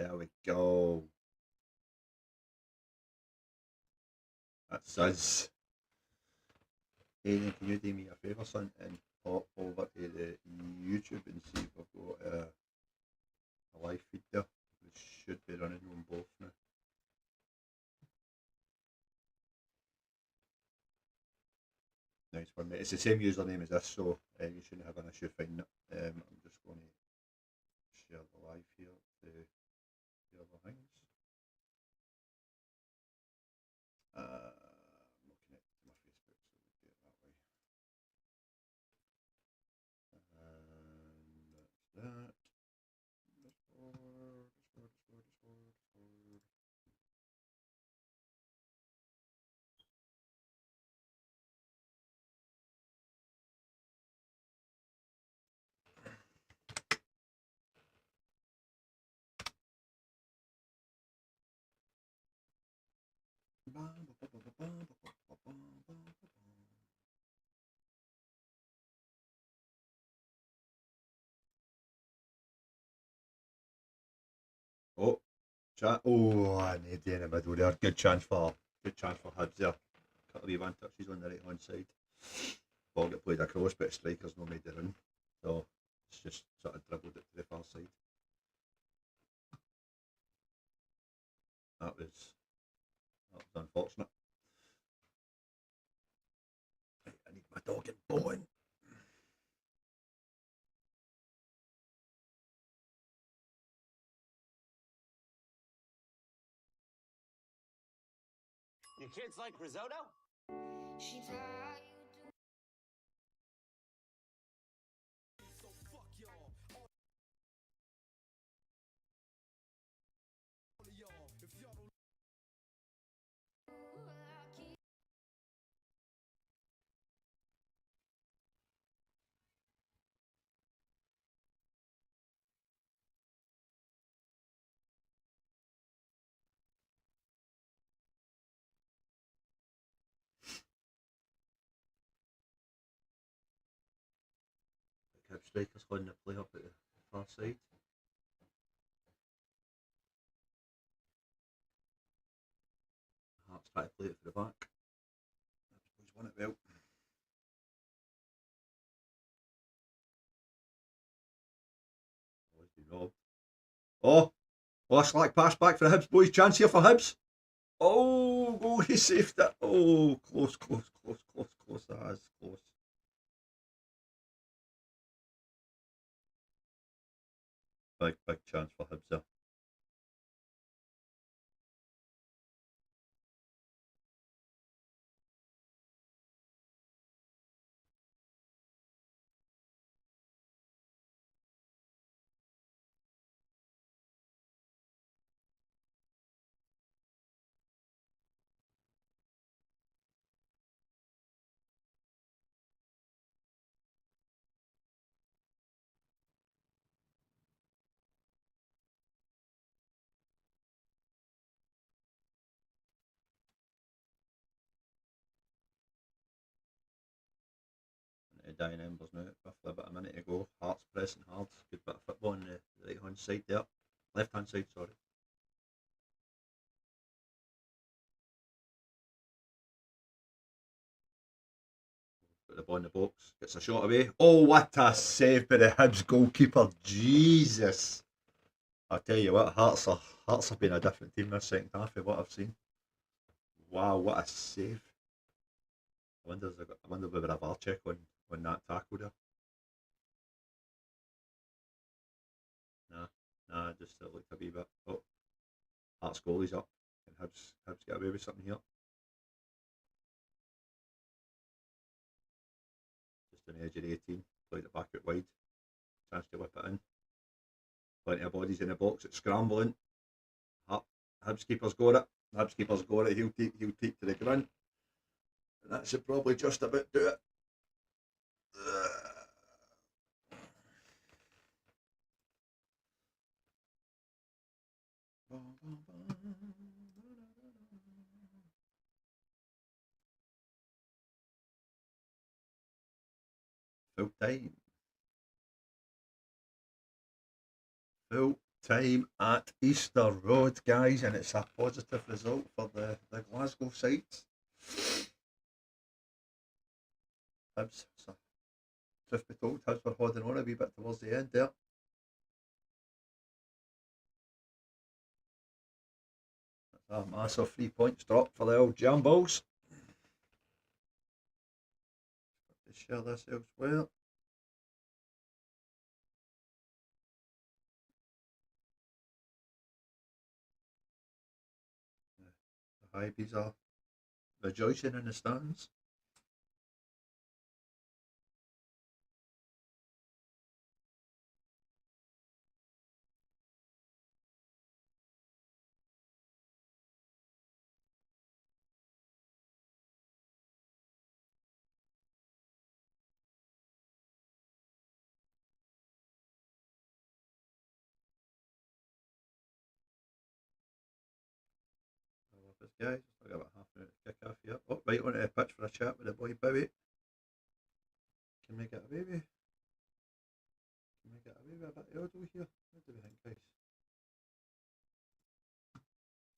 There we go. That's us. Aidan, can you do me a favour, son, and pop over to the YouTube and see if I've got a live feed there? It should be running on both now. Nice one, mate. It's the same username as this, so you shouldn't have an issue finding it. I'm just going to share the live here to the other things. I'm not connected to my Facebook, so we'll do it that way. And that's that. Discord. Oh, chat. Oh, I need in the middle there. Good chance for Hibs there. Couple of wee one touches on the right hand side. Ball get played across, but strikers no made the run, so it's just sort of dribbled it to the far side. That was unfortunate. Right, I need my dog in bowling. Your kids like risotto? She's Hib strikers holding the play up at the far side. Hearts try to play it for the back. He's won it well. Always been robbed. Oh, a slack pass back for the Hibs boys. Chance here for Hibs. Oh, he saved it. Oh, close. That is close. Big chance for Hibs there. Dying embers now, roughly about a minute ago. Hearts pressing hard. Good bit of football on the right hand side there. Left hand side, sorry. Put the ball in the box. Gets a shot away. Oh, what a save by the Hibs goalkeeper. Jesus. I tell you what, Hearts have been a different team this second half of what I've seen. Wow, what a save. I wonder if we would have our check on that tackle there. Nah, just looked a wee bit. Oh, Hearts goalie's up, and Hibs get away with something here. Just on the edge of the 18, played it back out wide. Chance to whip it in. Plenty of bodies in the box. It's scrambling. Hibs keeper's got it. He'll take to the ground. And that should probably just about do it. Full time. Full time at Easter Road, guys, and it's a positive result for the Glasgow sides. Hibs, so, truth be told, Hibs were holding on a wee bit towards the end there. That's a massive 3 points drop for the old Jambos. Got to share this elsewhere. The Hibees are rejoicing in the stands. I love this guy. Still got about half a minute to kick off here. Oh, right onto the pitch for a chat with the boy Bowie. Can we get away with? Can we get away with a bit of audio here? What do we think, guys?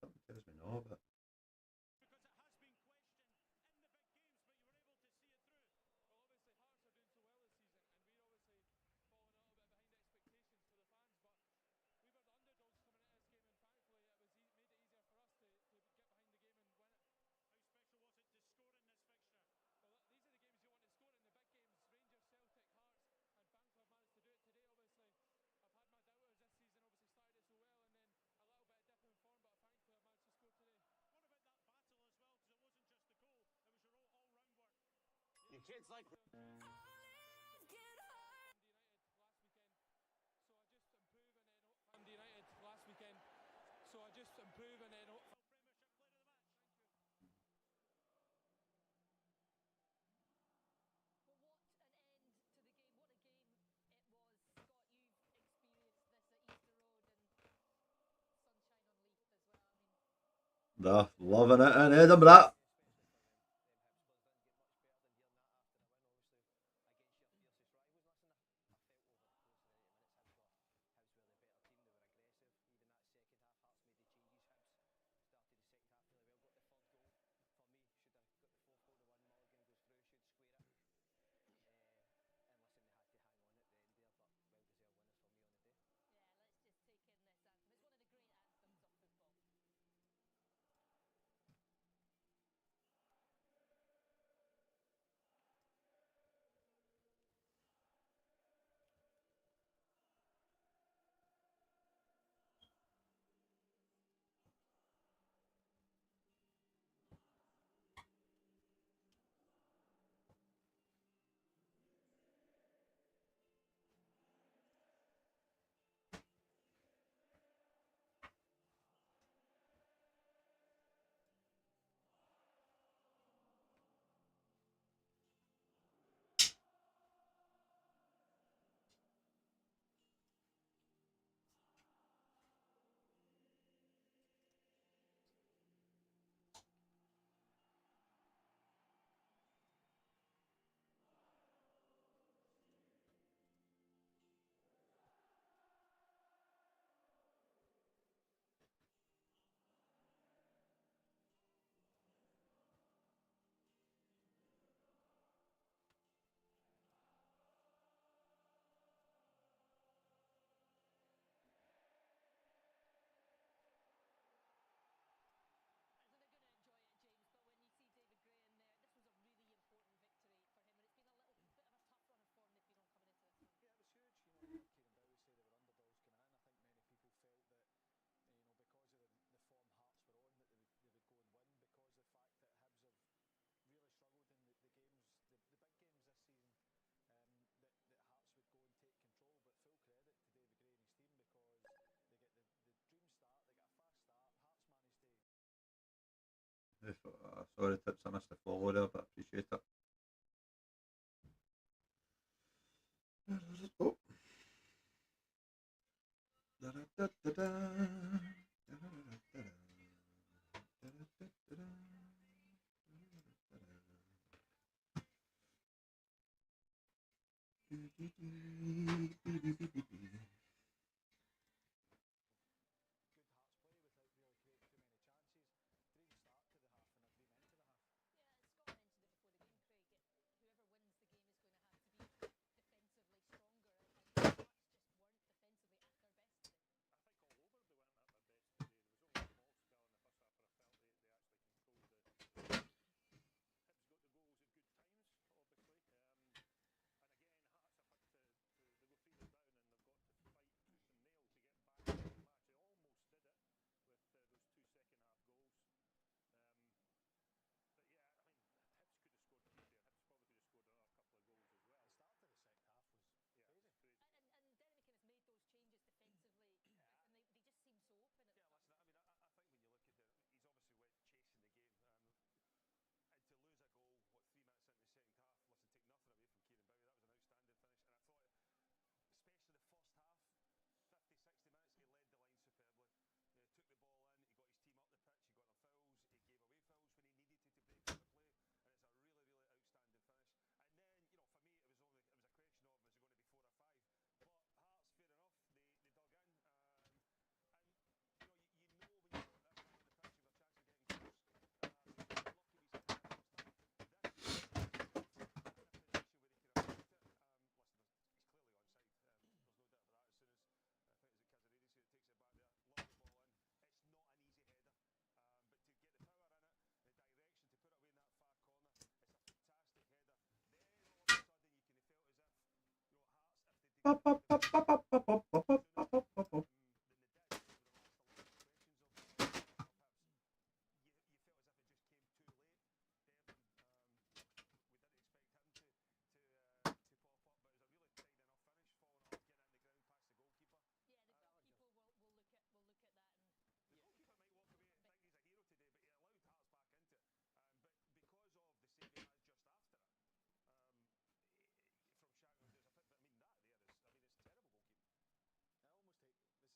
Something tells me no, but. Your kids like. United last weekend, so I just improve and then They're loving it in Edinburgh. Sorry, Tips, I missed the follow there, but appreciate it. Oh.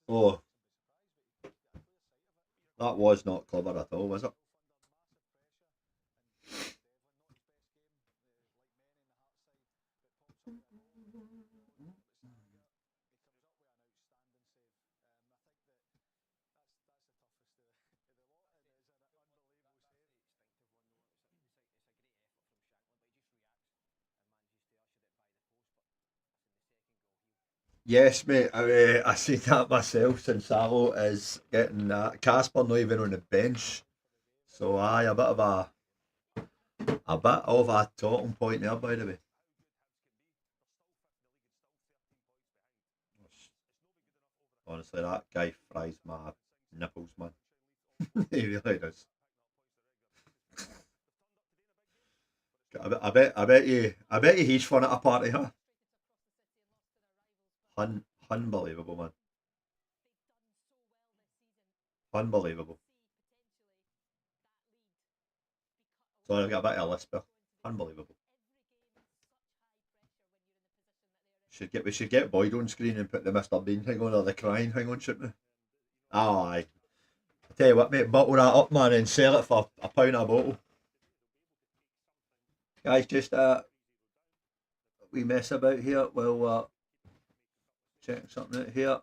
Oh, that was not clever at all, was it? Yes, mate. I seen that myself since Salo is getting Casper not even on the bench. So aye, a bit of a talking point there, by the way. Honestly, that guy fries my nipples, man. He really does. I bet you he's fun at a party, huh? Unbelievable, man. Unbelievable. Sorry, I got a bit of a lisp there. Unbelievable. We should get Boyd on screen and put the Mr. Bean thing on or the crying thing on, shouldn't we? Oh, aye. I tell you what, mate, bottle that up, man, and sell it for £1 a bottle. Guys, just we mess about here. We'll check something out here.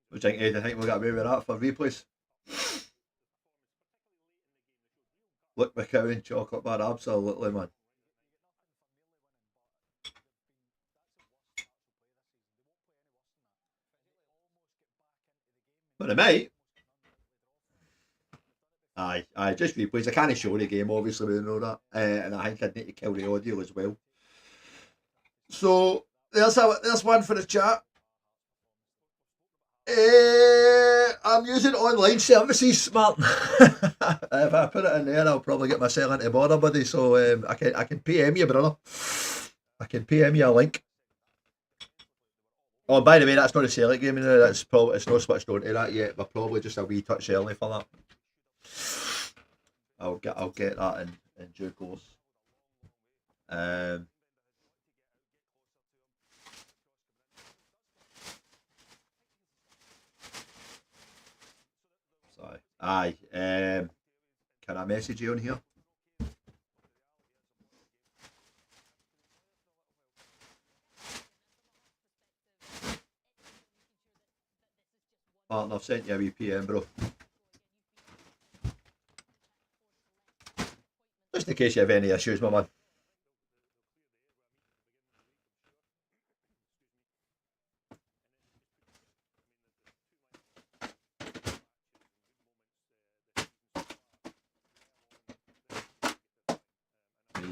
What do you think, Ed? I think we got away with that for replays. Look, McCowan, chocolate bar, absolutely, man. But they might. Aye, just replays. I can't show the game, obviously, we know that. And I think I'd need to kill the audio as well. So, there's one for the chat. I'm using online services, Martin. If I put it in there, I'll probably get myself into bother, buddy. So I can PM you, brother. I can PM you a link. Oh, by the way, that's not a selling game. That's probably it's not switched on to that yet. But probably just a wee touch early for that. I'll get that in due course. Sorry. Aye. Can I message you on here? Martin, I've sent you a wee PM, bro. Just in case you have any issues, my man.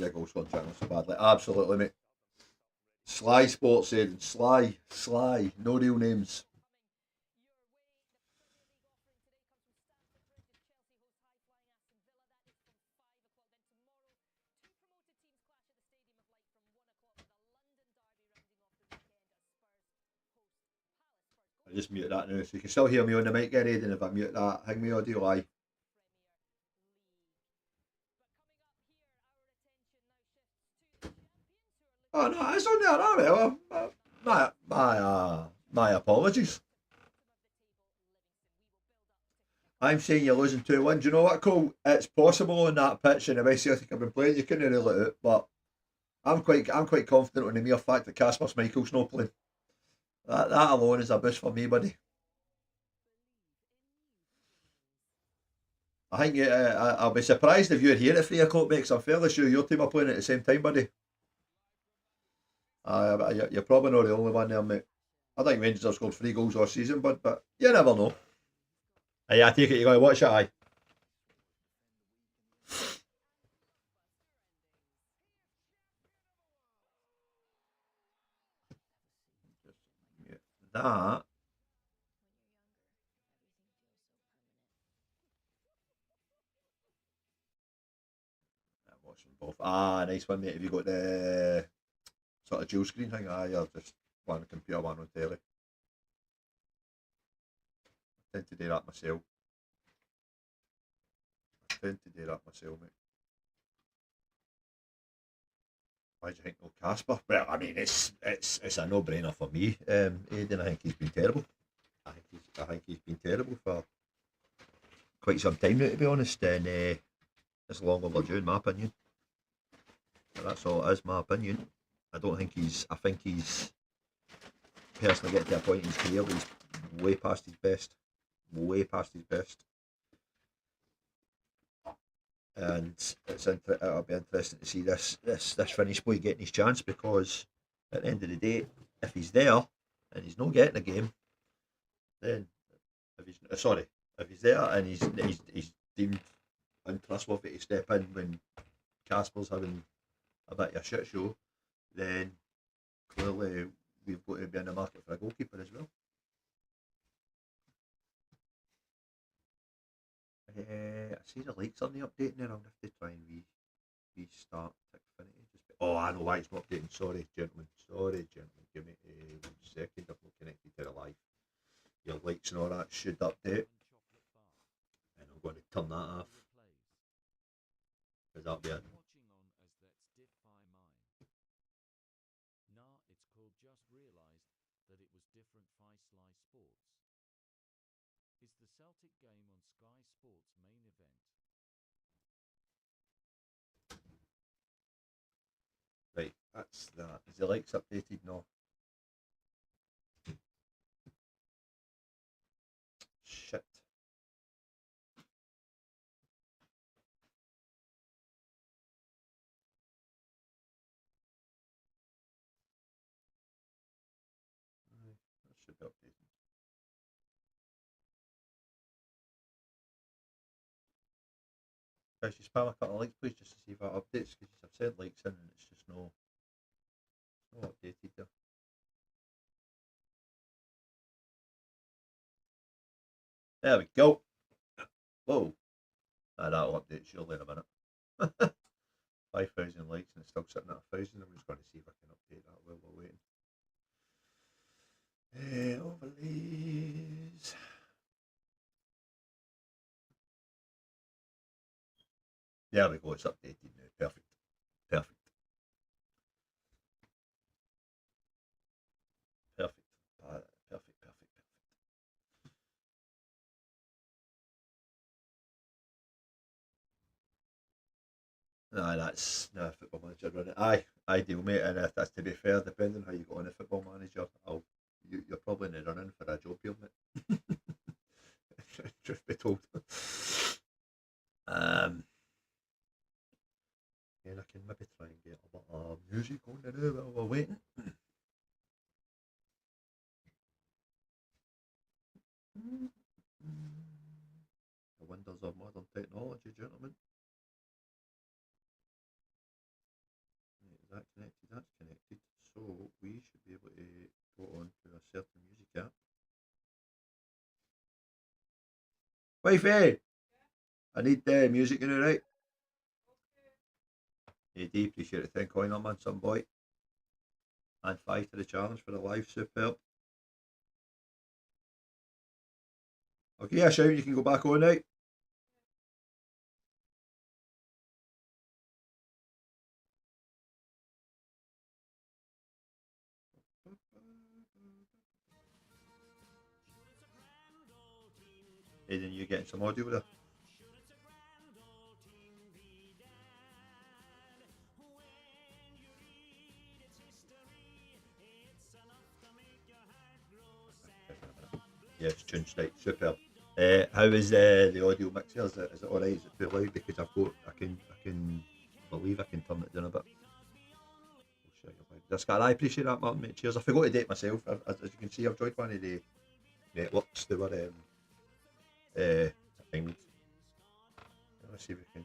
Your goal scoring channel so badly. Absolutely, mate. Sly Sports said Sly, no real names. I just mute that now, so you can still hear me on the mic, Eddie, and if I mute that, hang me audio live. Oh no, it's on there. My apologies. I'm saying you're losing 2-1. Do you know what, Cole? It's possible on that pitch and the way Celtic have been playing, you couldn't rule it out, but I'm quite confident on the mere fact that Casper Schmeichel's not playing. That alone is a boost for me, buddy. I think I'll be surprised if you're here at 3 o'clock, mate, because I'm fairly sure your team are playing at the same time, buddy. You're probably not the only one there, mate. I think Rangers have scored 3 goals all season, but you never know. I take it you're going to watch it, aye? that. I'm watching both. Ah, nice one, mate. Have you got the sort of dual screen thing? Ah, you're just one on the computer, one on telly. I tend to do that myself. Mate. Why do you think no Casper? Well, I mean, it's a no-brainer for me. Aiden, I think he's been terrible. I think he's been terrible for quite some time now, to be honest, and it's long overdue, in my opinion. But that's all it is, my opinion. I think he's personally getting to a point in his career where he's way past his best. And it'll be interesting to see this Finnish boy getting his chance, because at the end of the day, if he's there and he's not getting a game, then if he's there and he's deemed untrustworthy to step in when Casper's having a bit of a shit show, then clearly we've got to be in the market for a goalkeeper as well. I see the likes on the updating there. I'll have to try and restart Tickfinity. Oh, I know why it's not updating. Sorry, gentlemen. Give me a 1 second. I'm not connected to the live. Your likes and all that should update. And I'm going to turn that off, because that'll be it. Right, that's that. Is the likes updated? No. Shit. That should be updated. Guys, you spam a couple of likes, please, just to see if that updates, because I've sent likes in and it's just no updated there. There we go. Whoa. That'll update surely in a minute. 5,000 likes and it's still sitting at 1,000. I'm just going to see if I can update that while we're waiting. Overlays. There we go, it's updated now. Perfect. Aye, that's no Football Manager running. Aye, ideal, mate. And if that's, to be fair, depending on how you go on a Football Manager, you're probably in the running for a job here, mate. Truth be told. And I can maybe try and get a bit of music on there now while we're waiting. The wonders of modern technology, gentlemen. Is that connected? That's connected. So we should be able to go on to a certain music app. Wifey! I need the music in it, right? AD, appreciate it. 10 coin on, man, some boy. And 5 to the challenge for the live, superb. Okay, yeah, shout, you can go back on, right? Hey, then you're getting some audio there. Yes, tune straight, superb. How is the audio mix here? Is it alright? Is it too loud? Because I can believe I can turn it down a bit. I appreciate that, Martin, mate. Cheers. I forgot to date myself. As you can see, I've joined one of the networks. They were things. Let's see if we can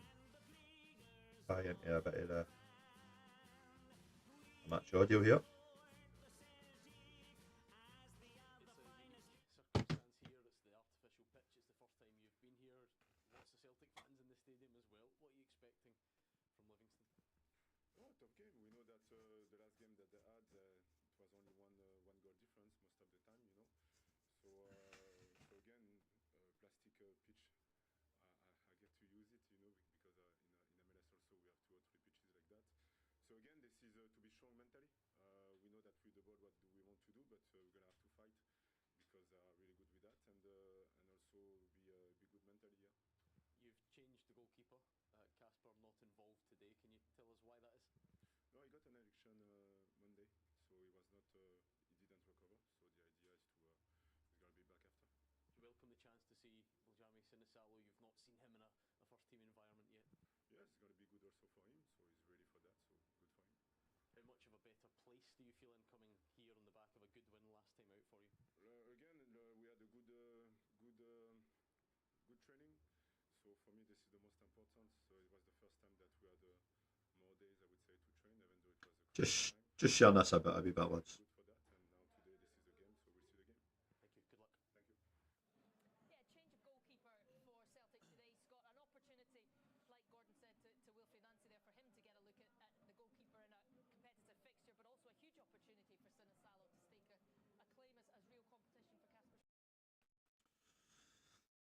tie into a bit of the match audio here. they had, it was only one goal difference most of the time, you know. So again, plastic pitch. I get to use it, you know, because in MLS also we have 2 or 3 pitches like that. So again, this is to be strong mentally. We know that with the ball, what do we want to do, but we're gonna have to fight because they are really good with that, and also be good mentally. Yeah. You've changed the goalkeeper. Casper not involved today. Can you tell us why that is? No, he got an ejection Monday, so he was not. He didn't recover. So the idea is to he's gonna be back after. Do you welcome the chance to see Biljami Sinisalo? You've not seen him in a first team environment yet. Yeah, it's gonna be good also for him. So he's ready for that. So good for him. How much of a better place do you feel in coming here on the back of a good win last time out for you? Again, we had a good training. So for me, this is the most important. So it was the first time that we had more days, I would say, to train, even though it was a Just time. just sharing this a bit about lads. Good for that. And now today, this is the game. So we'll see the game. Thank you. Good luck. Thank you. Yeah, change of goalkeeper for Celtic today, Scott. An opportunity, like Gordon said to Wilfried Nancy there, for him to get a look at the goalkeeper in a competitive fixture, but also a huge opportunity for Sinisalo to stake a claim as real competition for Casper.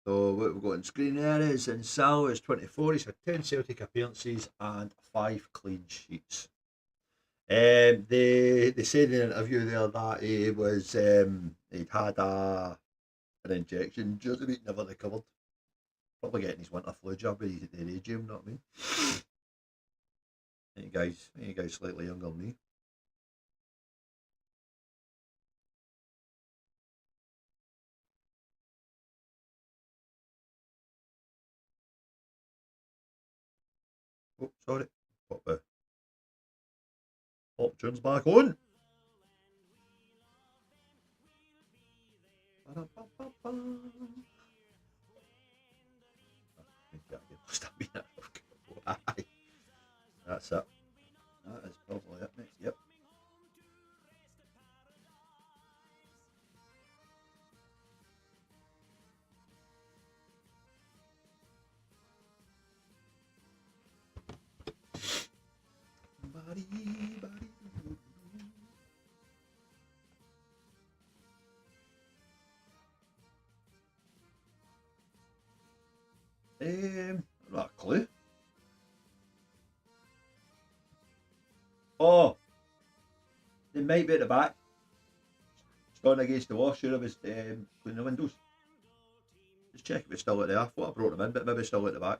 So what we've got on screen there is Sal is 24. He's had 10 Celtic appearances and 5 clean sheets. They said in an interview there that he was he'd had an injection during the week, never recovered. Probably getting his winter flu jab at the age, you know what I mean? I think you guys slightly younger than me. Oh, sorry. Pop tune's back on. That's it. That is probably it, mate. Yep. Not a clue. Oh, they might be at the back. It's gone against the wall. Sure, I was cleaning the windows. Just check if it's still at there. I thought I brought them in, but maybe it's still at the back.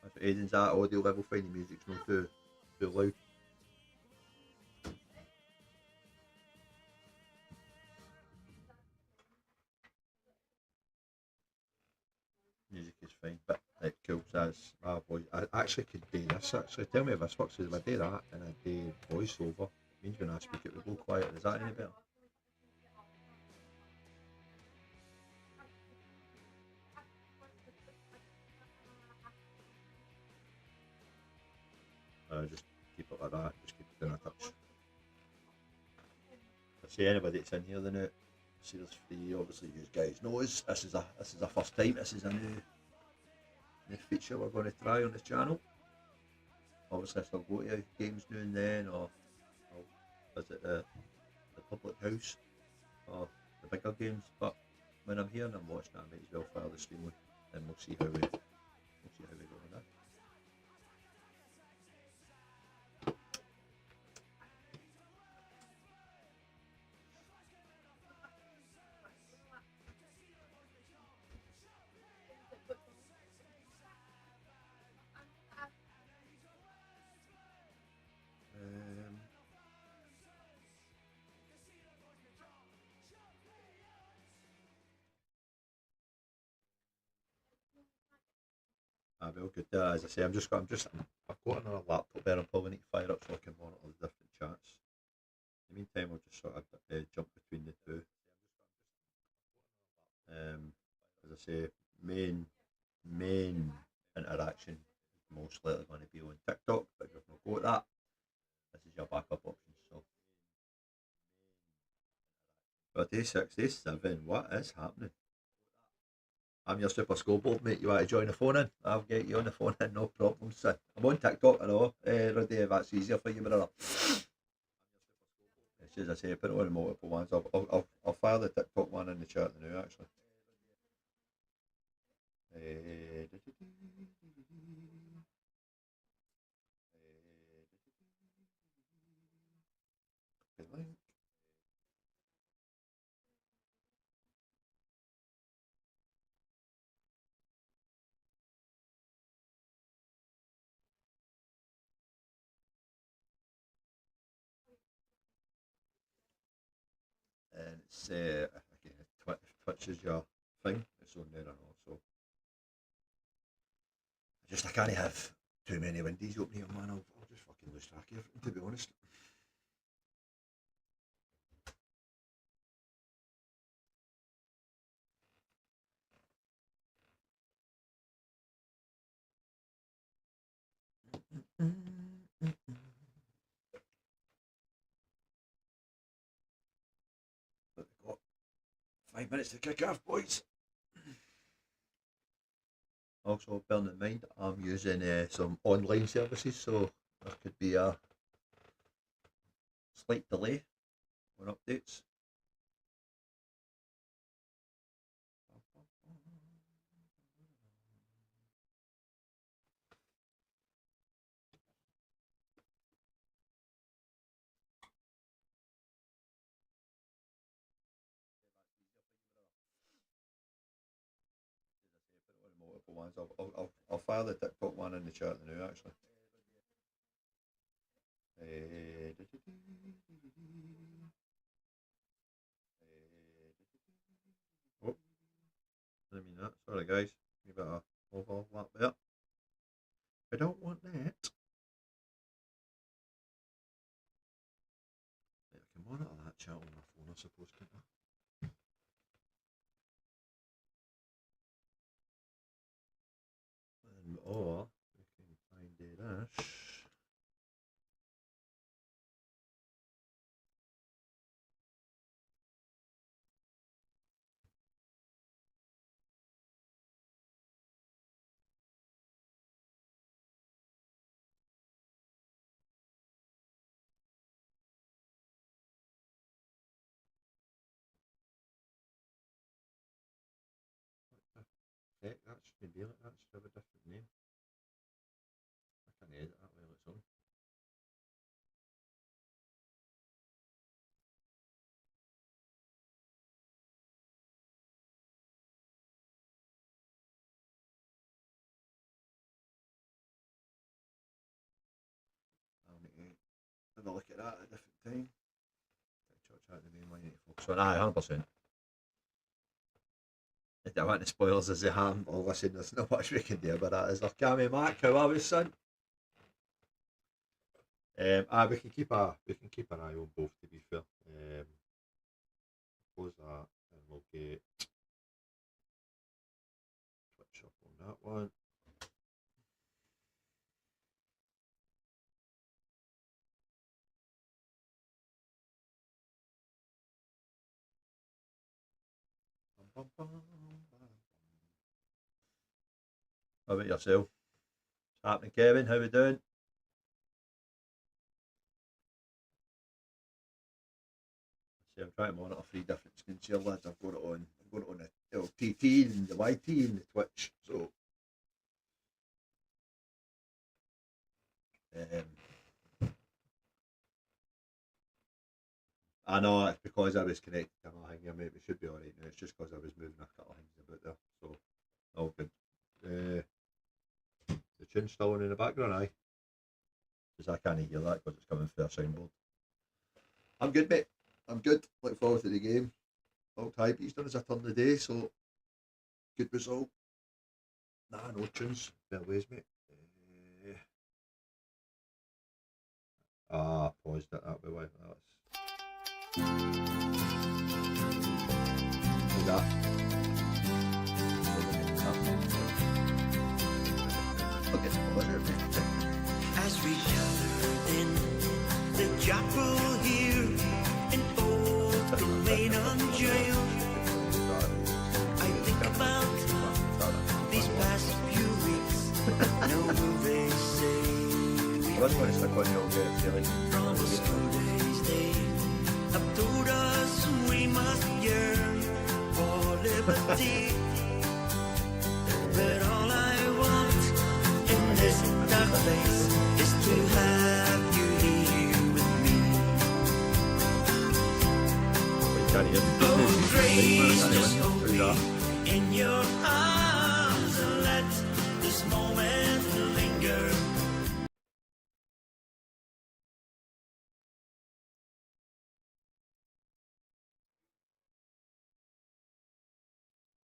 That's what Aiden's at, audio level, finding music's not too loud. Music is fine, but it cool. That's my voice. I actually could do this. Actually, tell me if this works. If I do that and I do voiceover, it means when I speak it will go quiet. Is that any better? Just keep it like that. Just keep it doing a touch. I see anybody that's in here, then it. See, there's 3. Obviously, you guys know us. This is a first time. This is a new feature we're going to try on this channel. Obviously, I still go to games now and then, or I'll visit the public house or the bigger games. But when I'm here and I'm watching, I might as well fire the stream with, and we'll see how we go with that. Well, good. As I say, I've got another laptop there. I'll probably need to fire up so I can monitor the different chats. In the meantime, I'll just sort of jump between the two. say main interaction is most likely going to be on TikTok, but if you've not got that, this is your backup option. So 36, 7, what is happening? I'm your super scoreboard, mate. You want to join the phone in? I'll get you on the phone in, no problem, son. I'm on TikTok, I know. Rudy, if that's easier for you, brother. As I say, put it on multiple ones. I'll fire the TikTok one in the chat now, actually. Link. And it's again, Twitch is your thing. It's on there and all. So I can't have too many windows open here, man. I'll just fucking lose track of everything, to be honest. But we've got 5 minutes to kick off, boys. Also, bearing in mind, I'm using some online services, so there could be a slight delay on updates. Multiple ones. I'll fire the TikTok one in the chat now, actually. Oh, I mean that. Sorry, guys. You better overlap there. I don't want that. I can monitor that chat on my phone, I suppose, can't I? Or we can find this. Heck, that should be like that. Should have a different name. I can edit that while it's on. I'll need to have a look at that at a different time. Chat the main one you need to focus on. Aye, 100%. I don't want the spoilers as they have. Well, listen, there's not much we can do about that. Is there, Cammy Mac? How are we, son? We can keep an eye on both, to be fair. Close that and we'll get Twitch up on that one. How about yourself? What's happening, Kevin? How we doing? See, I'm trying to monitor 3 different screens here, lads. I've got it on the LTT and the YT and the Twitch. So I know it's because I was connected to my thing here, mate. We should be alright now. It's just because I was moving a couple of things about there. So all good. The tune's still on in the background, aye. Because I can't hear that because it's coming through a soundboard. I'm good, mate. I'm good. Look forward to the game. All type. He's done his turn of the day, so good result. Nah, no tunes. Fair ways, mate. Paused it that way. How's that? Maiden jail. I think about these past few weeks. No, they say we Let's go and stick on the old feeling. from yesterday's day. Have told us we must yearn for liberty. But all I want in this dark place is to have you here with me. Oh, grace, just hold me in your arms and let this moment linger.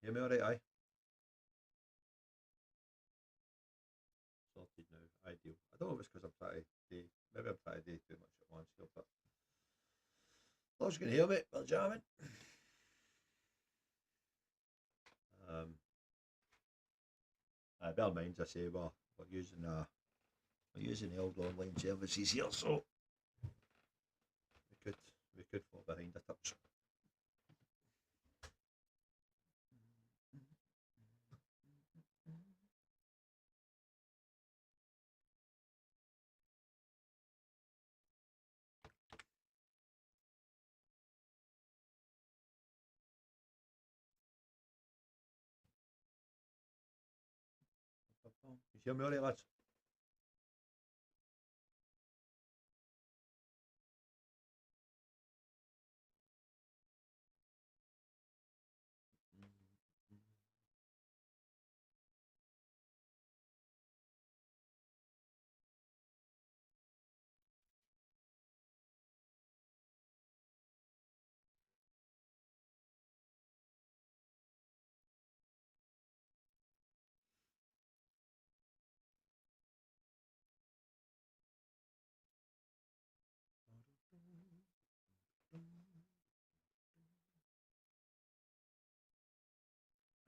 Hear me alright, aye? Sorted now, ideal. I don't know if it's because I'm trying to do, maybe I'm trying to do too much at once here, but I was going to hear me, we're jamming. Bear in mind, I say we're using the old online services here, so we could fall behind a touch. You hear me alright, lads?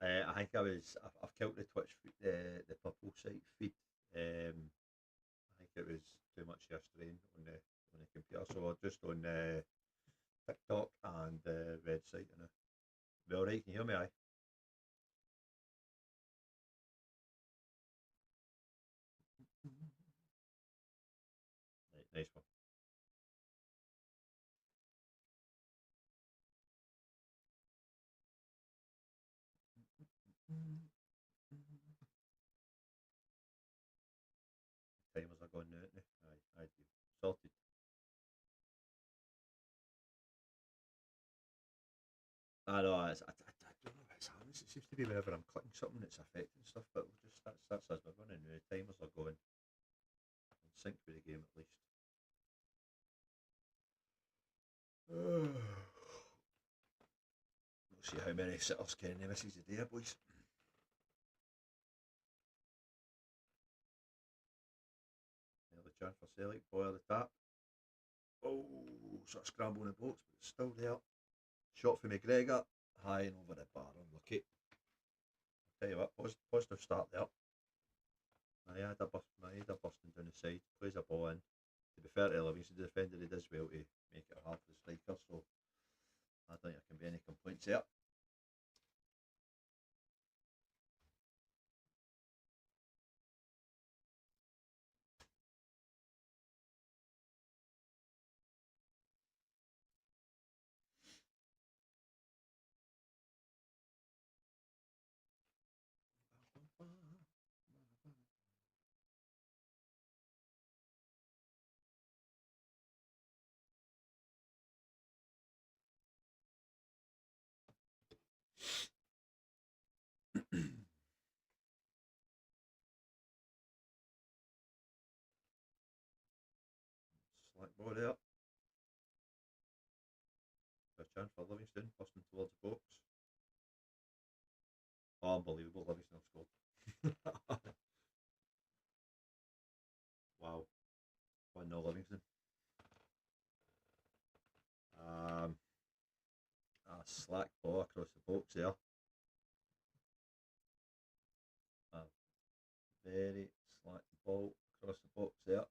I think I've killed the Twitch feed, the purple site feed. I think it was too much yesterday on the computer, so I'm just on TikTok and the red site. Be alright, can you hear me? Aye. Right, nice one. Timers are going now, aren't they? Aye, ideal. Sorted. I know, I don't know what's happening. It seems to be whenever I'm clicking something it's affecting stuff, but we'll just that's as we're running now. Timers are going in sync with the game at least. We'll see how many sitters Kenny misses today, boys. The chance for Celtic, boy the tap. Oh, sort of scrambling the box, but it's still there. Shot from McGregor, high and over the bar, unlucky. I'll tell you what, positive start there. Maeda busting down the side, plays a ball in. To be fair to Livingston, the defender, he does well to make it hard for the striker, so I don't think there can be any complaints there. Slack ball there. A chance for Livingston, busting towards the box. Oh, unbelievable, Livingston have scored. Wow. 1-0 Livingston. A slack ball across the box there. A very slack ball across the box there.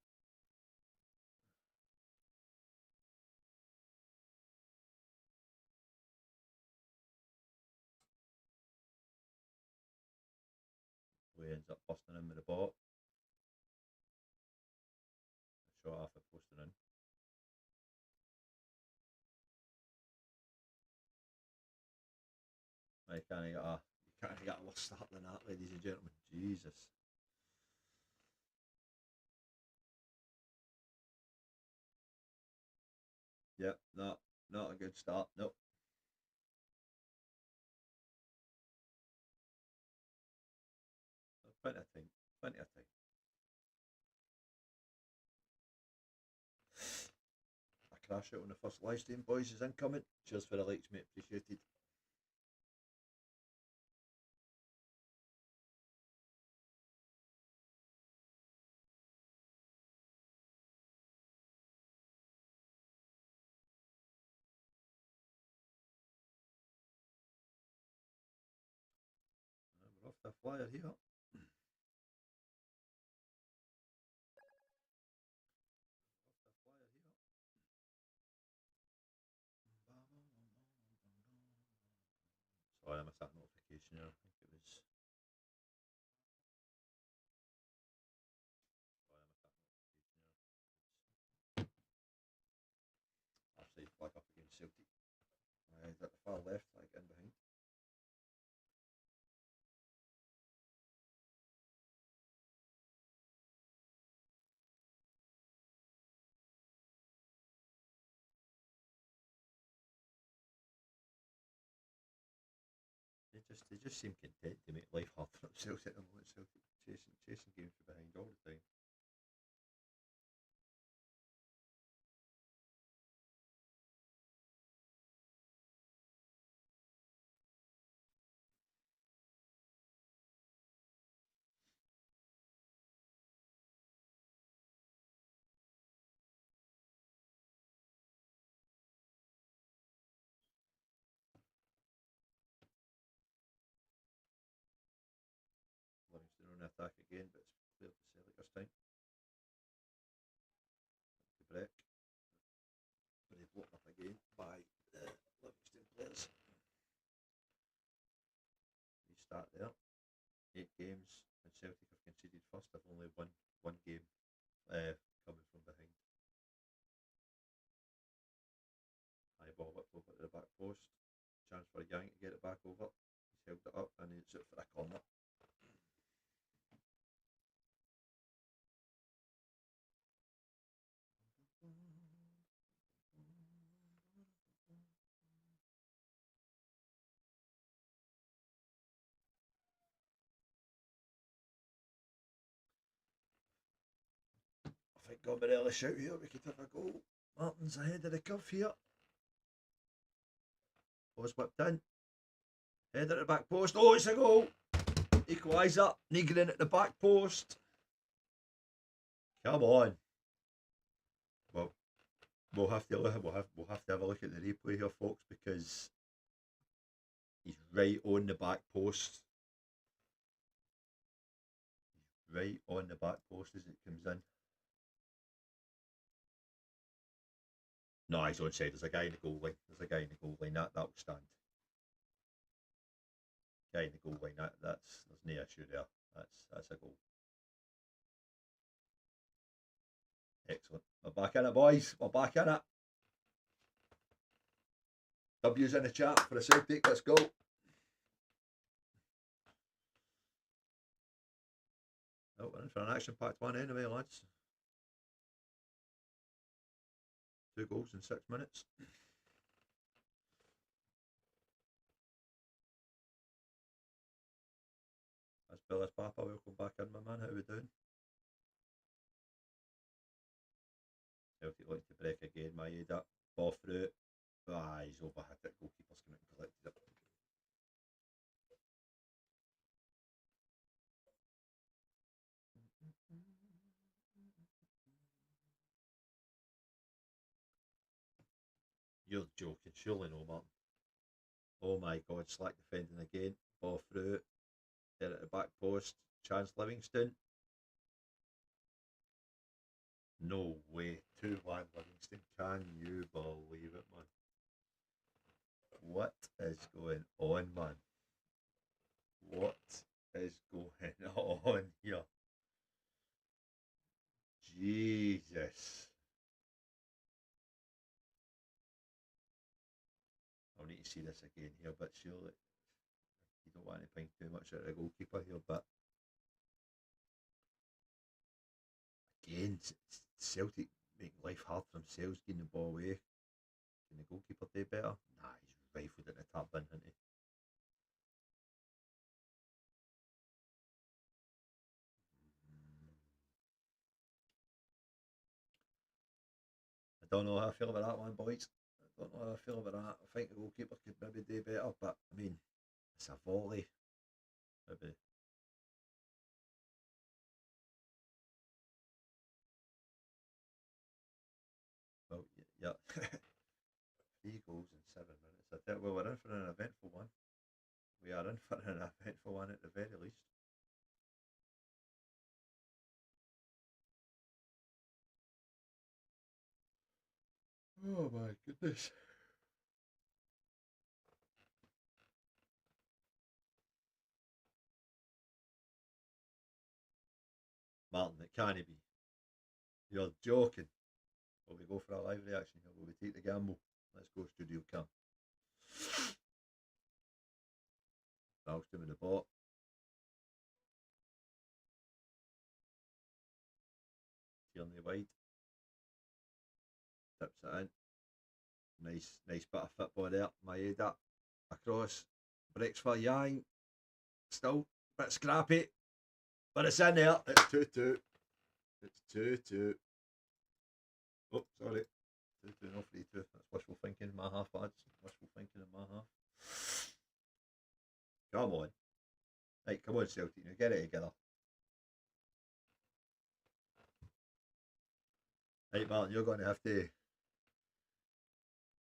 So he ends up busting in with the ball. Shot off it, posting in. You can't get a worse start than that, ladies and gentlemen. Jesus. Yep, no, not a good start. Nope. Plenty of time. Plenty of time. A crash out on the first live stream, boys, is incoming. Cheers for the likes, mate. Appreciated. We're off the flyer here. Sorry, I missed that notification there. I think it was. Sorry, I missed that notification there. Offside flag up against Celtic. At the far left, like in behind. They just seem content to make life hard for themselves at the moment. Celtic chasing games from behind all the time. Livingston on the attack again, but it's clear to Celtic this time. The break. But they blocked up again by the Livingston players. Restart there. 8 games, and Celtic have conceded first. They've only won one game coming from behind. High ball whipped over to the back post. Chance for a Yang to get it back over. He's held it up and it's out for a corner. I think Gombarella shout here, we could have a goal. Martin's ahead of the curve here. Was whipped in. Head at the back post. Oh, it's a goal. Equaliser. Negrin at the back post. Come on. Well, we'll have to have a look at the replay here, folks, because he's right on the back post. He's right on the back post as it comes in. No, he's onside. There's a guy in the goal line. That will stand. Guy in the goal line. There's no issue there. That's a goal. Excellent. We're back in it, boys. We're back in it. W's in the chat for the Celtic. Let's go. Oh, we're in for an action-packed one anyway, lads. 2 goals in 6 minutes. That's Billis Papa. Welcome back in, my man. How we doing? Celtic looking to break again. Maeda. Ball through. He's overhit it. Goalkeeper's come out and collected it. You're joking, surely no, Martin. Oh my God, slack defending again. Ball through. Get at the back post. Chance Livingston. No way. 2-1 Livingston. Can you believe it, man? What is going on, man? What is going on here? Jesus. I'll need to see this again here, but surely you don't want to ping too much at the goalkeeper here, but again, Celtic making life hard for themselves, getting the ball away. Can the goalkeeper do better? Nah, he's rifled in the tap bin, hasn't he? I don't know how I feel about that one, boys. I don't know how I feel about that. I think the goalkeeper could maybe do better, but I mean, it's a volley. Maybe. Well, yeah. 3 goals in 7 minutes. I think, well, we're in for an eventful one. We are in for an eventful one at the very least. Oh my goodness. Martin, it can't be. You're joking. Will we go for a live reaction here? Will we take the gamble? Let's go, Studio Cam. Ralph's doing the bot. Tierney wide. Tips it in. Nice bit of football there. Maeda across. Breaks for Yang. Still a bit scrappy. But it's in there. It's 2-2. It's 2-2. Oh, sorry. 2-2, no 3-2. That's wishful thinking in my half, lads. Wishful thinking in my half. Come on. Right, come on, Celtic. Now get it together. Right, Martin, you're going to have to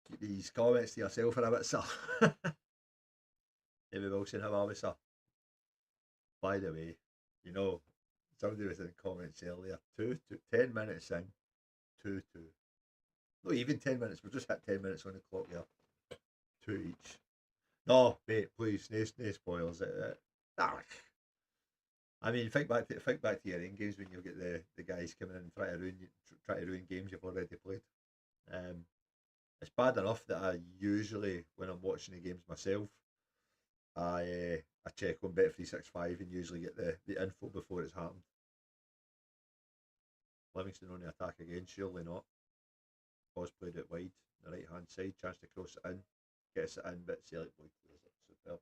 keep these comments to yourself for a bit, sir. David Wilson, how are we, sir? By the way, you know, somebody was in the comments earlier, 10 minutes in, 2-2. Not even 10 minutes, we've just hit 10 minutes on the clock here. 2 each. No, mate, please, no spoilers. I mean, think back to your end games when you get the guys coming in and try to ruin games you've already played. It's bad enough that I usually, when I'm watching the games myself, I check on Bet365 and usually get the info before it's happened. Livingston on the attack again, surely not. Boss played it wide, the right hand side, chance to cross it in, gets it in, but Celtic boy clears it, superb.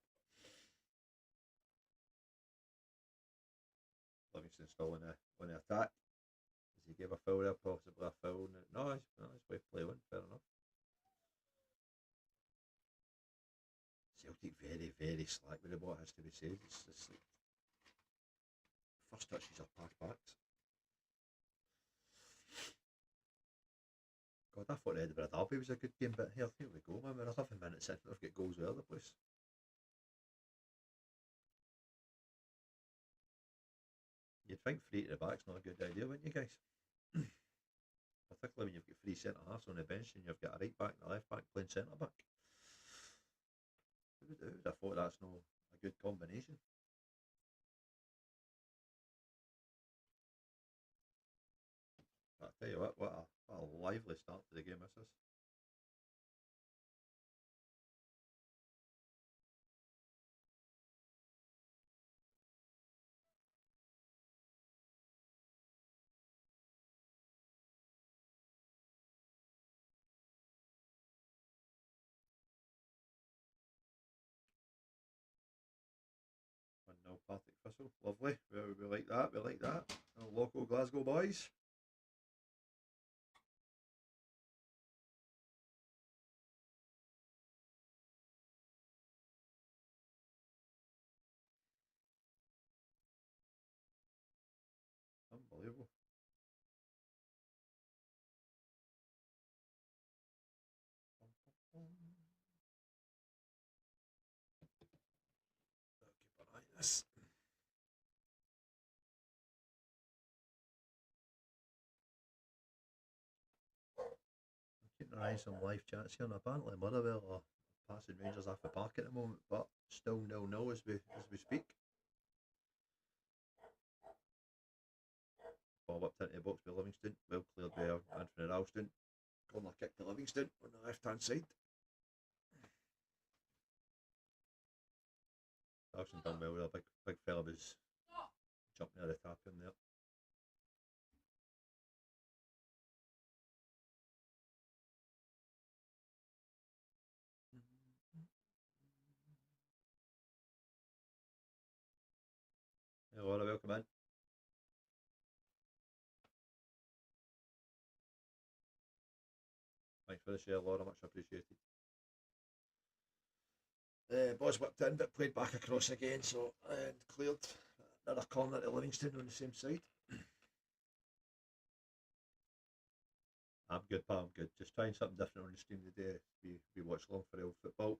Livingston still on the attack. As he gave a foul there, possibly a foul. No, he's way play one, fair enough. Celtic very, very slack with the ball, has to be said. It's like first touches are pass backs. God, I thought the Edinburgh Derby was a good game, but here we go, man. We're 11 minutes in, we've got goals all over the place. You'd think 3 at the back's not a good idea, wouldn't you, guys? Particularly when you've got 3 centre halves on the bench and you've got a right back and a left back playing centre back. Who would have thought that's not a good combination? But I tell you what a lively start to the game this is. No Partick Thistle, lovely. We like that. We like that. Our local Glasgow boys. Unbelievable. Keep an eye on this. Keeping an eye on some live chats here, and apparently Motherwell are passing Rangers off the park at the moment, but still 0-0 as we speak. Ball whipped into the box by Livingston. Well cleared by Anthony Ralston. Corner kick to Livingston on the left hand side. Ralston done well there. Big fella was jumping out of the tap in there. Hey Laura, welcome in. Thanks for the share, Laura, much appreciated. Ball's whipped in, but played back across again, so and cleared. Another corner to Livingston on the same side. I'm good, pal, I'm good. Just trying something different on the stream today. We watch long for real football.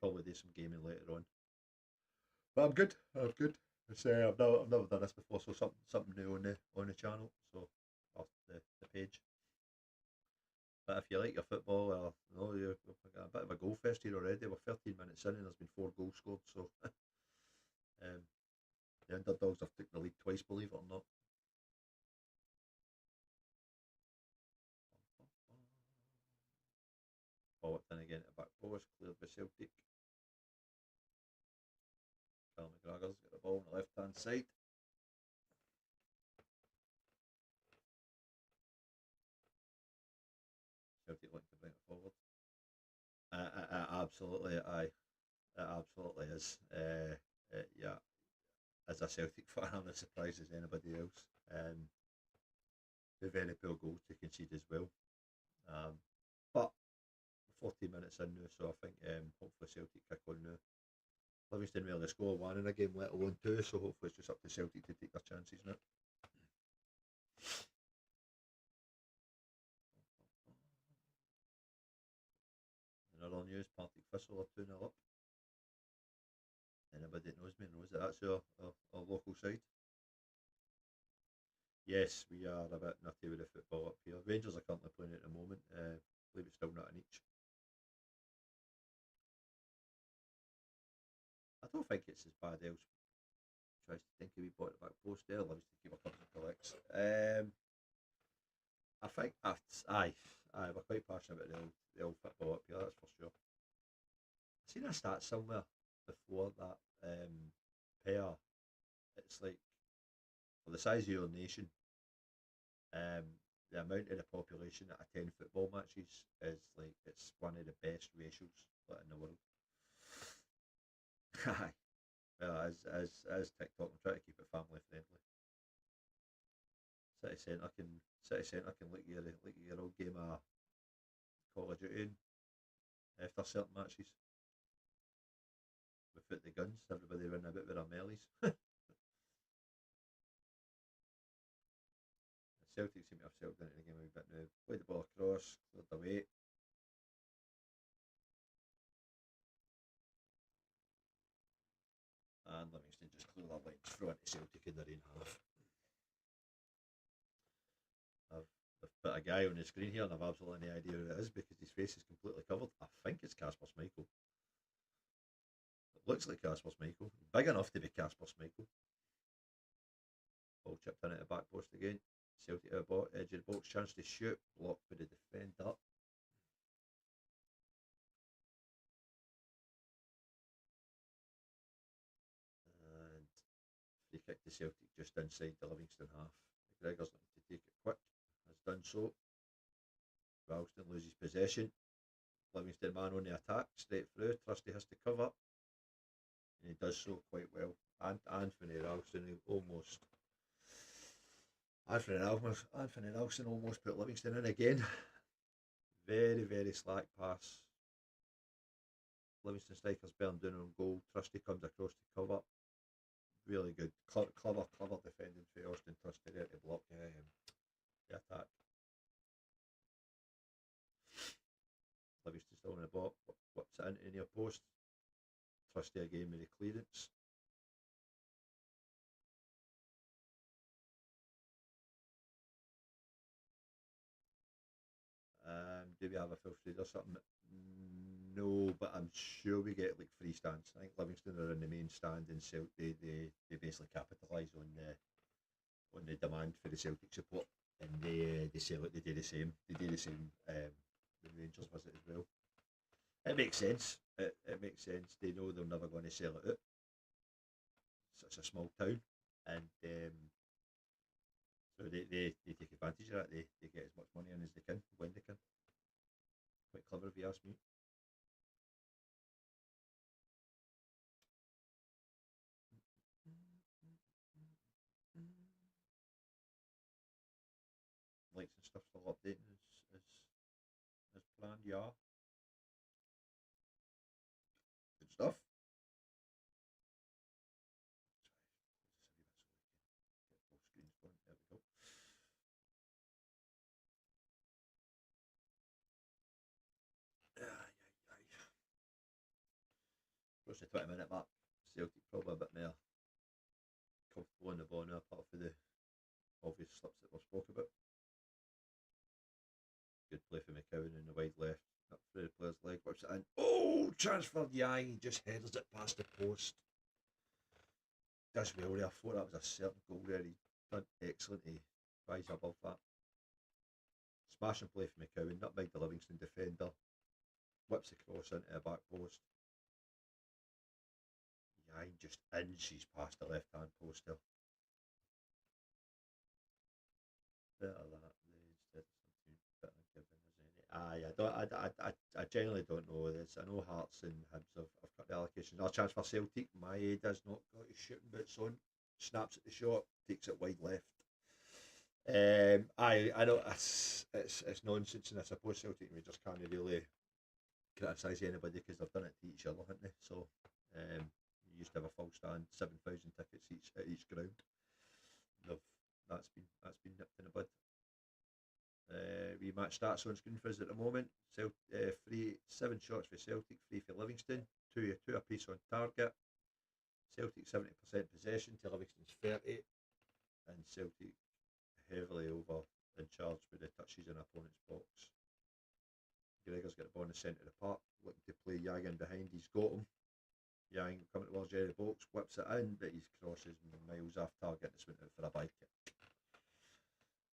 Probably do some gaming later on. But I'm good. I'm good. It's, I've never done this before, so something new on the channel. So off the page. But if you like your football, you've got a bit of a goal fest here already. We're 13 minutes in and there's been 4 goals scored. So the underdogs have taken the lead twice, believe it or not. Ball whipped in again at the back post, cleared by Celtic. Carl McGregor's got the ball on the left hand side. Celtic looking to bring it forward. Absolutely, aye. It absolutely is. Yeah, as a Celtic fan, I'm as surprised as anybody else. The very poor goals to concede as well. But 14 minutes in now, so I think hopefully Celtic kick on now. Livingston rarely score one in a game, let alone 2, so hopefully it's just up to Celtic to take their chances now. In other news, Partick Thistle are 2-0 up. Anybody that knows me knows that that's our local side. Yes, we are a bit nutty with the football up here. Rangers are currently playing at the moment. I believe it's still not an each. I don't think it's as bad else. Tries to think we bought the back post there. Livingston keeper comes and collects. I think we're quite passionate about the old football up here, that's for sure. I've seen a stat somewhere before that pair. It's like for the size of your nation, the amount of the population that attend football matches is like it's one of the best ratios in the world. Well, as TikTok, I'm trying to keep it family friendly. City Centre can look at your old game of Call of Duty after certain matches. Without the guns, everybody running about with their mellies. Celtic seem to have settled into the game a wee bit now. Played the ball across, cleared away. And Livingston just clear their lines through into Celtic in their own half. I've put a guy on the screen here and I've absolutely no idea who it is because his face is completely covered. I think it's Kasper Schmeichel. It looks like Kasper Schmeichel. Big enough to be Kasper Schmeichel. Ball chipped in at the back post again. Celtic at the edge of the box, chance to shoot, blocked by the defender. And free kick to Celtic just inside the Livingston half. McGregor's looking to take it quick, has done so. Ralston loses possession. Livingston man on the attack, straight through. Trusty has to cover. And he does so quite well. And Anthony Ralston almost put Livingston in again. Very, very slack pass. Livingston strikers burned down on goal. Trusty comes across to cover. Really good. Clever defending for Austin Trusty there to block the attack. Livingston still on the ball. Whips it into near post. Trusty again with the clearance. Do we have a full street or something? No, but I'm sure we get like free stands. I think Livingston are in the main stand and they basically capitalise on the demand for the Celtic support, and they say look, they do the same. They do the same when Rangers visit as well. It makes sense. It makes sense. They know they're never going to sell it out. It's a small town, and so they take advantage of that. They get as much money in as they can when they can. Quite clever if you ask me. Lights and stuff still updating as planned, yeah. Good stuff. Get both screens going. There we go. Close to 20-minute mark. Celtic probably a bit more comfortable on the ball now, apart from the obvious slips that we've spoke about. Good play for McCowan in the wide left. Up through the player's leg, whips it in. Oh, transferred Yang, he just headers it past the post. Does well there. I thought that was a certain goal there. He's done excellent to rise above that. Smashing play for McCowan, nutmeg the Livingston defender. Whips the cross into the back post. Yang just inches past the left hand post there. Better that instead of something better given, isn't it? I genuinely don't know this. I know Hearts and Hibs have cut the allocations. Our chance for Celtic, Maeda has not got his shooting boots on. Snaps at the shot, takes it wide left. I know it's nonsense, and I suppose Celtic and Rangers can't really criticise anybody because they've done it to each other, haven't they? So you used to have a full stand, 7,000 tickets at each ground. That's been nipped in the bud. Rematch stats on screen for us at the moment. 7 shots for Celtic, 3 for Livingston, 2 apiece on target. Celtic 70% possession to Livingston's 30, and Celtic heavily over in charge with the touches in opponent's box. Gregor's got the ball in the centre of the park, looking to play Yang in behind. He's got him. Yang coming towards Jerry box, whips it in, but his crosses miles off target. It's went out for a bike kick.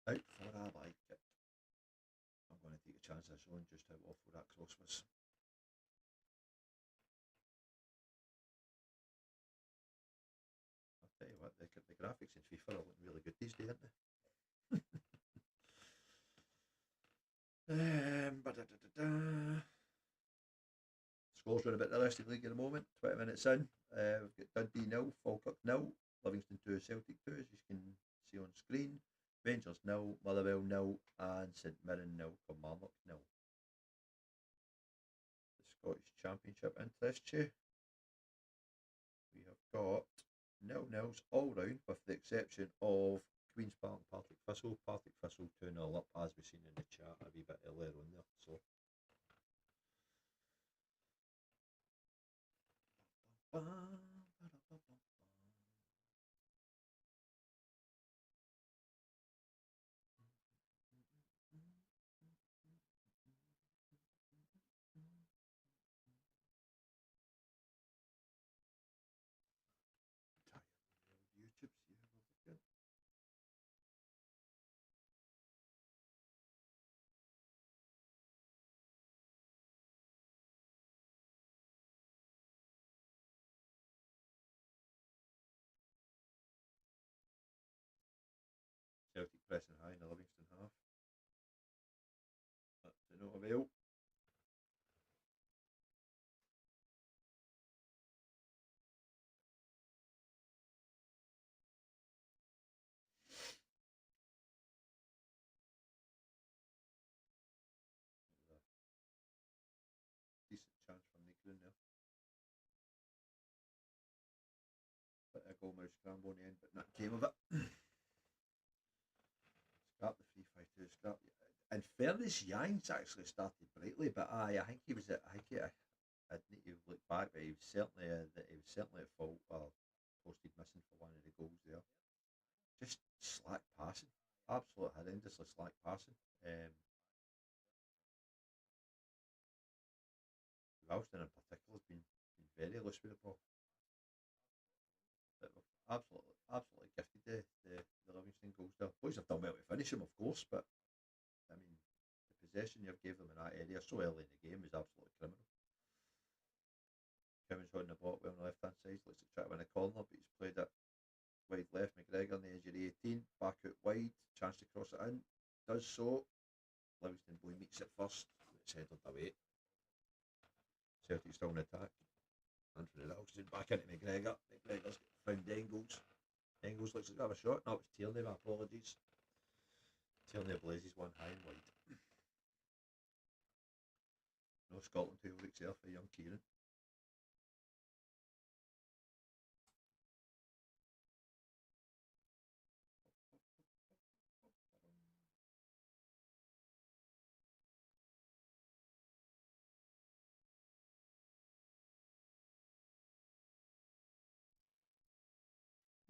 Out for a bike kick. I'm going to take a chance on showing just how awful that cross was. I'll tell you what, the graphics in FIFA are looking really good these days, aren't they? Scores running about the rest of the league at the moment. 20 minutes in, we've got Dundee 0, Falkirk 0, Livingston 2, Celtic 2, as you can see on screen. Rangers 0, Motherwell 0, and St Mirren 0, Kilmarnock 0. The Scottish Championship interests you. We have got 0-0s all round, with the exception of Queen's Park and Partick Thistle. Partick Thistle 2-0 up, as we've seen in the chat a wee bit earlier on there. So. Celtic pressing high in the Livingston half. That's to no avail. Decent chance from Nick Green there. Bit of goal mouth scramble in the end, but nothing came of it. Scrap the 3-5-2 scrap. In fairness, Yang's actually started brightly, but I think he was at. I'd need to look back, but he was certainly at fault or posted missing for one of the goals there. Just slack passing, absolute horrendously slack passing. Ralston in particular has been very loose with the ball. absolutely gifted the Livingston goals there. Boys have done well to finish them, of course, but I mean, the possession you've gave them in that area so early in the game is absolutely criminal. Kevin's on the block well on the left hand side, looks like trying to win a corner, but he's played it wide left. McGregor on the edge of the 18, back out wide, chance to cross it in, does so. Livingston boy meets it first, it's headed away. Celtic still in attack. Anthony Livingston back into McGregor. McGregor's found Engels. Engels looks like he'll have a shot. No, it's Tierney, my apologies. Tierney blazes one high and wide. No Scotland 2 weeks there for young Kieran.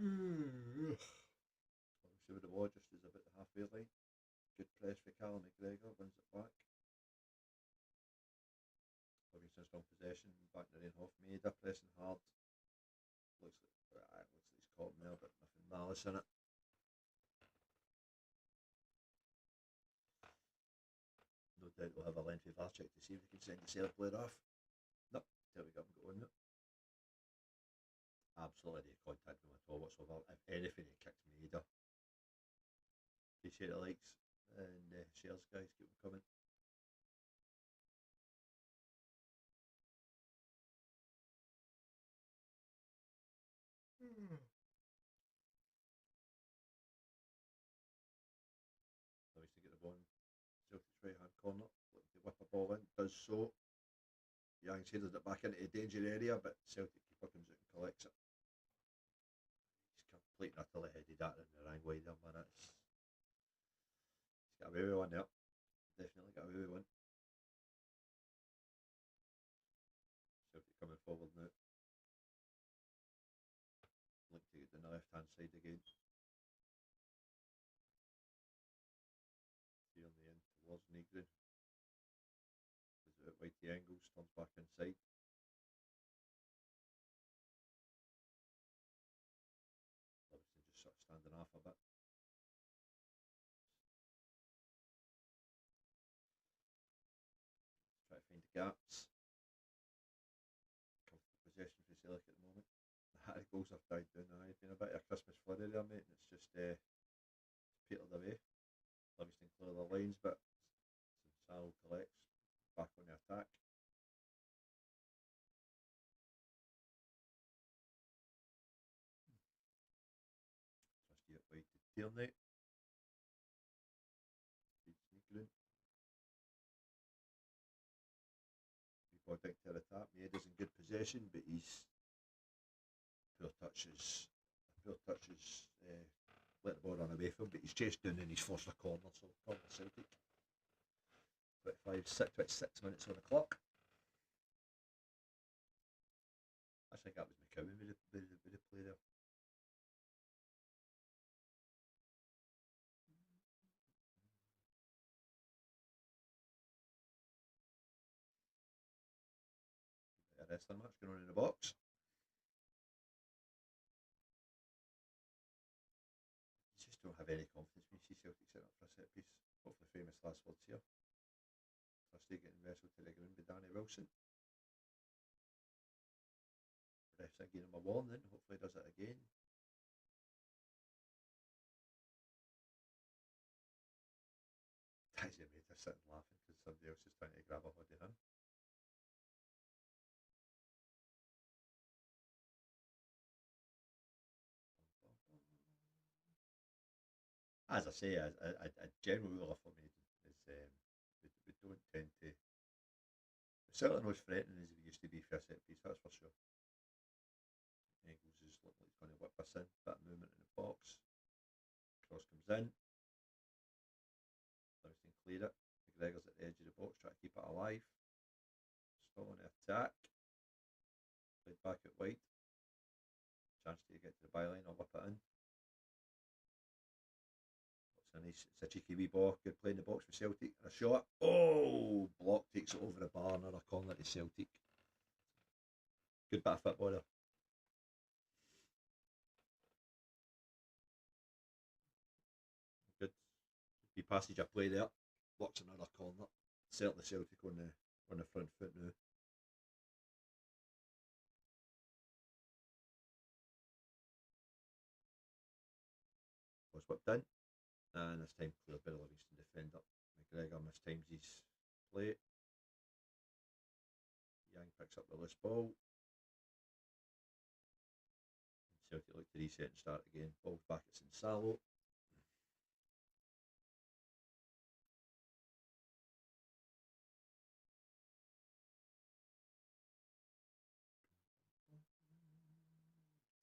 Obviously with the ball just is about the halfway line. Good press for Callum McGregor, wins it back. Livingston strong possession, back in the rain half Maida, pressing hard. Looks like he's caught him there, but nothing malice in it. No doubt we'll have a lengthy VAR check to see if we can send the sail player off. Nope, till we got him going. Absolutely no contact with him at all whatsoever. If anything, he kicked Maida. Appreciate the likes and shares, guys. Keep them coming. Nice to get the ball in Celtic's right hand corner. Looking to whip a ball in. Does so. Young headed it back into the danger area, but Celtic keeper comes out and collects it. He's complete and utterly headed that in the wrong way there, man. He's got away with one there. Definitely got away with one. Celtic coming forward now. Link to get down the left hand side again. Here on the end towards Negrin. Is it out wide to Engels, turns back inside. Livingston just sort of standing off a bit. Try to find the gaps. Comfortable possession for Celtic at the moment. The goals have died down now. It's been a bit of a Christmas flurry there, mate, and it's just petered away. Livingston clear their lines, but Sarro collects back on the attack. Trusty it wide to Tierney. Feeds Negrin. Ball down to the attack. Maida's in good possession, but he's poor touches let the ball run away from him, but he's chased down and he's forced a corner, so corner Celtic. 26 minutes on the clock. I think that was McCowan with the play there. A wrestling match going on in the box. You just don't have any confidence when you see Celtic setting up for a set piece. Hopefully famous last words here. Trusty getting wrestled to the ground by Danny Wilson. Ref's giving him a warning, hopefully he does it again. Tyson made her sitting laughing because somebody else is trying to grab a hold of him. As I say, a general rule of thumb is we don't tend to. We're certainly not as threatening as we used to be for a set piece, that's for sure. Engels is looking like he's going to whip us in, bit of movement in the box. Cross comes in. Livingston clear it. McGregor's at the edge of the box, trying to keep it alive. Still on the attack. Played back at wide. Chance to get to the byline or whip it in. It's a cheeky wee ball, good play in the box for Celtic, and a shot. Oh, block takes it over the bar, another corner to Celtic. Good bit of football there. passage of play there. Blocks another corner. Certainly Celtic on the front foot now. Was whipped in, and this time cleared by the Livingston defender. McGregor mistimes his play. Yang picks up the loose ball. Celtic look to reset and start again. Ball's back at Sinsalo.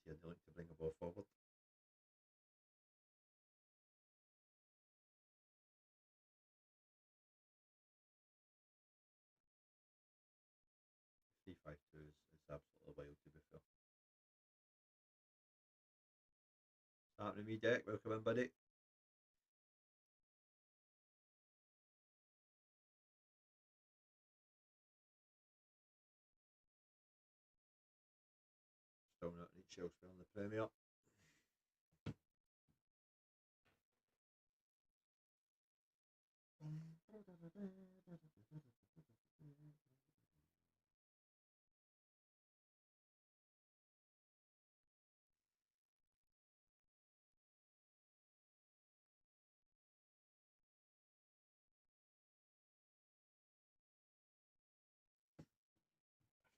Here they look to bring the ball forward. Three-five-two is absolutely wild, to be fair. Starting with me, Deck. Welcome in, buddy. Still not reached elsewhere in the Premier.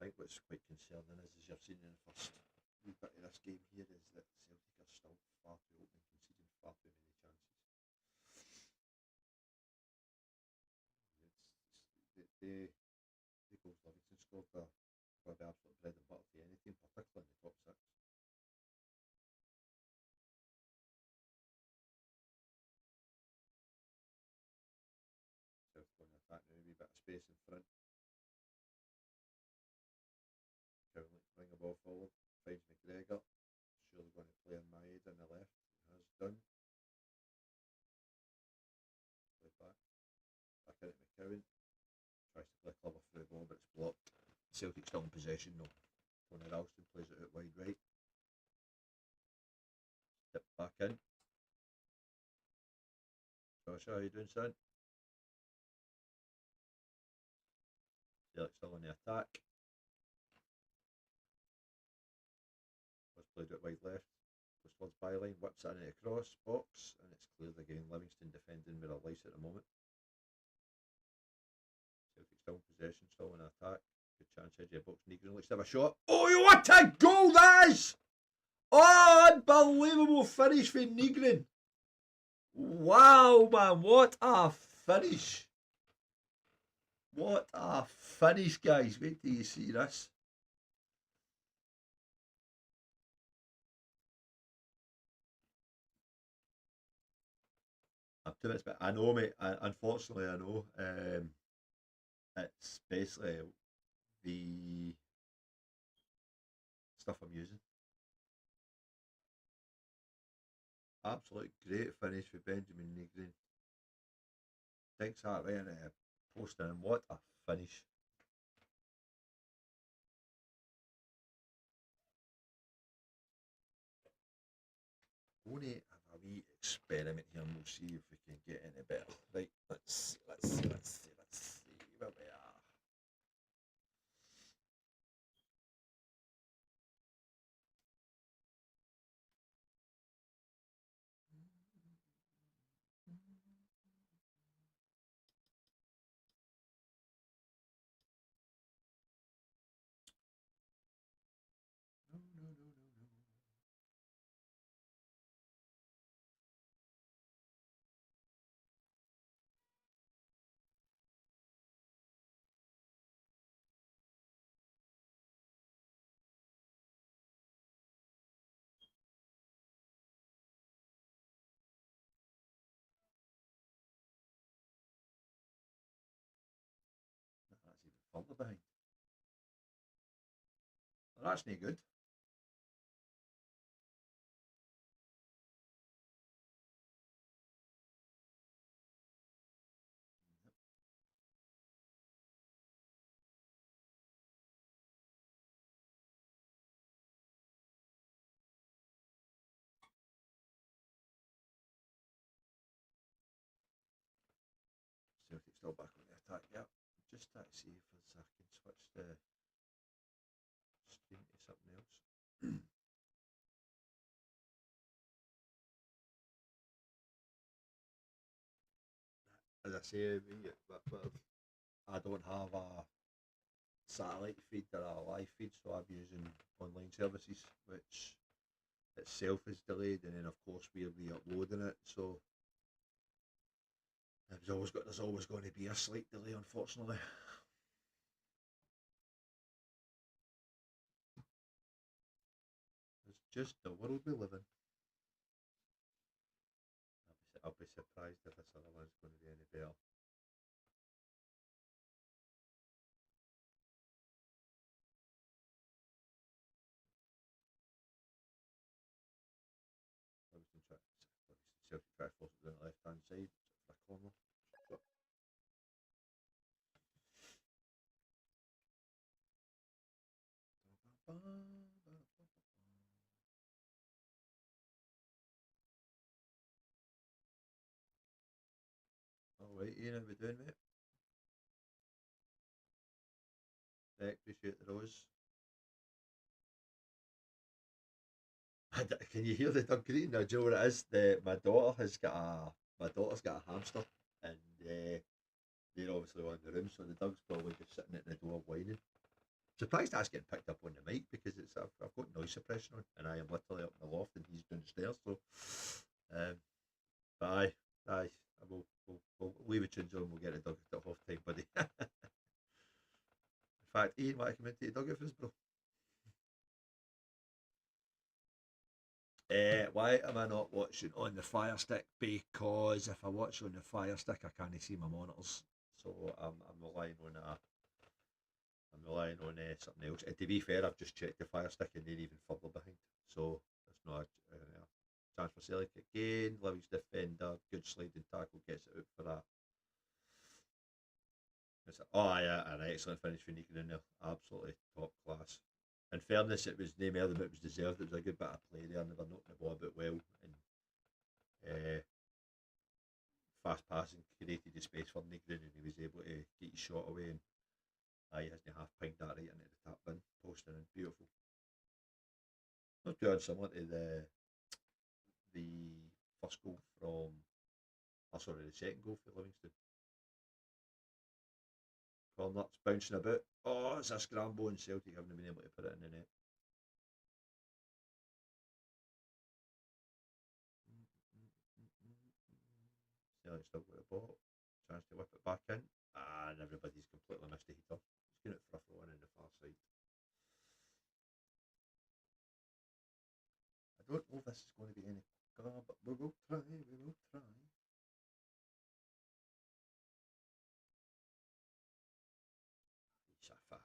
I think what's quite concerning is, as you've seen in the first wee bit of this game here, is that Celtic are still far too open, conceding far too many chances. The goals Livingston scored are probably absolute bread and butter to any team, particularly in the top six. Celtic on the attack now, a wee bit of space in front. Cowley bring the ball forward, finds McGregor. Surely going to play on Maeda on the left. Has done. Play back. Back into McCowan. Tries to play clever through the ball, but it's blocked. Celtic still in possession though. Tony Ralston plays it out wide right. Step back in. Josh, how are you doing, son? Celtic still on the attack. Was played out wide left. Goes towards byline, whips it in the cross box, and it's cleared again. Livingston defending with a lice at the moment. Celtic still in possession, still in attack. Good chance, edge of the box. Negrin looks to have a shot. Oh, what a goal that is! Oh, unbelievable finish for Negrin. Wow, man, what a finish. What a finish, guys. Wait till you see this. I'm 2 minutes, but I know, mate. Unfortunately, I know. It's basically the stuff I'm using. Absolute great finish for Benjamin Negrin. Thanks that right in the post, and what a finish. Going to have a wee experiment here and we'll see if we can get any better. Right, let's see where we are. No. That's even further behind. Well, that's no good. Still back on the attack, yep. Just try to see if I can switch the stream to something else. As I say, but I don't have a satellite feed or a live feed, so I'm using online services, which itself is delayed, and then of course we're re-uploading it, so there's always going to be a slight delay, unfortunately. It's just the world we live in. I'll be surprised if this other one's going to be any better. Celtic try to force it down the left hand side for a corner. Alright, Ian, how we doing, mate? Appreciate the rose. Can you hear the dog greeting? Now, do you know what it is? My daughter's got a hamster, and they're obviously on the room, so the dog's probably just sitting at the door whining. Surprised that's getting picked up on the mic because I've got noise suppression on, and I am literally up in the loft and he's downstairs. So, but aye, we'll leave the tunes on. We'll get the dog at half time, buddy. In fact, Ian, want to come into the dog for us, bro? Why am I not watching on the Fire Stick? Because if I watch on the Fire Stick, I can't see my monitors. So I'm relying on something else. And to be fair, I've just checked the Fire Stick and they're even further behind. So there's no chance for Celtic again. Livingston defender, good sliding tackle, gets it out for that. An excellent finish for Nico in there. Absolutely top class. In fairness, it was no more than it was deserved. It was a good bit of play there. Never knocked the ball about well, and fast passing created the space for Negrin, and he was able to get his shot away. And he hasn't half pinged that right into the tap bin, posting in, beautiful. Not too unsimilar to the first goal from, the second goal for Livingston. Corner, it's bouncing about. Oh, it's a scramble, and Celtic haven't been able to put it in the net. Celtic still got the ball. Chance to whip it back in. And everybody's completely missed the heater. He's going out for a throw in the far side. I don't know if this is going to be any quicker, but we will try.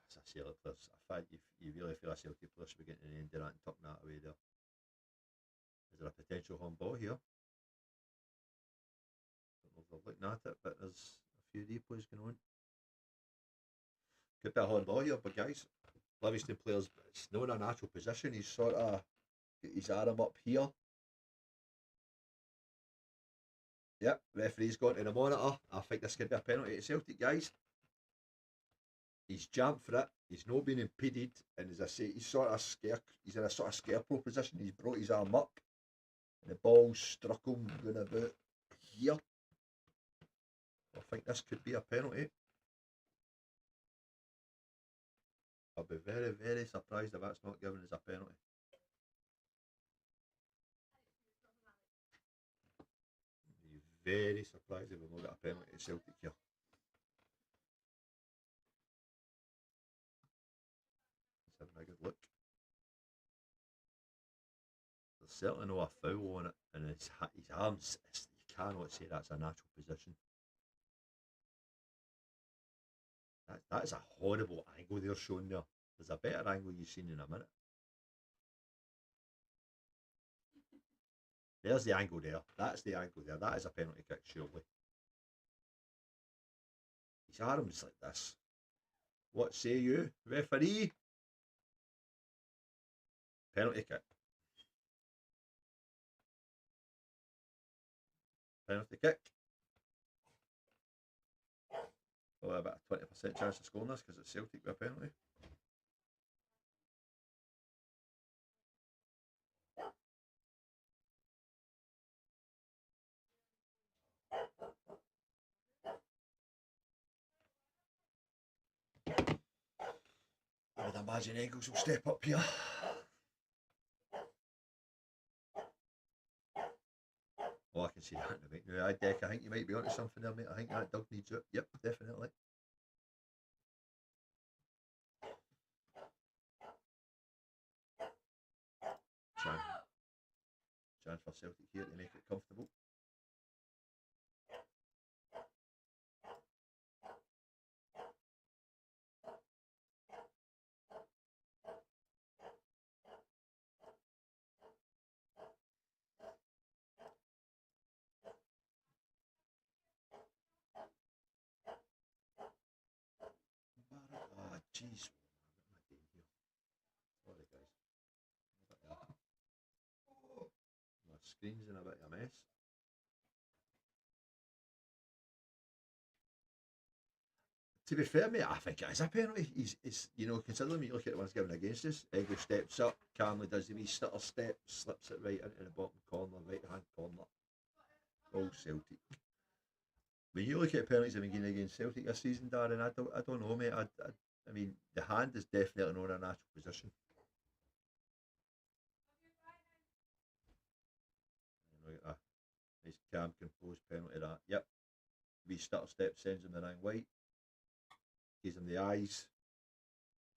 It's a Celtic players. You really feel a Celtic player should be getting an end of that and tucking that away there. Is there a potential home ball here? Don't know if they're looking at it, but there's a few replays going on. Could be a home ball here, but guys, Livingston players, it's not a natural position. He's sort of got his arm up here. Yep, referee's gone to the monitor. I think this could be a penalty to Celtic, guys. He's jumped for it. He's not been impeded, and as I say, he's in a sort of scarecrow position. He's brought his arm up, and the ball struck him going about here. I think this could be a penalty. I'll be very, very surprised if that's not given as a penalty. I'll be very surprised if we've not got a penalty to Celtic here. Let's have a good look. There's certainly no a foul on it, and his arms, you cannot say that's a natural position. That is a horrible angle they're showing there. There's a better angle you've seen in a minute. There's the angle there. That's the angle there. That is a penalty kick, surely. His arm's like this. What say you, referee? Penalty kick. Penalty kick. Probably about a 20% chance of scoring this because it's Celtic with a penalty. I would imagine Eagles will step up here. Oh, I can see that in the week now. Deck, I think you might be onto something there, mate. I think that Doug needs it. Yep, definitely. Chance for Celtic here to make it comfortable. Oh, jeez. What am I doing here? Sorry, guys. My screen's in a bit of a mess. To be fair, mate, I think it is a penalty. He's you know, considering when you look at the ones given against us, Ego steps up, calmly does the wee stutter step, slips it right into the bottom corner, right hand corner. All Celtic. When you look at penalties that have been given against Celtic this season, Darren, I don't know, mate. I mean, the hand is definitely not in a natural position. And look at that. Nice calm, composed penalty that. Yep. Wee stutter step sends him the nine white. Gives him the eyes.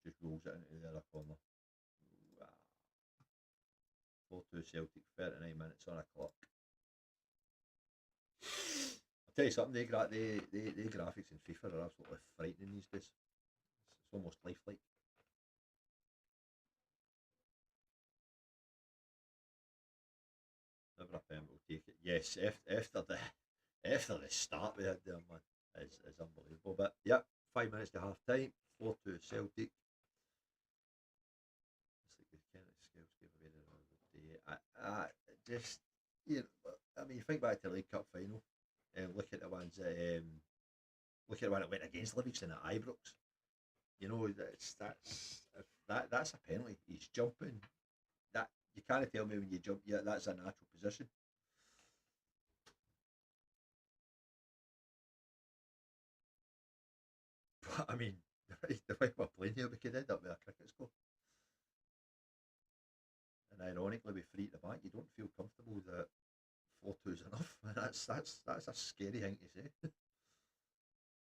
Just rolls it into the other corner. 4-2 Celtic, 39 minutes on a clock. I'll tell you something, the graphics in FIFA are absolutely frightening these days. It's almost lifelike. Never a pen will take it. Yes, after the start we had there, man, is unbelievable. But yeah, 5 minutes to half time, 4-2 Celtic. It's like the kind of skills give away the other day. Just, you know, I mean, think back to the League Cup final and look at the ones that look at the one that went against Livingston at Ibrox. You know, that's a penalty. He's jumping. That you can't tell me when you jump. Yeah, that's a natural position. But I mean, the way we're playing here, we could end up with a cricket score. And ironically, with 3 at the back, you don't feel comfortable that 4-2 is enough. And that's a scary thing to say.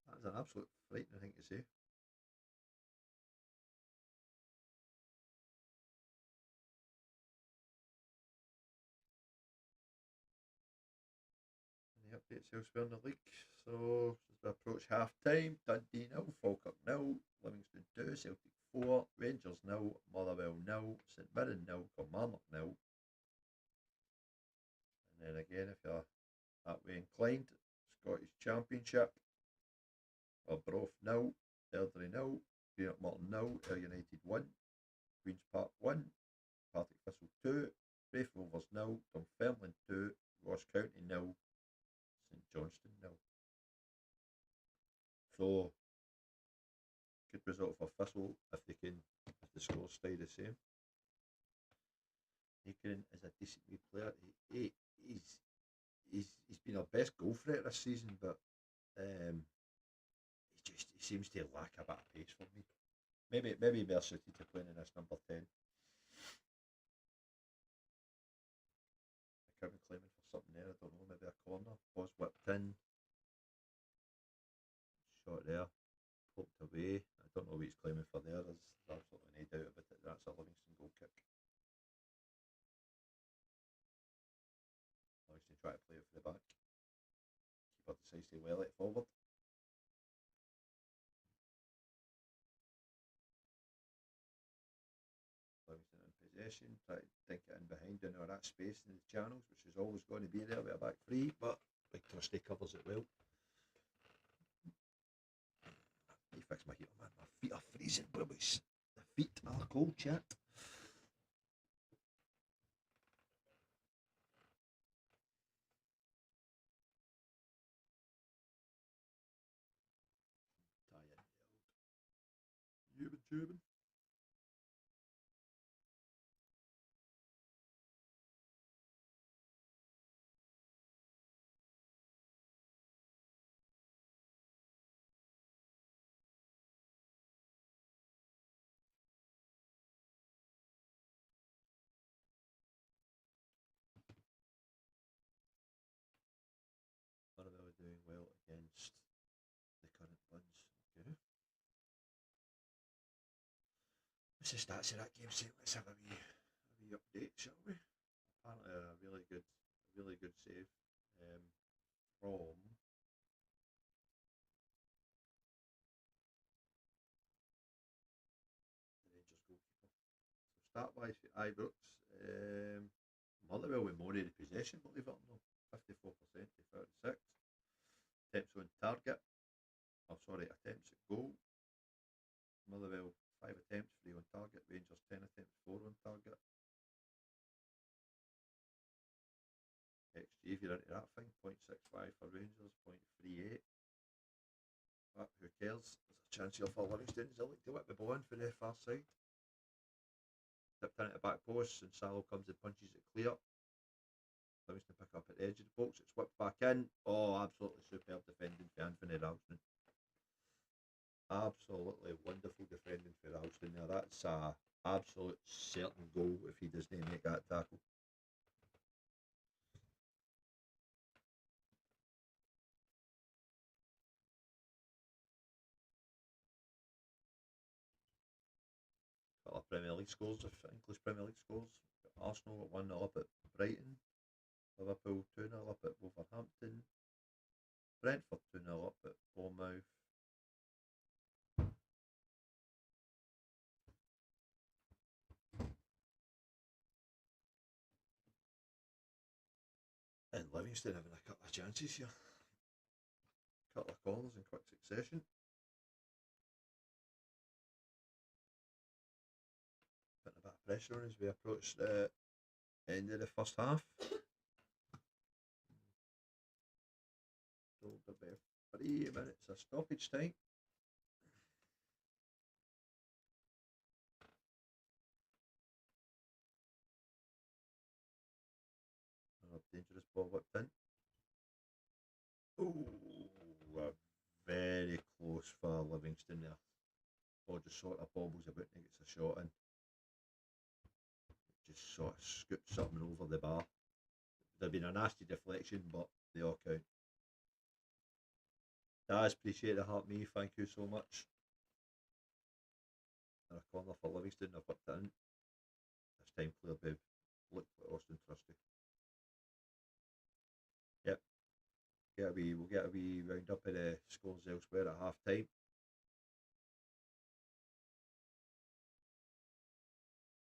That's an absolute frightening thing to say. The updates elsewhere in the league. So as we approach half time, Dundee 0, Falkirk 0, Livingston 2, Celtic 4, Rangers 0, Motherwell 0, St Mirren 0, Kilmarnock 0. And then again, if you're that way inclined, Scottish Championship, Arbroath 0, Airdrie 0, Greenock Morton 0, Ayr United 1, Queen's Park 1, Partick Thistle 2, Raith Rovers 0, Dunfermline 2, Ross County 0, St Johnstone 0. So, good result for Thistle if the scores stay the same. Hickering is a decent wee player. He's been our best goal threat this season, but he seems to lack a bit of pace for me. Maybe better suited to playing in this number 10. I could be claiming for something there, I don't know, maybe a corner. Was whipped in. Shot there. Poked away. I don't know what he's claiming for there. There's absolutely no doubt about it. That's a Livingston goal kick. Livingston try to play it for the back. Keeper decides to well it forward. Livingston in possession, try to dink it in behind into that space in the channels, which is always going to be there with a back three, but Big Trusty covers it well. Let me fix my heater, man. My feet are freezing, boys. The feet are cold, chat. tubing. Motherwell doing well against the current ones. Okay. What's the stats of that game? Say, let's have a wee update, shall we? Apparently a really good save from the Rangers goalkeeper. So start wise for Ibrox, Motherwell with more of the possession, believe it or not, 54% to 36. Attempts on target. Oh, sorry, attempts at goal. Motherwell 5 attempts, 3 on target. Rangers 10 attempts, 4 on target. XG, if you're into that thing, 0.65 for Rangers, 0.38. But who cares? There's a chance here for Livingston. They like to whip the ball in for the far side. Tipped in at the back post, and Salo comes and punches it clear. Livingston pick up at the edge of the box. It's whipped back in. Oh, absolutely superb defending for Anthony Ralston. Absolutely wonderful defending for Ralston there. That's a absolute certain goal if he doesn't make that tackle. Couple of Premier League scores, English Premier League scores. Arsenal got 1-0 up at Brighton. Liverpool 2-0 up at Wolverhampton. Brentford 2-0 up at Bournemouth. And Livingston having a couple of chances here. A couple of corners in quick succession. Putting a bit of pressure on as we approach the end of the first half. Told about 3 minutes of stoppage time. Dangerous ball whipped in. Oh, very close for Livingston there. Ball just sort of bobbles about and gets a shot in. Just sort of scoops something over the bar. There'd been a nasty deflection, but they all count. Daz, appreciate the heart, me. Thank you so much. And a corner for Livingston. I've whipped it in. This time cleared by look like Austin Trusty. Yep. We'll get a wee round up of the scores elsewhere at half time.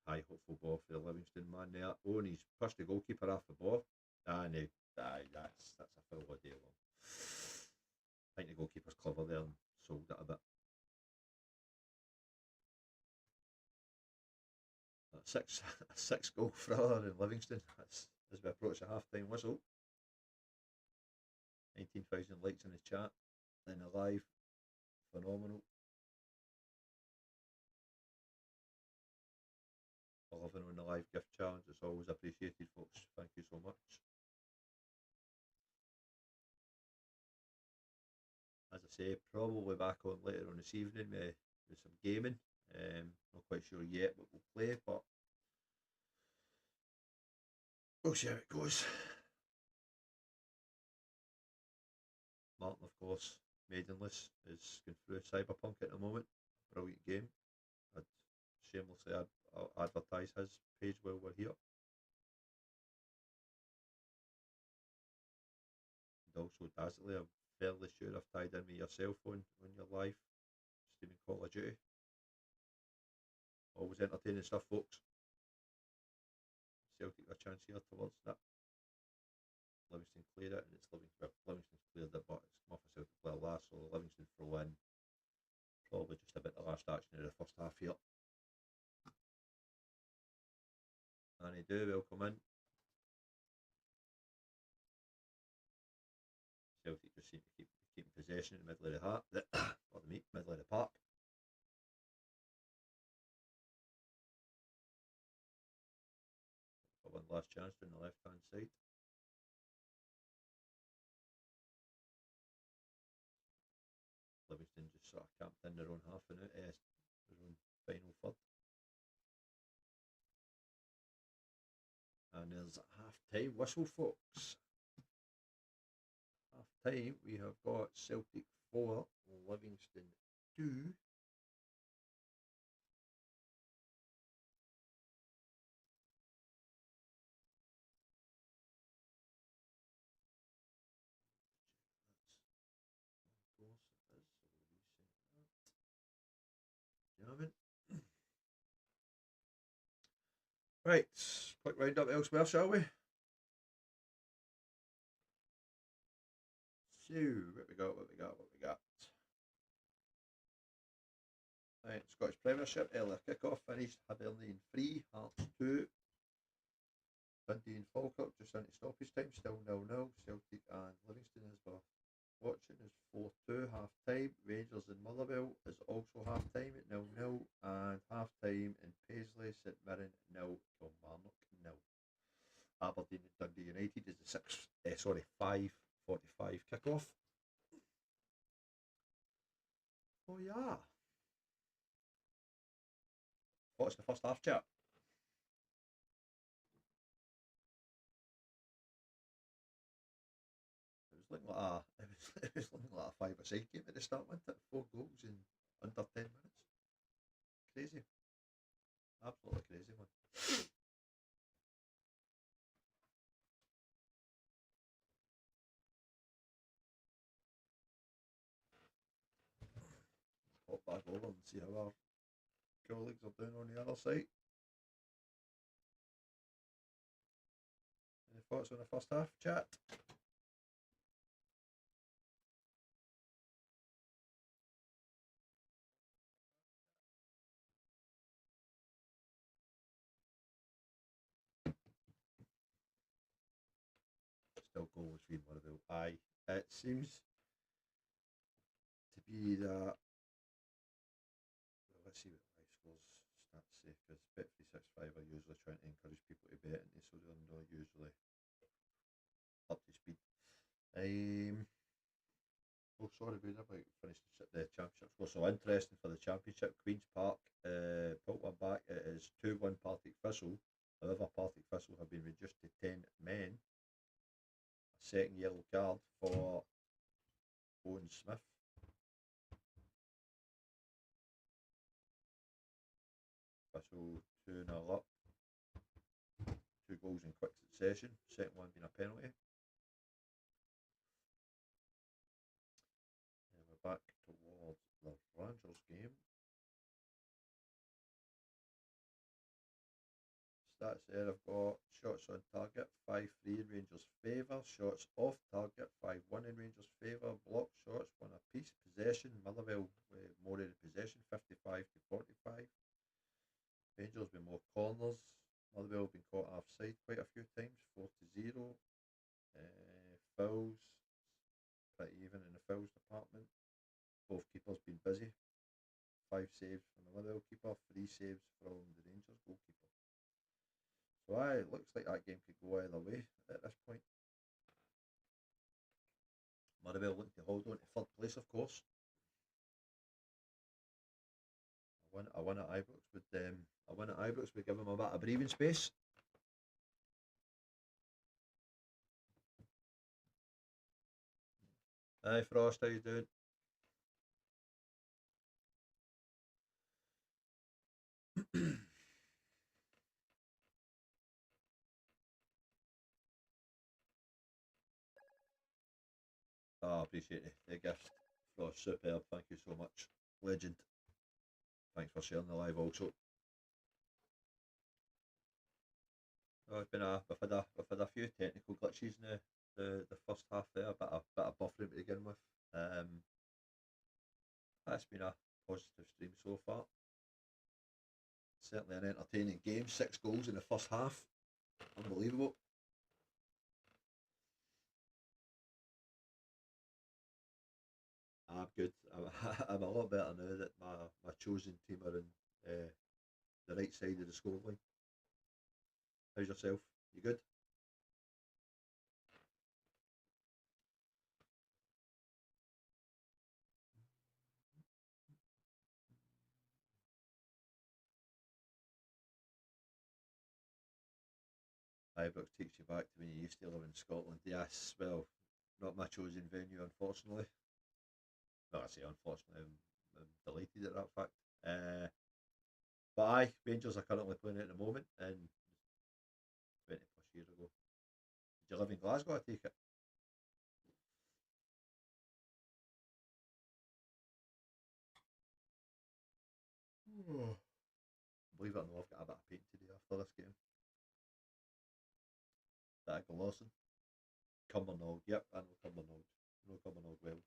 High hopeful ball for the Livingston man there. Oh, and he's pushed the goalkeeper off the ball. And that's a full all day long. I think the goalkeeper's clever there and sold it a bit. A six goal thriller in Livingston as we approach the half time whistle. 19,000 likes in the chat. Then live. Phenomenal. 11 on the live gift challenge. It's always appreciated, folks. Thank you so much. As I say, probably back on later on this evening with some gaming. Not quite sure yet what we'll play, but we'll see how it goes. Martin, of course, Maidenless is going through Cyberpunk at the moment. Brilliant game. I'd shamelessly advertise his page while we're here. And also, Dazzly, I'm fairly sure I've tied in with your cell phone on your live streaming Call of Duty. Always entertaining stuff, folks. Celtic a chance here towards that. Livingston cleared it, and it's Livingston's cleared it, but it's come off a Celtic player last, so Livingston throw in. Probably just about the last action of the first half here. And they do, welcome in. Celtic just seem to keep possession in the middle of the heart. Pardon me, middle of the park. one last chance on the left hand side. Livingston just sort of camped in their own half in it, their own final third. And there's half time whistle, folks. Half time, we have got Celtic 4, Livingston 2. Right, quick round up elsewhere, shall we? So, what we got? Right, Scottish Premiership, earlier kick-off finished, Hibernian 3, Hearts 2. Dundee and Falkirk just into stoppage time, still 0-0. Celtic and Livingston, as we're watching, is 4-2 half time. Rangers and Motherwell is also half time at 0-0, and half time in Paisley, St Mirren 0, Kilmarnock 0. Aberdeen and Dundee United is the 5:45 kick-off. Oh yeah. What's the first half, chat? It was looking like a five-a-side game at the start, wasn't it? 4 goals in under 10 minutes. Crazy. Absolutely crazy, man. Hop back over and see how our colleagues are doing on the other side. Any thoughts on the first half, chat? Still goals for Motherwell. Aye, it seems to be that. Well, let's see what live scores stats say, because Bet365 are usually trying to encourage people to bet, and so they're not usually up to speed. Oh, sorry, we never finished the championship score. So interesting for the championship. Queen's Park put one back. It is 2-1 Partick Thistle. However, Partick Thistle have been reduced to 10 men. A second yellow card for Owen Smith. Thistle 2-0 up. 2 goals in quick succession. Second one being a penalty. And we're back towards the Rangers game. Stats there, I've got shots on target 5-3 in Rangers' favour, shots off target 5-1 in Rangers' favour, block shots 1 apiece, possession, Motherwell with more of the possession 55-45. Rangers with more corners, Motherwell been caught offside quite a few times, 4-0. Fouls, pretty even in the fouls department. Both keepers been busy. 5 saves from the Motherwell keeper, 3 saves from the Rangers goalkeeper. So it looks like that game could go either way at this point. Motherwell looking to hold on to third place, of course. A win at Ibrox would give them a bit of breathing space. Hi Frost, how you doing? I appreciate the gift. Frost, superb, thank you so much. Legend. Thanks for sharing the live also. Oh, it's been we've had a few technical glitches in the first half there, a bit of buffering to begin with. That's been a positive stream so far. Certainly an entertaining game. 6 goals in the first half. Unbelievable. I'm good. I'm a lot better now that my chosen team are in the right side of the scoreline. How's yourself? You good? Ibrox takes you back to when you used to live in Scotland. Yes, well, not my chosen venue, unfortunately. No, I say unfortunately, I'm delighted at that fact. But aye, Rangers are currently playing at the moment, and 20 plus years ago. Did you live in Glasgow? I take it. Oh. Believe it or not, I've got a bit of paint today after this game. That Lawson. Cumbernauld, yep, I know Cumbernauld. I know Cumbernauld well.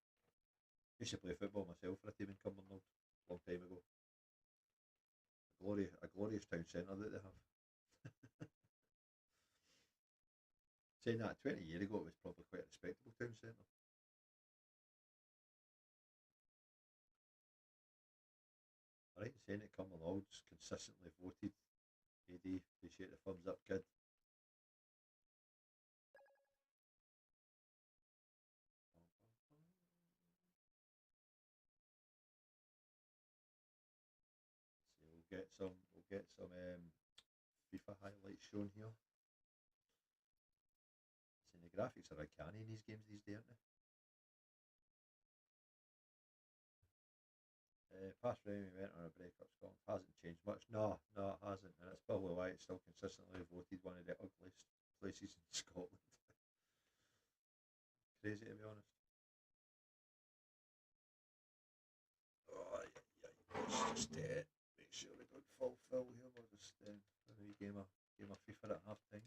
Used to play football myself for a team in Cumbernauld a long time ago. A glorious town centre that they have. Saying that 20 years ago, it was probably quite a respectable town centre. Right, saying that Cumbernaulds consistently voted AD, appreciate the thumbs up, kid. So we'll get some FIFA highlights shown here. Saying the graphics are uncanny in these games these days, aren't they? Past Remy went on a break up Scotland. Hasn't changed much. No, it hasn't. And it's probably why it's still consistently voted one of the ugliest places in Scotland. Crazy to be honest. Oh, yeah. Let's just make sure we don't fall foul here. We'll just a wee game of FIFA at half time.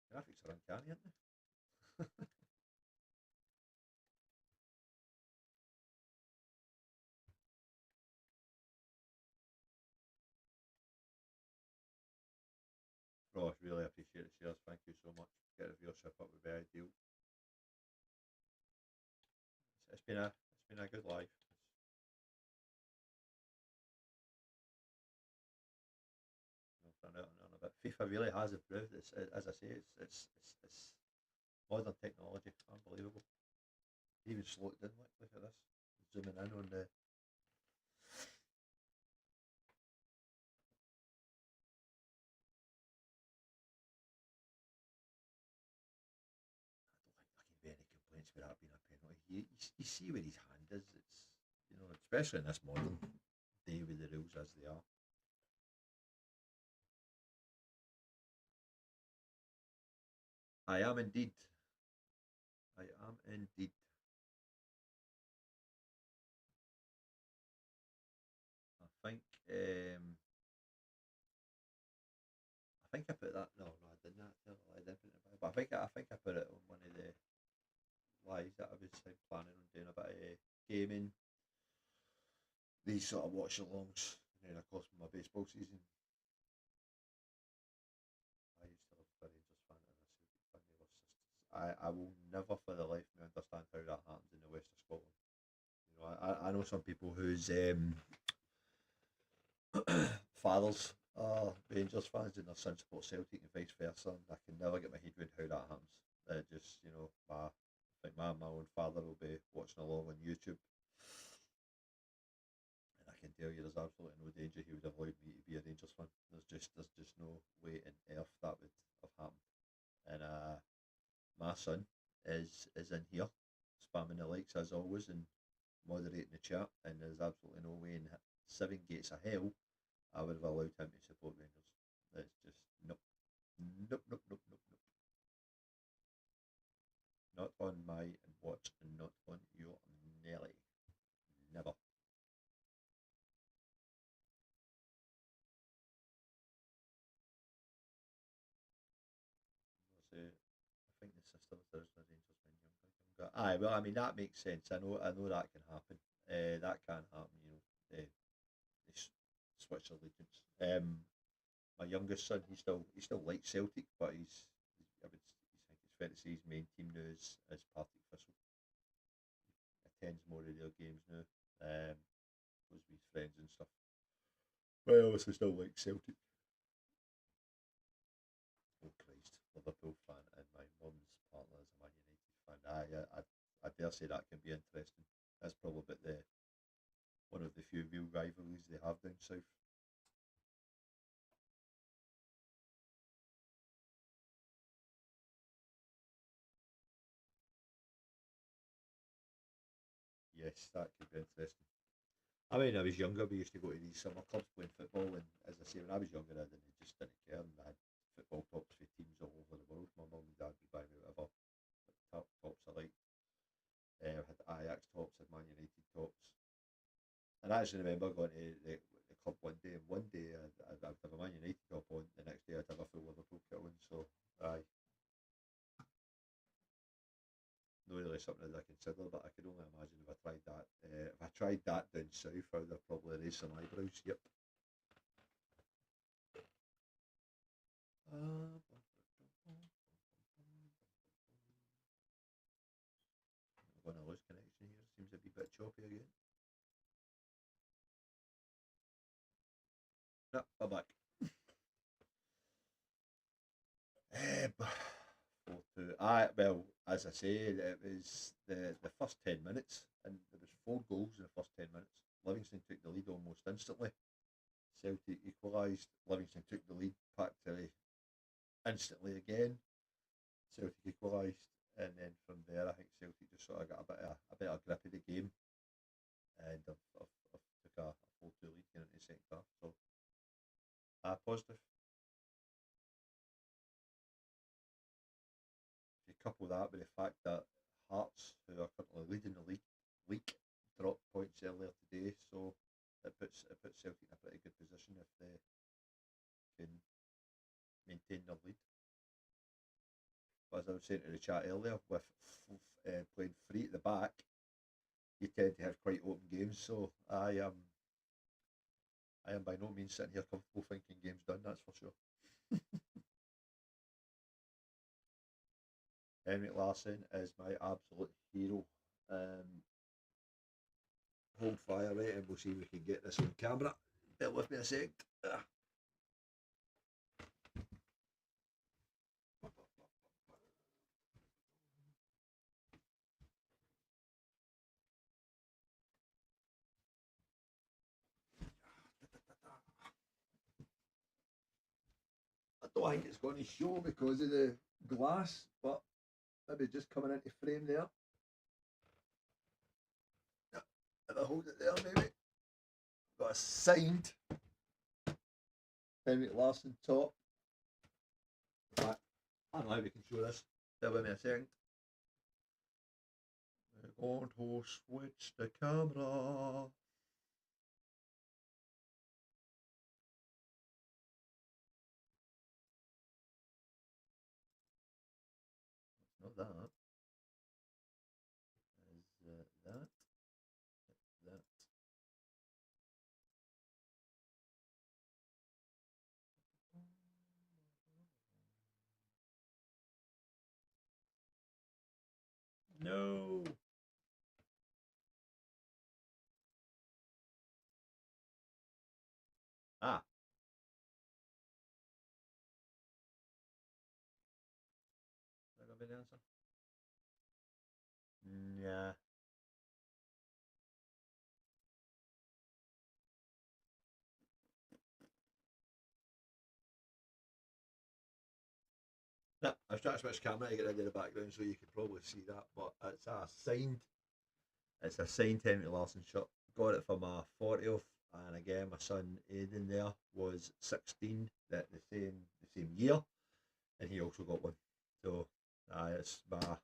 Graphics are uncanny, aren't they? Ross, really appreciate the shares. Thank you so much. Get the viewership up would be ideal. It's been a good live. But FIFA really has improved. It's, as I say, it's modern technology, unbelievable. Even slow it down. Look at this. Zooming in on the. I don't think there can be any complaints with that being a penalty. You see where his hand is. It's especially in this modern day with the rules as they are. I am indeed. I am indeed. I think I put that. No, I didn't. I didn't put it. But I think I put it on one of the lives that I was planning on doing a bit of gaming. These sort of watch alongs, and then of course my baseball season. I used to live for Rangers fan and a Celtic fan. They were sisters. I will never for the life of me understand how that happens in the west of Scotland. I know some people whose fathers are Rangers fans and their sons support Celtic and vice versa. And I can never get my head around how that happens. Just I think my own father will be watching along on YouTube, and I can tell you there's absolutely no danger he would have allowed me to be a Rangers fan. There's just no way in earth that would have happened. And my son is in here spamming the likes as always and moderating the chat, and there's absolutely no way in 7 gates of hell I would have allowed him to support Rangers. That's just nope. Not on my watch and not on your Nelly. Never. I think the sister was originally Rangers when younger. Aye, well, I mean that makes sense. I know that can happen. That can happen. They switch allegiance. My youngest son, he still likes Celtic, but I think it's fair to say his main team now is Partick Thistle. He attends more of their games now. Goes with his friends and stuff. But I also still like Celtic. Liverpool fan, and my mum's partner is a Man United fan. I dare say that can be interesting. That's probably one of the few real rivalries they have down south. Yes, that could be interesting. I mean, I was younger, we used to go to these summer clubs playing football, and as I say, when I was younger, I just didn't care, and I had football tops for teams all over the world. My mum and dad would buy me whatever tops I liked. I had Ajax tops, had Man United tops. And I actually remember going to the club one day, and one day I'd have a Man United top on, the next day I'd have a full Liverpool kit on, so aye. Not really something that I consider, but I could only imagine if I tried that. If I tried that down south, I would have probably raised some eyebrows. Yep. I'm going to lose connection here. Seems to be a bit choppy again. No, I'm back. Well, as I say, it was the first 10 minutes, and there was 4 goals in the first 10 minutes. Livingston took the lead almost instantly. Celtic equalised. Livingston took the lead practically instantly again. Celtic equalised, and then from there, I think Celtic just sort of got a better grip of the game, and I've took a 4-2 lead going into the second half. So, positive. If you couple that with the fact that Hearts, who are currently leading the league, dropped points earlier today, so it puts Celtic in a pretty good position if they can maintain their lead. But as I was saying to the chat earlier, with playing free at the back, you tend to have quite open games. So I am by no means sitting here comfortable thinking game's done. That's for sure. Henrik Larsson is my absolute hero. Hold fire, right, and we'll see if we can get this on camera. Bear with me a sec. I don't think it's going to show because of the glass, but maybe just coming into frame there. If I hold it there, maybe. Got a signed Henrik Larsson top. I don't know how we can show this. Bear with me a second. We're going to switch the camera. It's not that. Is that? That. No. Ah. Is that going to be the answer? Yeah. No, I was trying to switch camera to get rid of the background so you could probably see that, but it's a signed Henrik Larsson shirt. Got it for my 40th, and again my son Aiden there was 16 the same year, and he also got one. So it's my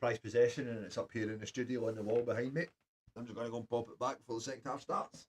prized possession, and it's up here in the studio on the wall behind me. I'm just going to go and pop it back before the second half starts.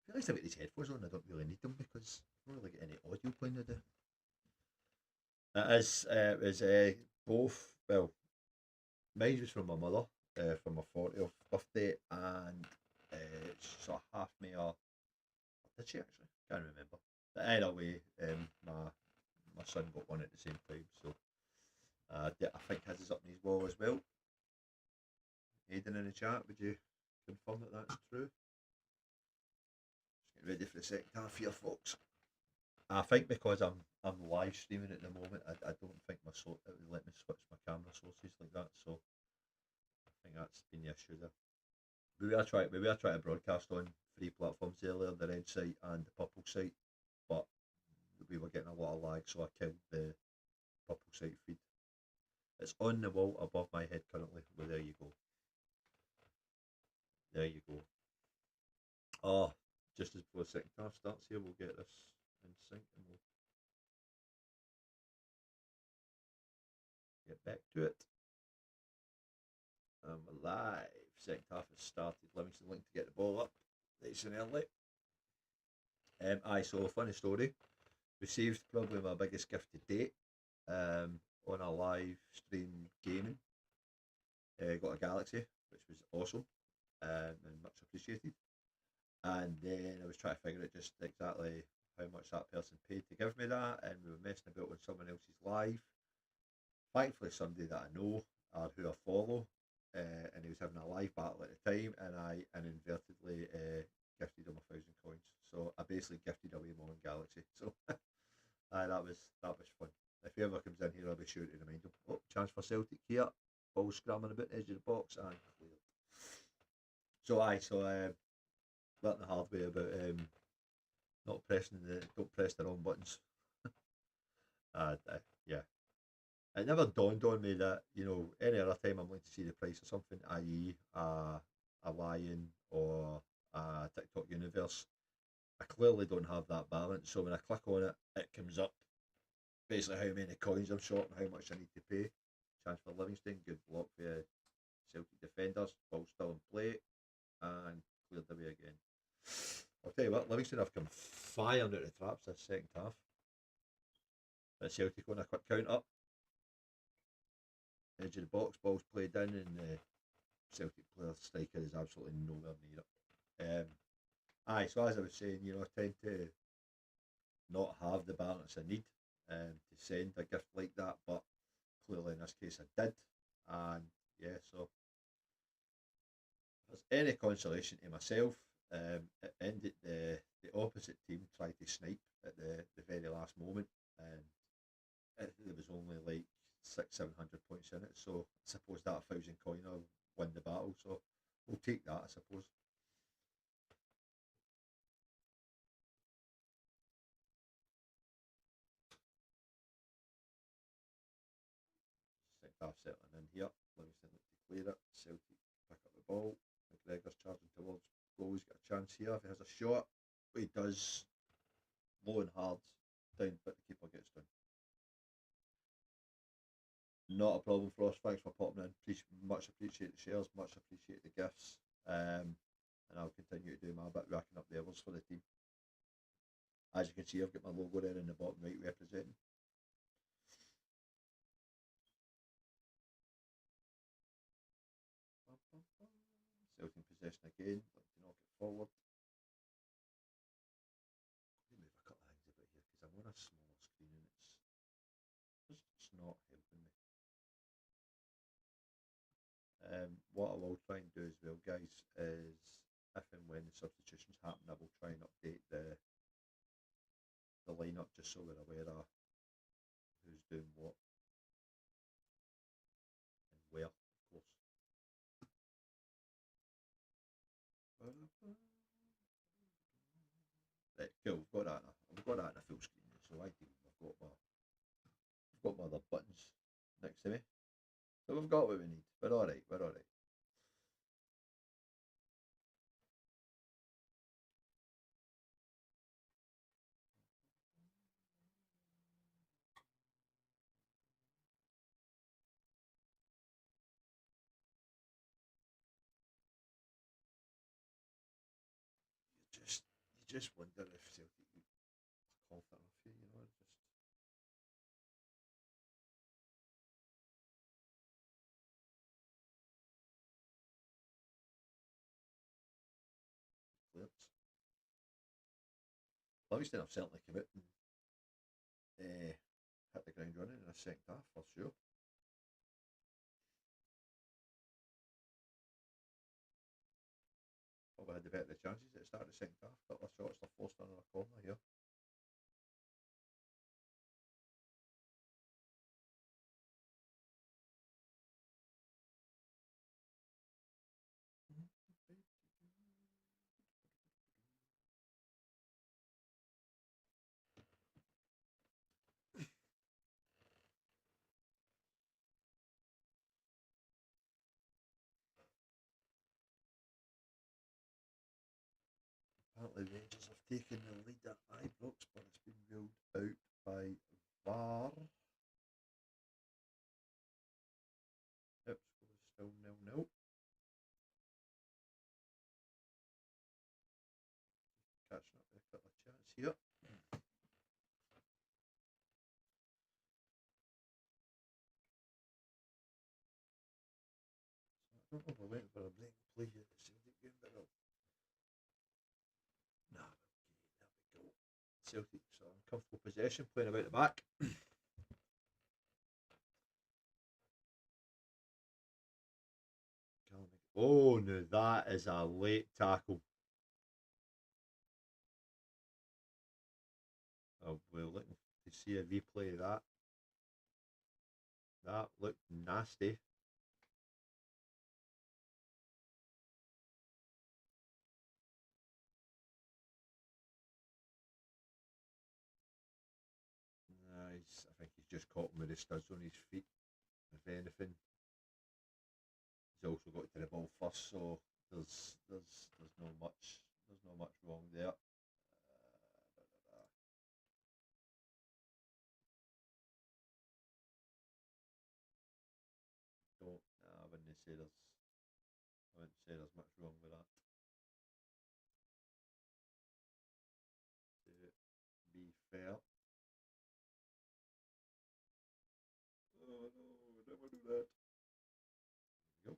At least I've got these headphones on. I don't really need them because I don't really get any audio playing today. It is both. Well, Mine was from my mother, for my 40th birthday, and she sort of half me or did she actually? Can't remember. But either way, my son got one at the same time, so I think his is up in his wall as well. Aidan in the chat, would you confirm that that's true? Just get ready for the second half here, folks. I think because I'm live streaming at the moment, I don't think it would let me switch my camera sources like that, so I think that's been the issue there. We were trying to broadcast on 3 platforms earlier, the red site and the purple site, but we were getting a lot of lag, so I killed the purple site feed. It's on the wall above my head currently. Well, there you go. There you go. Oh, just as before the second half starts here, we'll get this in sync and we'll get back to it. Live. Second half has started. Livingston link to get the ball up nice and early. So funny story. Received probably my biggest gift to date on a live stream gaming. Got a Galaxy, which was awesome and much appreciated. And then I was trying to figure out just exactly how much that person paid to give me that, and we were messing about on someone else's live. Thankfully, somebody that I know or who I follow, and he was having a live battle at the time, and I inadvertently gifted him 1,000 coins. So I basically gifted away my own Galaxy. So that was fun. If he ever comes in here, I'll be sure to remind him. Oh, chance for Celtic here. Ball scramming about the edge of the box and cleared. So learned the hard way about don't press the wrong buttons. Yeah. It never dawned on me that, any other time I'm going to see the price of something, i.e. a Lion or a TikTok universe, I clearly don't have that balance. So when I click on it, it comes up basically how many coins I'm short and how much I need to pay. Chance for Livingston, good block for Celtic defenders, ball still in play, and cleared away again. I'll tell you what, Livingston have come firing out the traps this second half. But Celtic on a quick counter. Edge of the box, ball's played in, and the Celtic player striker is absolutely nowhere near it. So as I was saying, I tend to not have the balance I need to send a gift like that, but clearly in this case I did, and yeah, so if there's any consolation to myself, it ended the opposite team tried to snipe at the very last moment, and there was only like 600-700 points in it, so I suppose that 1,000 coin will win the battle, so we'll take that, I suppose. Second half settling in here. Livingston look to clear it. Celtic pick up the ball. McGregor's charging towards goal. He's got a chance here. If he has a shot, he does. Low and hard down, but the keeper gets down. Not a problem for us. Thanks for popping in. Much appreciate the shares. Much appreciate the gifts. And I'll continue to do my bit, racking up the hours for the team. As you can see, I've got my logo there in the bottom right representing. Celtic in possession again, like to knock it forward. Let me move a couple of things about here because I'm on a smaller screen and it's not helping me. What I will try and do as well, guys, is if and when the substitutions happen, I will try and update the lineup just so we're aware of who's doing what and where, of course. Right, cool. I've got that in a full screen, so I've got my other buttons next to me. So we've got what we need. We're all right. You just wonder if Celtic are confident enough here, just. Livingston have certainly come out and hit the ground running in the second half for sure. Probably had the better chances at the start of the second half. Couple of shots they're forced on a corner here. Apparently Rangers have taken the lead at Ibrox, but it's been ruled out by VAR. Yep, score is still 0-0. Catching up with a couple of chance here. So I don't know if we're waiting for a break play here at Celtic game, but no. Nah, okay, there we go. Celtic are in comfortable possession, playing about the back. Oh no, that is a late tackle. Oh, we're looking to see a replay of that. That looked nasty. I think he's just caught him with his studs on his feet. If anything, he's also got to the ball first, so there's no much wrong there. I wouldn't say there's much wrong with that. To be fair. Oh no, never do that. There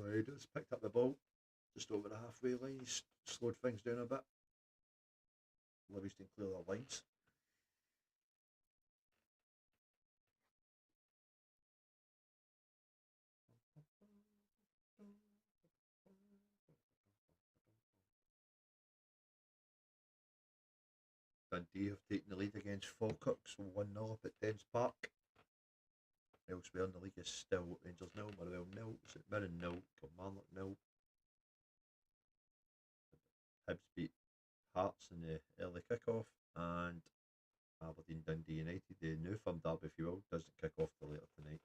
we go. Wade has picked up the ball just over the halfway line. He's slowed things down a bit. Livingston clear their lines. Dundee have taken the lead against Falkirk, so 1-0 up at Dens Park. Elsewhere in the league is still Rangers 0, Motherwell 0, St Mirren 0, Kilmarnock 0. Hibs beat Hearts in the early kick-off, and Aberdeen Dundee United, the new firm derby, if you will, doesn't kick off till later tonight.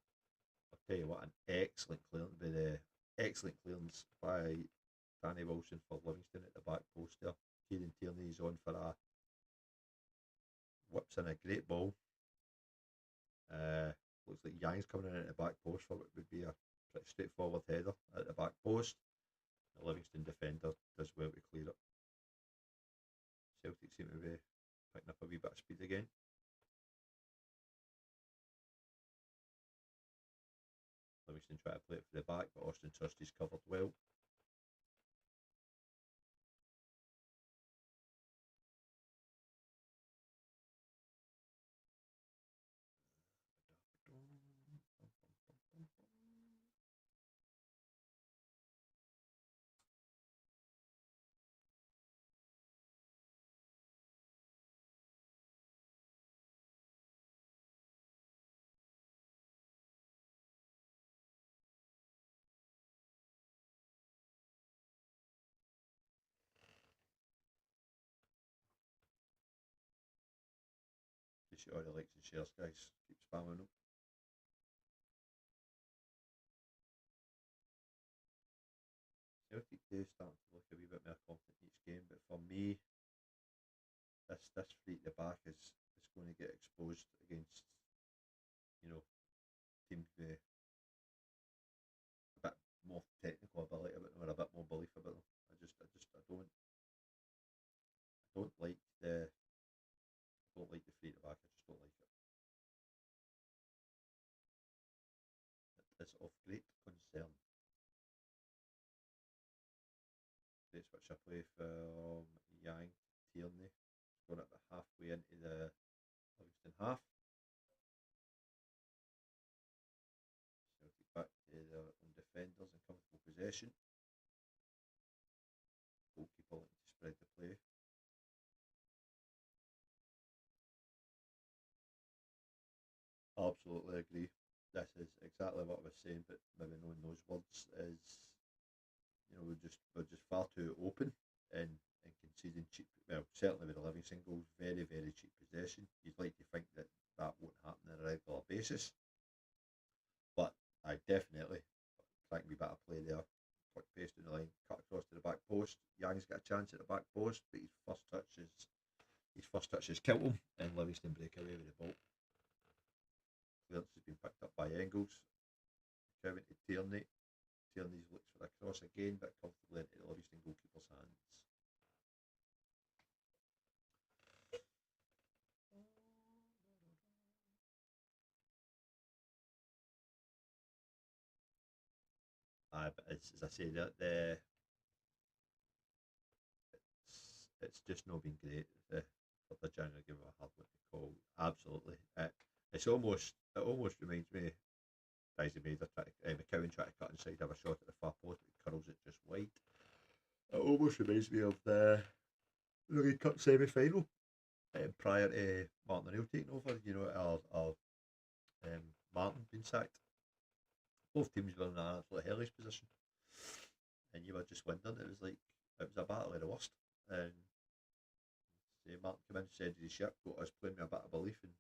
I'll tell you what, an excellent clearance by Danny Wilson for Livingston at the back post there. Kieran Tierney is on for a whips in a great ball. Looks like Yang's coming in at the back post for what would be a pretty straightforward header at the back post. The Livingston defender does well to clear it. Celtic seem to be picking up a wee bit of speed again. Livingston try to play it for the back, but Austin Trusty's covered well. Appreciate all the likes and shares, guys. Keep spamming them. Celtic do start to look a wee bit more confident each game, but for me, this free at the back is going to get exposed against, teams with a bit more technical ability about them or a bit more belief about them. I don't like the free at the is of great concern. Great switch of play from Yang Tierney. Going at the halfway into the Livingston half. Celtic back to their own defenders and comfortable possession. Goalkeeper looking to spread the play. Absolutely agree. This is exactly what I was saying, but maybe knowing those words is, we're just far too open and conceding cheap. Well, certainly with the Livingston goals, very very cheap possession. You'd like to think that won't happen on a regular basis, but I definitely trying to be better play there. Quick paste in the line, cut across to the back post. Yang's got a chance at the back post, but his first touch is killed him, and Livingston break away with the ball. Clearance has been picked up by Engels. Kevin to Tierney. Tierney looks for a cross again, but comfortably into the Livingston goalkeeper's hands. But as I say, it's just not been great. For the January give it a hard one to call. Absolutely, it almost reminds me. McCowan tried to cut inside, have a shot at the far post, but curls it just wide. It almost reminds me of the League Cup semi-final prior to Martin O'Neill taking over. Our Martin being sacked. Both teams were in an absolute hellish position, and you were just wondering. It was a battle of the worst. And Martin came in, said his ship, got us playing with a bit of belief, and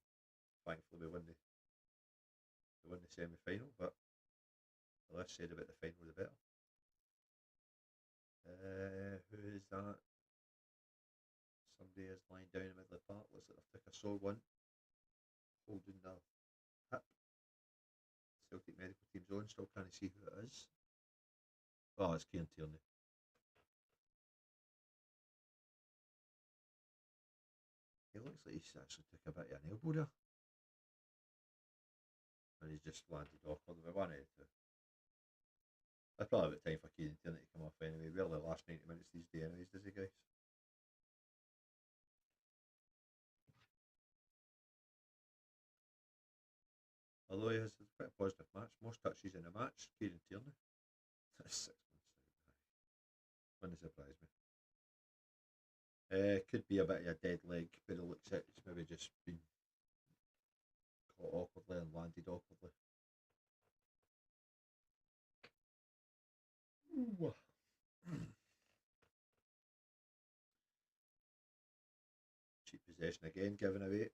thankfully we won the semi-final. But the less said about the final, the better. Who is that? Somebody is lying down in the middle of the park. Looks like they've took a sore one, holding their hip. Celtic medical team's on. Still can't see who it is. Oh, it's Kieran Tierney. He looks like he's actually took a bit of an elbow there. And he's just landed awkwardly with 1 out of 2. That's probably about time for Kieran Tierney to come off anyway. Rarely last 90 minutes these days anyways, does he, guys? Although he has quite a positive match, most touches in a match, Kieran Tierney. That's 6 months out. Wouldn't surprise me. Could be a bit of a dead leg, but it looks like it's maybe just been caught awkwardly and landed awkwardly. Ooh. Cheap possession again given away.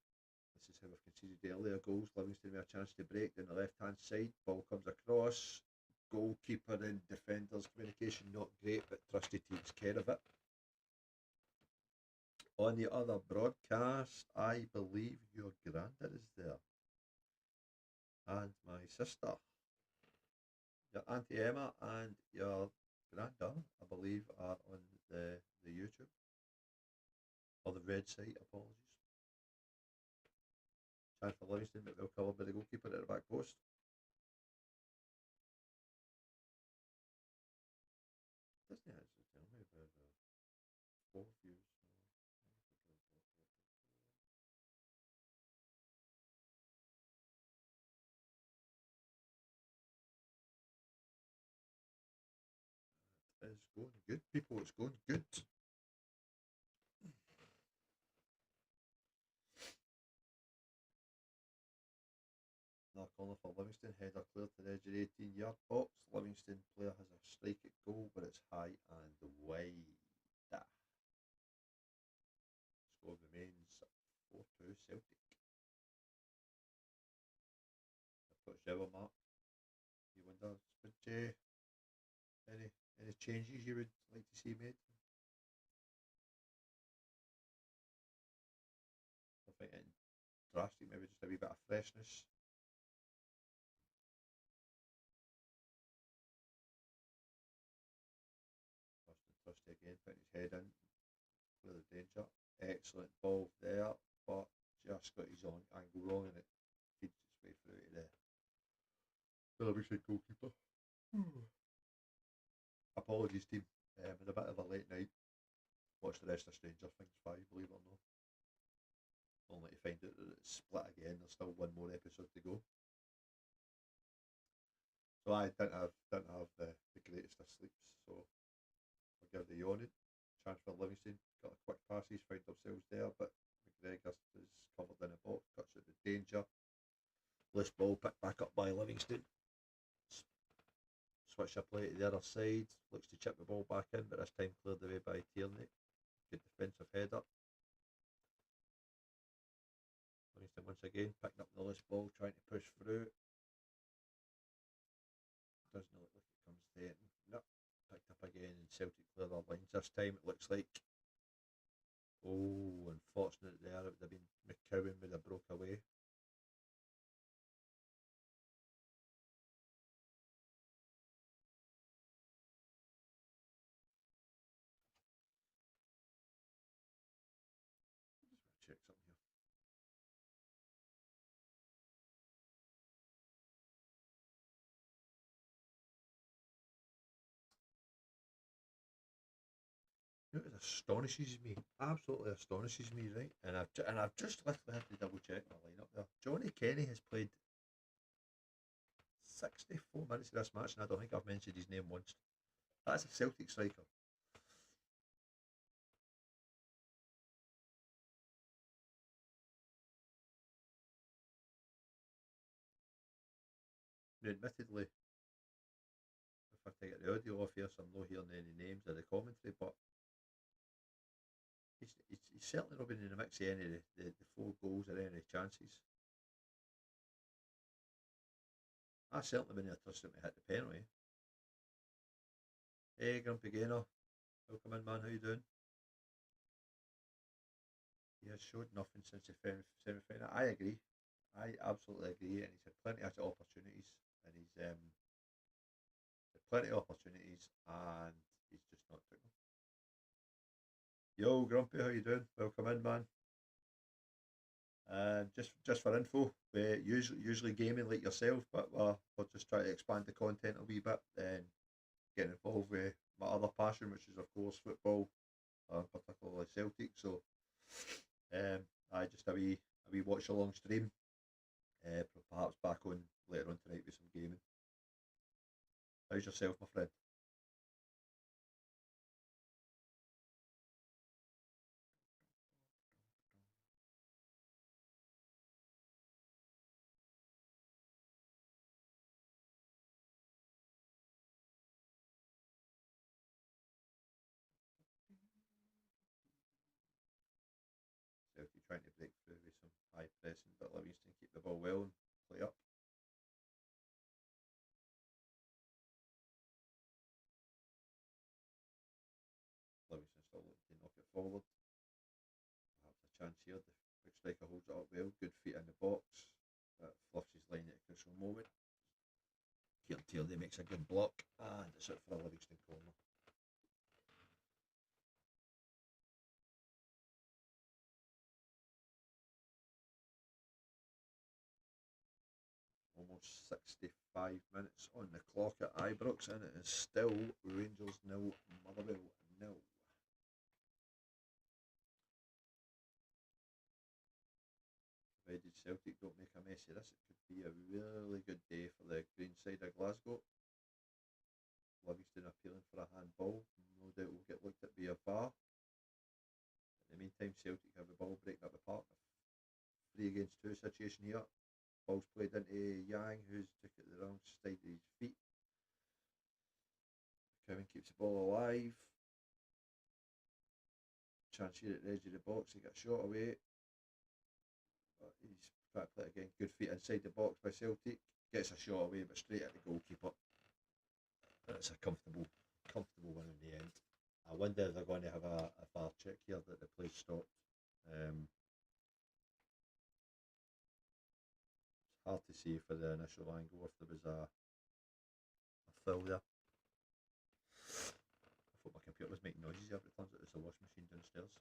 This is how we've conceded the earlier goals. Livingston with a chance to break down the left hand side. Ball comes across. Goalkeeper and defenders communication not great, but Trusty takes care of it. On the other broadcast, I believe your granddad is there. And my sister. Your Auntie Emma and your granddad, I believe, are on the YouTube. Or the red site, apologies. Chance for Livingston, but well covered by the goalkeeper at the back post. Doesn't it actually tell me about the 4 views? It's going good, people. It's going good. Another corner for Livingston. Header clear to the edge of the 18-yard box. Livingston player has a strike at goal, but it's high and wide. Score remains 4-2 Celtic. I've got shower mark. You wonder, any changes you would like to see made? I think anything drastic, maybe just a wee bit of freshness. Trusty again, putting his head in, clear the danger. Excellent ball there, but just got his own angle wrong and it feeds its way through to The Livingston goalkeeper. Apologies, team. Had a bit of a late night. Watched the rest of Stranger Things 5, believe it or not. Only to find out that it's split again. There's still one more episode to go. So I didn't have the greatest of sleeps. So I'll give the yawning. Transfer Livingston, got a quick passes, found themselves there, but McGregor is covered in a box, cuts out the danger. Loose ball picked back up by Livingston. Switch a play to the other side, looks to chip the ball back in, but this time cleared away by Tierney. Good defensive header. Livingston once again picking up the loose ball, trying to push through. Doesn't look like it comes to anything. No, picked up again, and Celtic clear their lines. This time it looks like. Oh, unfortunate there. It would have been McCowan would have broke away. Just want to check something here. You know, it astonishes me, absolutely astonishes me, right? And I've just literally had to double check my lineup there. Johnny Kenny has played 64 minutes of this match, and I don't think I've mentioned his name once. That's a Celtic striker. Now, admittedly, if I take the audio off here, so I'm not hearing any names of the commentary, but he's certainly not been in the mix of any of the 4 goals or any chances. I certainly wouldn't have trusted him to hit the penalty. Hey, Grumpy Gainer, welcome in, man. How you doing? He has showed nothing since the semi-final. I agree. I absolutely agree, and he's had plenty of opportunities, and he's had plenty of opportunities, and he's just not took them. Yo, Grumpy, how you doing? Welcome in, man. Just for info, we're usually gaming like yourself, but we'll just try to expand the content a wee bit and get involved with my other passion, which is of course football, particularly Celtic. So, I just a wee watch along stream. Perhaps back on later on tonight with some gaming. How's yourself, my friend? Celtic trying to break through with some high pressing, but Livingston keep the ball well and play up. Livingston still looking to knock it forward. Perhaps a chance here. The big striker holds it up well. Good feet in the box. Fluffs his line at a crucial moment. Kieran Tierney makes a good block, and it's out for a Livingston corner. Almost 65 minutes on the clock at Ibrox, and it is still Rangers 0, Motherwell 0. Provided Celtic don't make a mess of this, it could be a really good day for the green side of Glasgow. Livingston appealing for a handball. No doubt will get looked at via VAR. In the meantime, Celtic have the ball breaking up the park. 3 against 2 situation here. Ball's played into Yang, who's took it the wrong side of his feet. Kevin keeps the ball alive. Chance here at the edge of the box. He got shot away. But he's trying to play it again. Good feet inside the box by Celtic. Gets a shot away, but straight at the goalkeeper. It's a comfortable win in the end. I wonder if they're going to have a VAR check here that the play stopped. It's hard to see for the initial angle if there was a foul there. I thought my computer was making noises there, but it turns out it's a washing machine downstairs.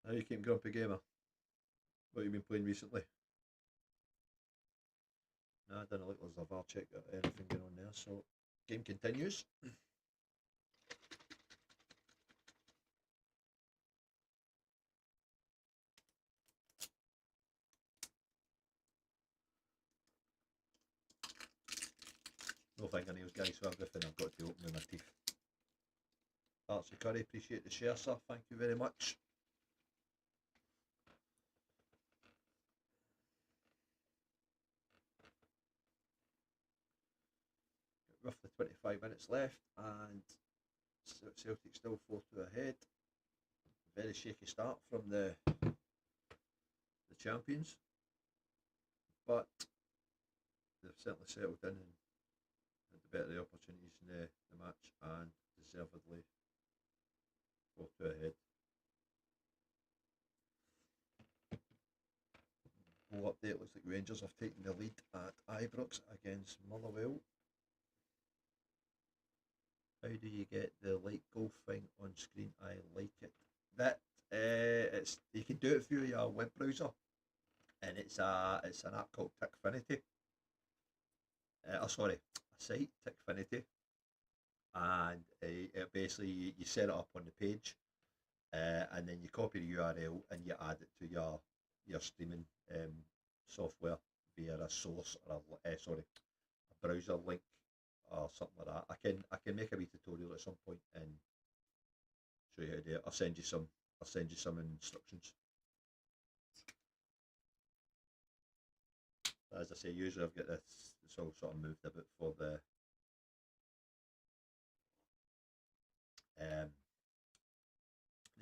How you keeping, Grumpy Gamer? What have you been playing recently? No, I don't look there's a VAR check or anything going on there. So game continues. No fingernails, guys, so everything I've got to open with my teeth. Archie Curry, appreciate the share, sir. Thank you very much. Roughly 25 minutes left, and Celtic still 4-2 ahead. Very shaky start from the champions, but they've certainly settled in and had the better opportunities in the match, and deservedly 4-2 ahead. Goal update, looks like Rangers have taken the lead at Ibrox against Motherwell. How do you get the light golf thing on screen? I like it. That it's you can do it through your web browser, and it's an app called Tickfinity. Sorry, a site, Tickfinity, and it basically you set it up on the page, and then you copy the URL and you add it to your streaming software via a source or a browser link or something like that. I can make a wee tutorial at some point and show you how to do it. I'll send you some instructions. As I say, usually I've got this. It's all sort of moved a bit for the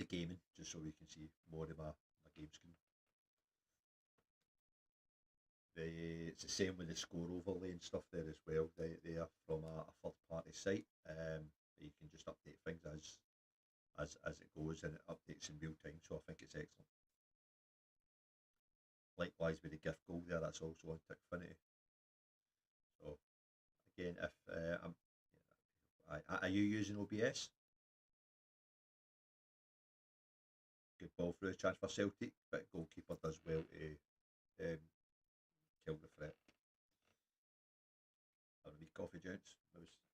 gaming, just so we can see more of my game screen. It's the same with the score overlay and stuff there as well. They are from a third party site. You can just update things as it goes, and it updates in real time. So I think it's excellent. Likewise with the gift goal there, that's also on Tickfinity. So again, if are you using OBS? Good ball through chance for Celtic, but goalkeeper does well to kill the threat. Have a wee coffee, gents.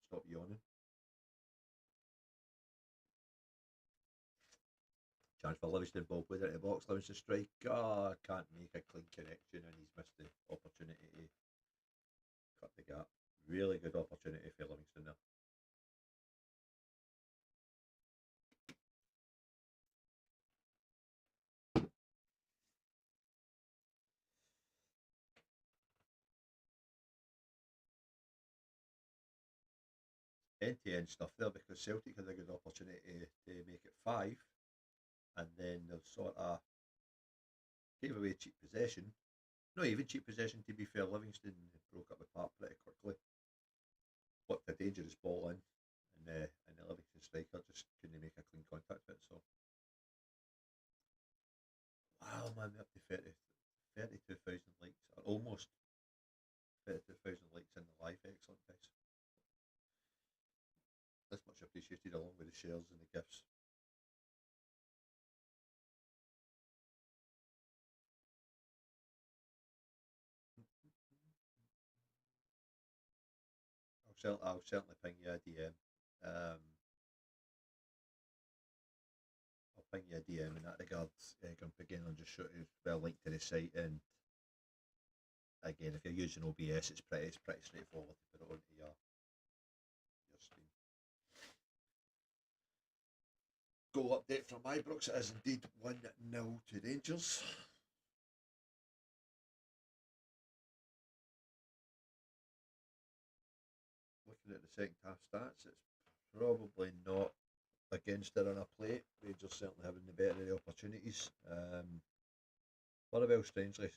Stop yawning. Chance for Livingston, ball played into the box. Livingston strike. Can't make a clean connection, and he's missed the opportunity to cut the gap. Really good opportunity for Livingston there. End-to-end stuff there, because Celtic had a good opportunity to make it 5, and then they've sort of gave away cheap possession. Not even cheap possession, to be fair. Livingston broke up the park pretty quickly. Put a dangerous ball in, and the Livingston striker just couldn't make a clean contact with it. So, wow, man, we're up to 32,000 likes, or almost 32,000 likes in the live. Excellent, guys. That's much appreciated, along with the shares and the gifts. I'll certainly ping you a DM. I'll ping you a DM in that regard. Again, I'll just show you a link to the site, and again, if you're using OBS, it's pretty straightforward to put it onto your stream. Goal update from Ibrox. It is indeed 1-0 to Rangers. Looking at the second half stats, it's probably not against their inner play. Rangers certainly having the better of the opportunities. Motherwell strangely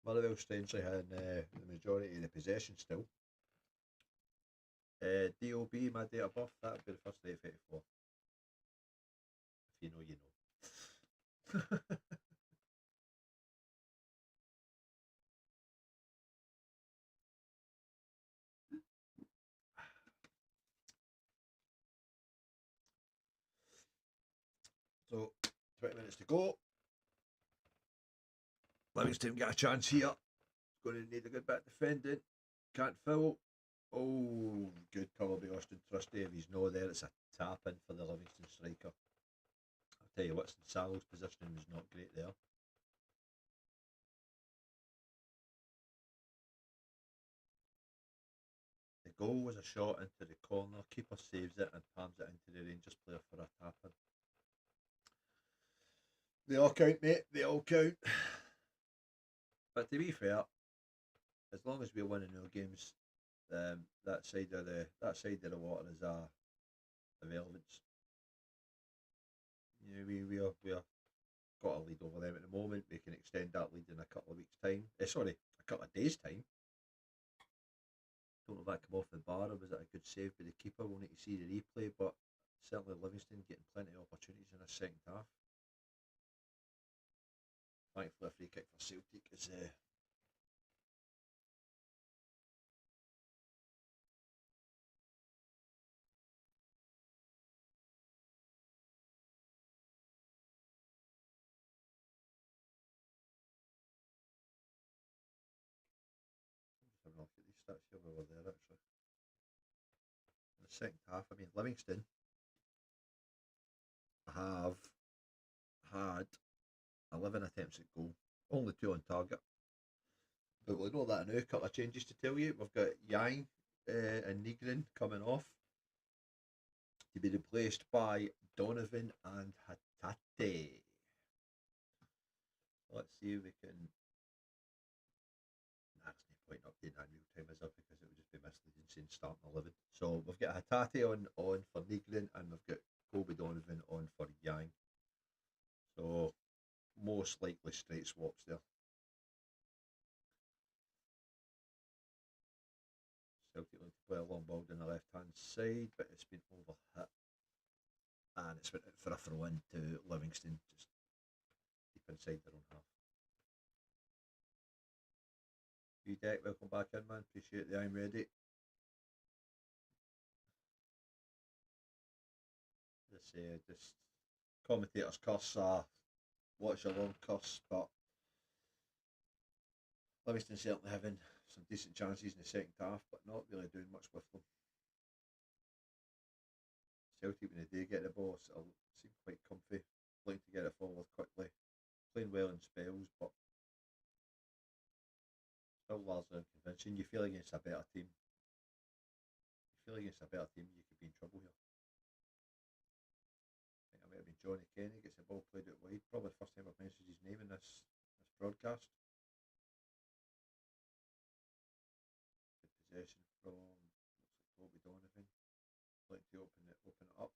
had the majority of the possession still. DOB, my date of birth, that would be the 1st day of 84. If you know, you know. So, 20 minutes to go. Livingston get a chance here. Going to need a good bit of defending. Can't foul. Oh, good cover by Austin Trusty. If he's no there, it's a tap in for the Livingston striker. I'll tell you what, Salo's positioning was not great there. The goal was a shot into the corner. Keeper saves it and palms it into the Rangers player for a tap in. They all count, mate. They all count. But to be fair, as long as we're winning our games, that side of the water is irrelevance. You know, we are got a lead over them at the moment. We can extend that lead in a couple of weeks' time. Sorry, a couple of days' time. Don't know if that came off the bar or was it a good save by the keeper. We'll need to see the replay, but certainly Livingston getting plenty of opportunities in the second half. Thankfully, a free kick for Celtic is having a look at these stats here while we're there actually. In the second half, I mean, Livingston have had 11 attempts at goal, only 2 on target. But we'll know that now. A couple of changes to tell you. We've got Yang and Nigrin coming off to be replaced by Donovan and Hatate. Let's see if we can. That's no point updating that real time, is it? Because it would just be misleading saying starting 11. So we've got Hatate on for Nigrin and we've got Kobe Donovan on for Yang. So most likely straight swaps there. Celtic like to play a long ball down the left hand side, but it's been overhit. And it's went out for a throw in to Livingston, just deep inside their own half. Deck, welcome back in, man. Appreciate the I'm ready. This commentator's curse, watch a long curse, but Livingston certainly having some decent chances in the second half, but not really doing much with them. Celtic, when they do get the ball, it'll seem quite comfy, playing to get it forward quickly, playing well in spells, but still largely unconvincing. You feel against a better team. You could be in trouble here. I think it might have been Johnny Kenny, gets the ball played out wide. Probably the first time I've mentioned his name in this broadcast. Good possession from, looks like Kobe Donovan. Like to open it up.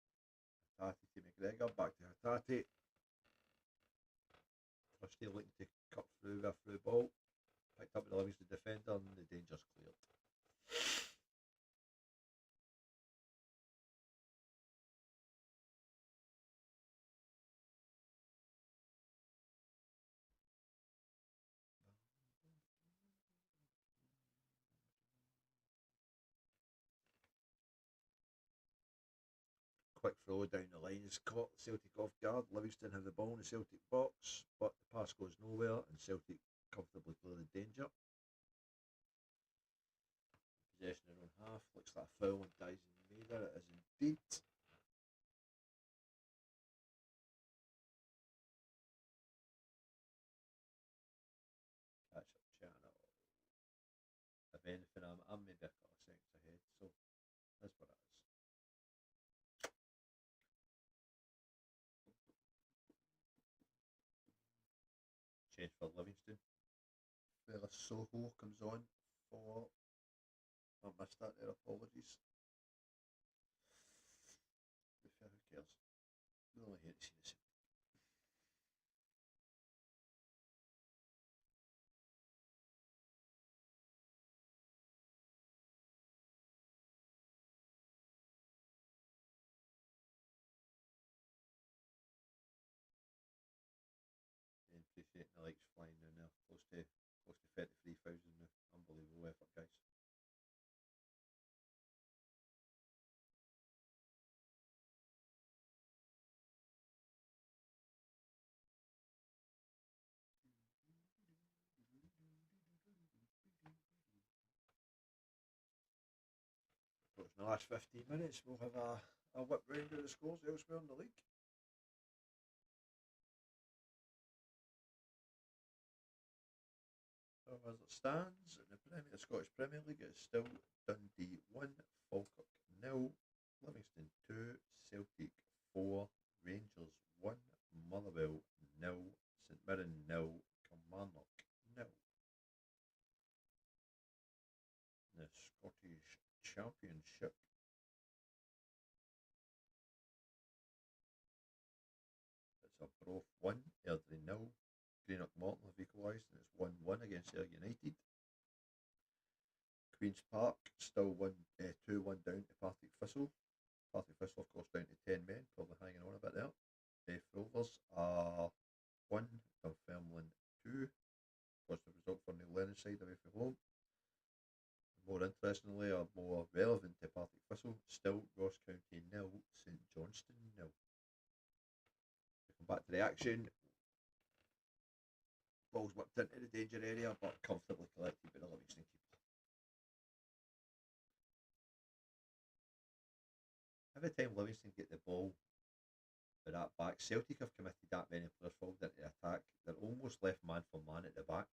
Hatate to McGregor, back to Hatate. Trusty looking to cut through a through ball. Picked up with the Livingston defender and the danger's cleared. Quick throw down the line is caught Celtic off guard. Livingston have the ball in the Celtic box, but the pass goes nowhere and Celtic comfortably clear the danger. Possession in their own half, looks like a foul and dies in the Maida. It is indeed. Catch up channel. If anything, I'm maybe a couple of seconds ahead, so that's what it is. Change for Livingston. Fella Soho comes on for. I missed that there, apologies. To be fair, who cares? We're only here to see the Celtic. Appreciating the likes flying down there, close to 33,000 now. Unbelievable effort, guys. In the last 15 minutes, we'll have a whip round of the scores elsewhere in the league. So as it stands, in the Scottish Premier League, it's still Dundee 1, Falkirk 0, Livingston 2, Celtic 4, Rangers 1, Motherwell 0, St Mirren 0, Kilmarnock 0. The Scottish Championship. It's a Broth 1, Airdrie 0. Greenock Morton have equalised and it's 1-1 against Ayr United. Queen's Park still 2-1 down to Partick Thistle. Partick Thistle of course down to 10 men, probably hanging on a bit there. Rovers are 1, Dunfermline 2. Positive result for Neil Lennon's side away from home. More interestingly, or more relevant to Partick Thistle, still Ross County 0, St Johnstone 0. Come back to the action. Ball's whipped into the danger area, but comfortably collected by the Livingston keeper. Every time Livingston get the ball for that back, Celtic have committed that many players forward into the attack. They're almost left man for man at the back.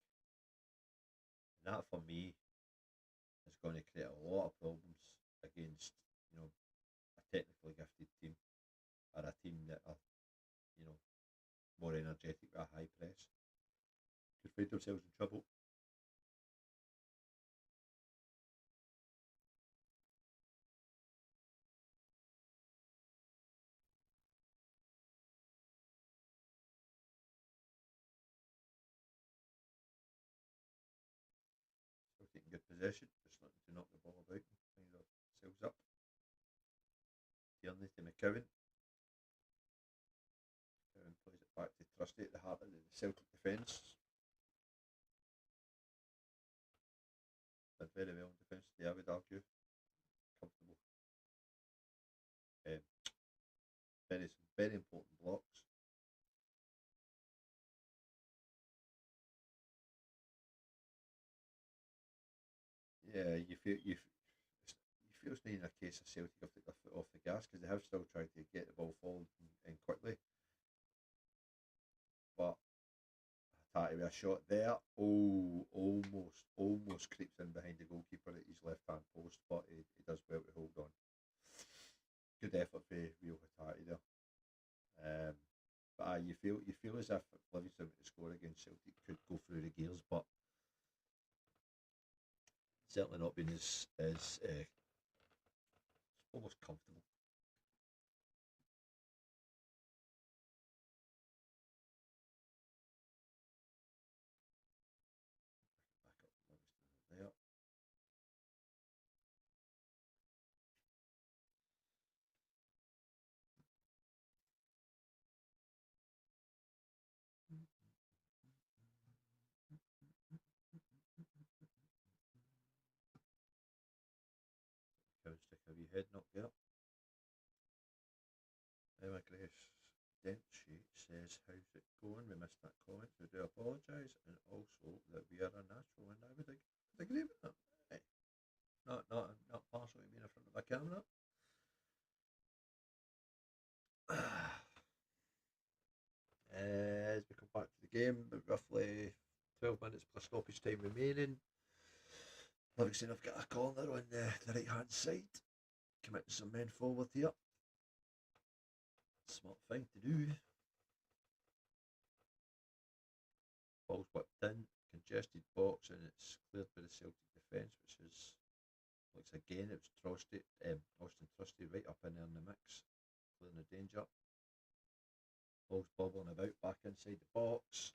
And that for me is going to create a lot of problems against, a technically gifted team or a team that are, more energetic with a high press. Could find themselves in trouble. Still taking good possession, just looking to knock the ball about and find themselves up. Tierney to McCowan. McCowan plays it back to Trusty at the heart of the Celtic defence. Did very well in defence today, I would argue. Comfortable. Very important blocks. Yeah, you feel it's not in a case of Celtic have taken their foot off the gas because they have still tried to get the ball forward and quickly. But Hattati with a shot there. Oh, almost creeps in behind the goalkeeper at his left hand post, but he does well to hold on. Good effort for Rio Hattati there. But you feel as if Livingston to score against Celtic could go through the gears, but certainly not been as almost comfortable. Back up Livingston there. Stick a wee head knock there. Emma Grace Dempsey says, "How's it going? We missed that comment. We do apologise, and also that we are a natural." And I would agree with that. Hey, not partially being in front of a camera. As we come back to the game, roughly 12 minutes plus stoppage time remaining. Livingston have got a corner on the right hand side. Committing some men forward here. Smart thing to do. Ball's whipped in, congested box, and it's cleared by the Celtic defence, which is looks again it was Trusty, Austin Trusty right up in there in the mix, clearing the danger. Ball's bobbling about back inside the box.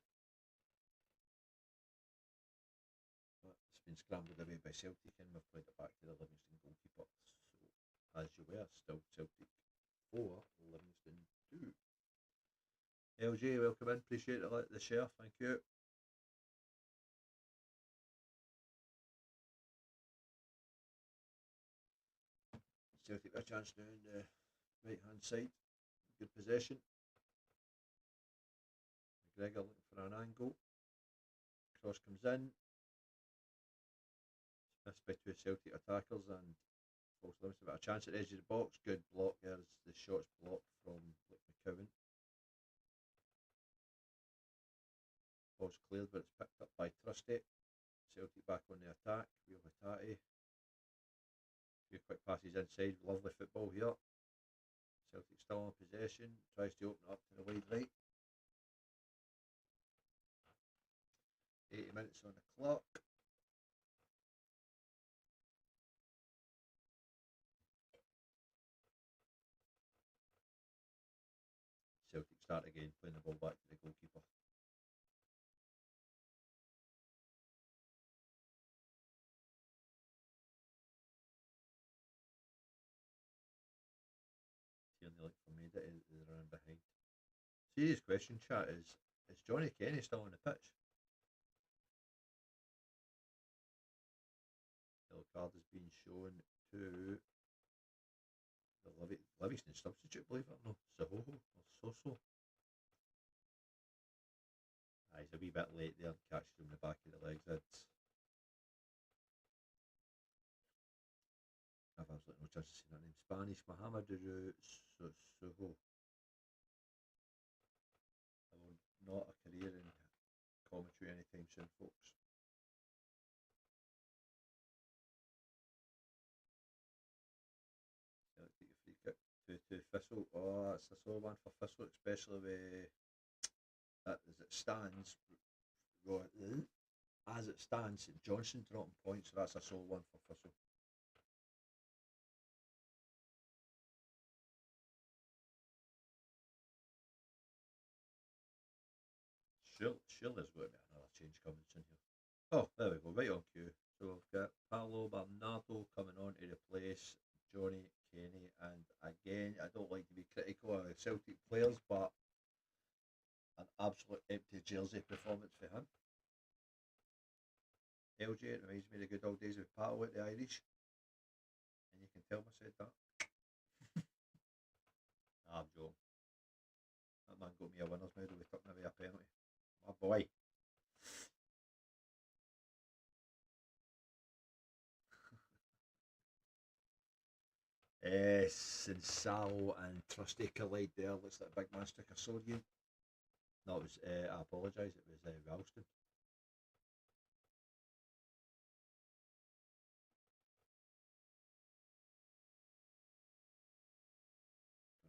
It's been scrambled away by Celtic and we've played it back to the Livingston goalkeeper. So, as you were, still Celtic 4, Livingston 2. LJ, welcome in. Appreciate the share. Thank you. Celtic a chance now on the right hand side. Good possession. McGregor looking for an angle. Cross comes in. It's missed by two Celtic attackers and False limits about a chance at the edge of the box. Good block there. The shot's blocked from McCowan. Ball's cleared, but it's picked up by Trusty. Celtic back on the attack. Wheel Hattati. Few quick passes inside. Lovely football here. Celtic still in possession. Tries to open up to the wide right. 80 minutes on the clock. Celtic start again, playing the ball back to the goalkeeper. Tierney like for me that they're running behind. Serious question, chat, is Johnny Kenny still on the pitch? Yellow card has been shown to the Livingston substitute, believe it or not, Sahoho or Soso. He's a wee bit late there and catches him in the back of the legs. I've absolutely no chance of seeing that name. Spanish, Mohamedou Soho. I will not a career in commentary anytime soon, folks. Take a free kick to Thistle. Oh, that's a sore one for Thistle, especially with that as it stands. As it stands, St Johnson dropping points, so that's a sore one for Thistle. Surely there's going to be another change coming soon here. Oh, there we go, right on cue. So we've got Paolo Bernardo coming on to replace Johnny Kenny, and again, I don't like to be critical of Celtic players, but an absolute empty jersey performance for him. LJ, it reminds me of the good old days with Paolo at the Irish, and you can tell me I said that. I'm joking. That man got me a winner's medal with tucking away a penalty. My boy. Since Sal and Trusty collide there, looks like a big man stuck a sword in. No, it was, I apologise, it was Ralston.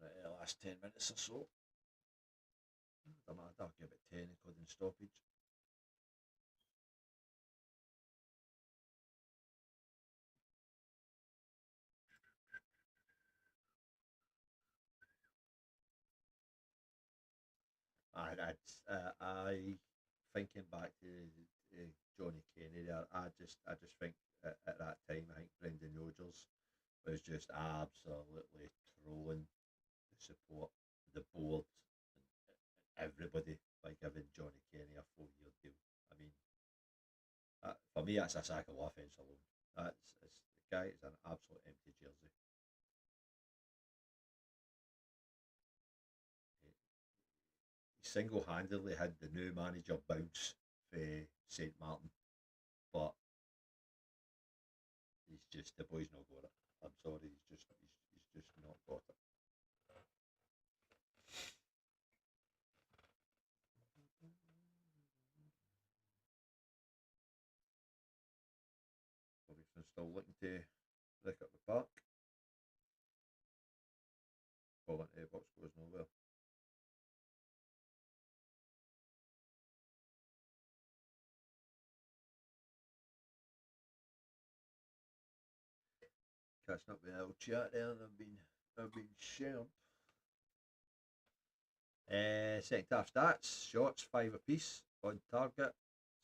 Right, the last 10 minutes or so. I'll give it 10 including stoppage. I thinking back to Johnny Kenny there, I just think at that time, I think Brendan Rodgers was just absolutely trolling the support, the board, and everybody by giving Johnny Kenny a 4-year deal. I mean, for me, that's a sack of offence alone. The guy is an absolute empty jersey. He single-handedly had the new manager bounce for St Martin, but the boy's not got it. I'm sorry, he's just not got it. Livingston still looking to pick up the park. Ball into the box goes nowhere. Catching up with the old chat there, and I've been shared. Second half stats, shots 5 apiece on target.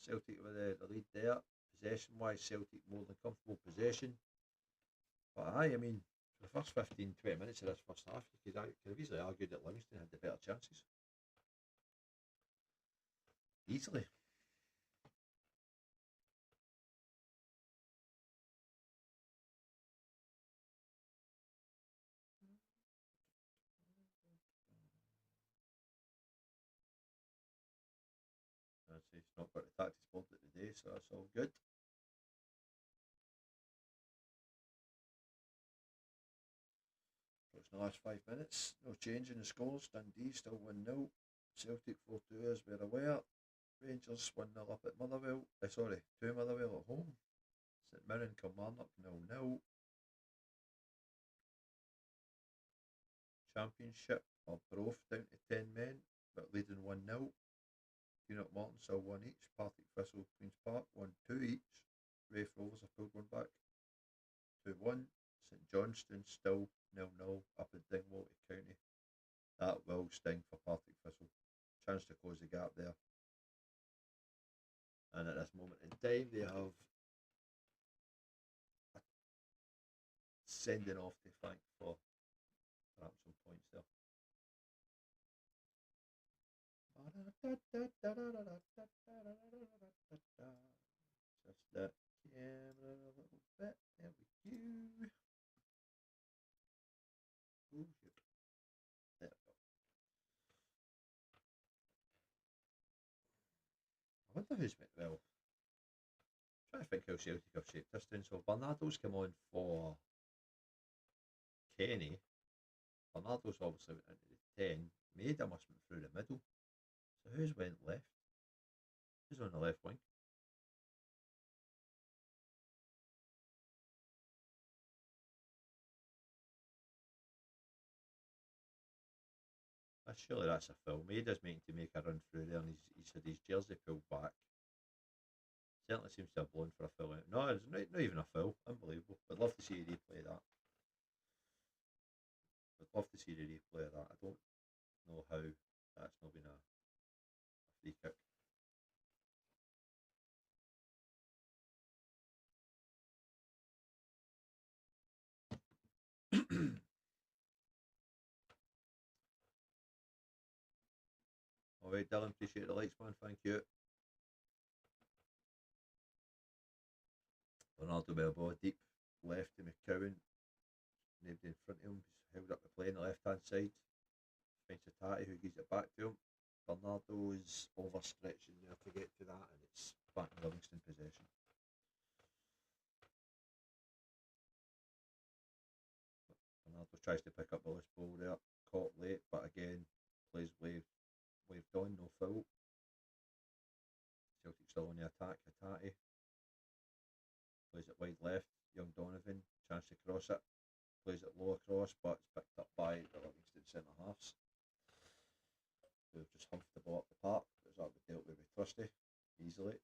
Celtic with the lead there. Possession wise, Celtic more than comfortable possession. But I mean, for the first 15-20 minutes of this first half, you could have easily argued that Livingston had the better chances. Easily. He's not got the tactics board today, so that's all good. the last 5 minutes. No change in the scores. Dundee still 1-0. Celtic 4-2 as we're aware. Rangers 1-0 up at Motherwell. Sorry, 2 Motherwell at home. St Mirren Kilmarnock 0-0. Championship Arbroath down to 10 men, but leading 1-0. Greenock Morton still 1 each. Partick Thistle Queen's Park 1-2 each. Raith Rovers have pulled one back 2-1. St Johnstone still 0-0 up at Dingwall to County. That will sting for Partick Thistle. Chance to close the gap there. And at this moment in time, they have a sending off to thank for perhaps some points there. Just that camera a little bit. There we go. Oh shit. There we go. I wonder who's made well. I'm trying to think how Celtic have shaped this down. So Bernardo's come on for Kenny. Bernardo's obviously went into the 10. Maida must went through the middle. So who's went left? Who's on the left wing? Surely that's a foul. Maida's meant to make a run through there and he's had his jersey pulled back. Certainly seems to have blown for a foul. No, it's not even a foul. Unbelievable. I'd love to see a replay of that. I'd love to see the replay of that. I don't know how that's not been a free kick. Alright, Dylan, appreciate the likes, man. Thank you. Ronaldo Balboa deep left to McCowan. Nobody in front of him. He's held up the play on the left hand side. Finds Tati who gives it back to him. Bernardo is overstretching there to get to that, and it's back in Livingston possession. Bernardo tries to pick up the loose ball there, caught late, but again plays waved on, no foul. Celtic still on the attack. Hatati plays it wide left. Young Donovan, chance to cross it. Plays it low across, but it's picked up by the Livingston centre halves. Who've just humped the ball up the park. But that would dealt with Trusty easily.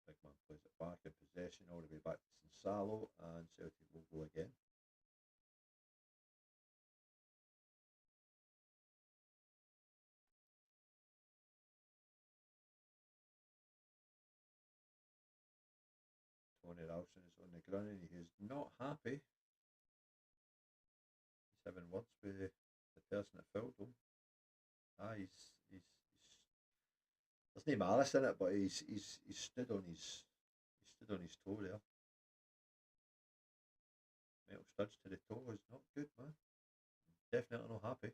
Big man plays it back in possession all the way back to Sinsalo, and Celtic will go again. Tony Ralston is on the ground and he is not happy. He's having words with the person that fouled him. He's there's no malice in it, but he's stood on his toe there. Metal studs to the toe is not good, man. Definitely not happy.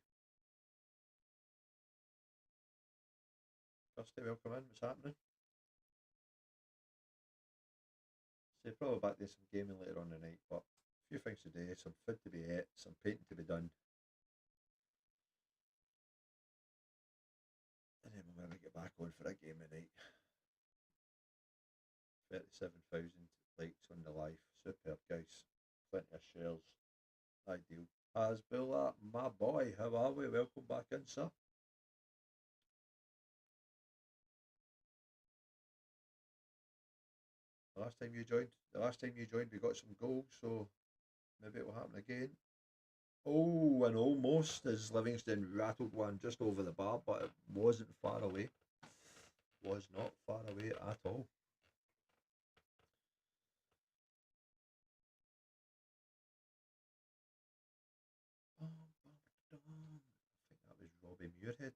Trusty, welcome in. What's happening? So probably back to some gaming later on the night, but a few things today, some food to be ate, some painting to be done. And then we'll maybe get back on for a game tonight. 37,000 likes on the live. Superb, guys. Plenty of shares. Ideal. Hasbullah, my boy, how are we? Welcome back in, sir. The last time you joined, we got some goals, so maybe it will happen again. Oh, and almost as Livingston rattled one just over the bar, but it wasn't far away. Was not far away at all. I think that was Robbie Muirhead.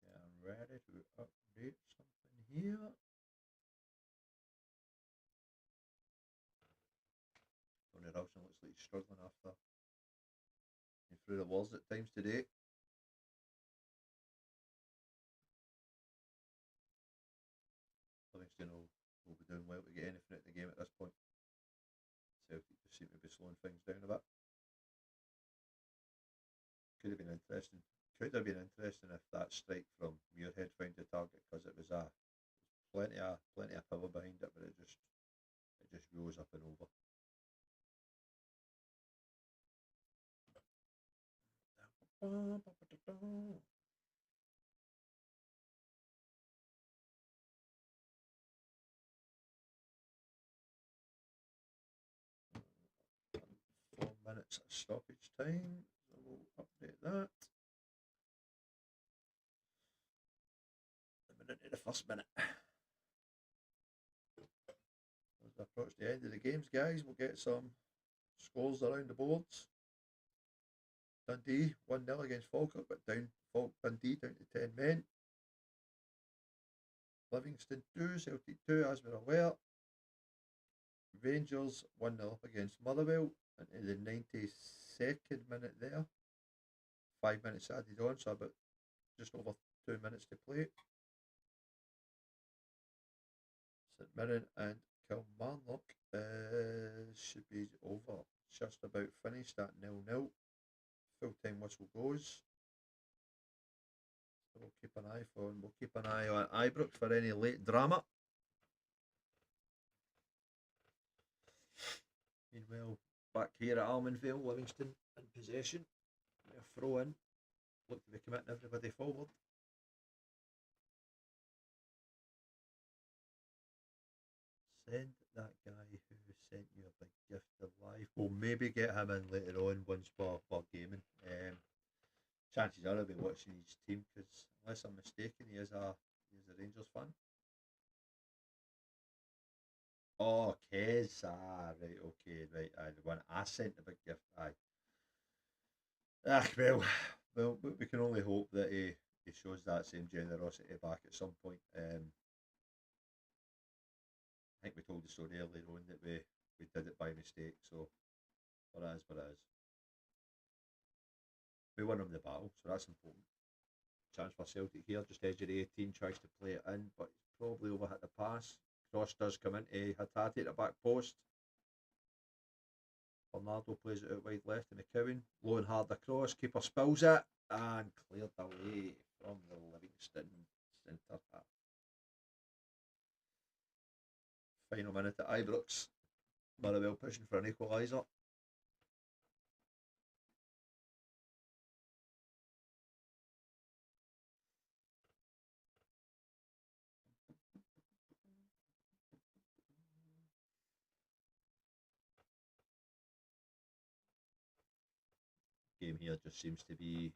Getting ready to update something here. Tony Ralston looks like he's struggling after he threw the walls at times today. Livingston will be doing well to get anything out of the game at this point. Celtic just seem to be slowing things down a bit. Could have been interesting. Could have been interesting if that strike from Muirhead found the target, because it was plenty of power behind it, but it just rose up and over. Minutes of stoppage time, so we'll update that. A minute to the first minute. As we approach the end of the games, guys, we'll get some scores around the boards. Dundee 1-0 against Falkirk, but Dundee down to 10 men. Livingston 2, Celtic 2, as we're aware. Rangers 1-0 against Motherwell into the 92nd minute there. 5 minutes added on, so about just over 2 minutes to play. St Mirren and Kilmarnock should be over, just about finished at 0-0. Full-time whistle goes. So we'll keep an eye on Ibrox for any late drama. Meanwhile, back here at Almondvale, Livingston in possession. A throw in. Look to be committing everybody forward. Send that guy who sent you a big gift of life. We'll maybe get him in later on once we're gaming. Chances are I'll be watching his team, because unless I'm mistaken, he is a Rangers fan. Oh, Kez, right, okay, right, the one I sent the big gift, well, we can only hope that he shows that same generosity back at some point. I think we told the story earlier on that we did it by mistake, so what it is. We won him the battle, so that's important. Chance for Celtic here, just edge of the 18, tries to play it in, but he's probably overhit the pass. Cross does come into Hatate at the back post. Bernardo plays it out wide left to McCowan. Low and hard across, keeper spills it and cleared away from the Livingston centre half. Final minute at Ibrox. Motherwell pushing for an equaliser. Game here just seems to be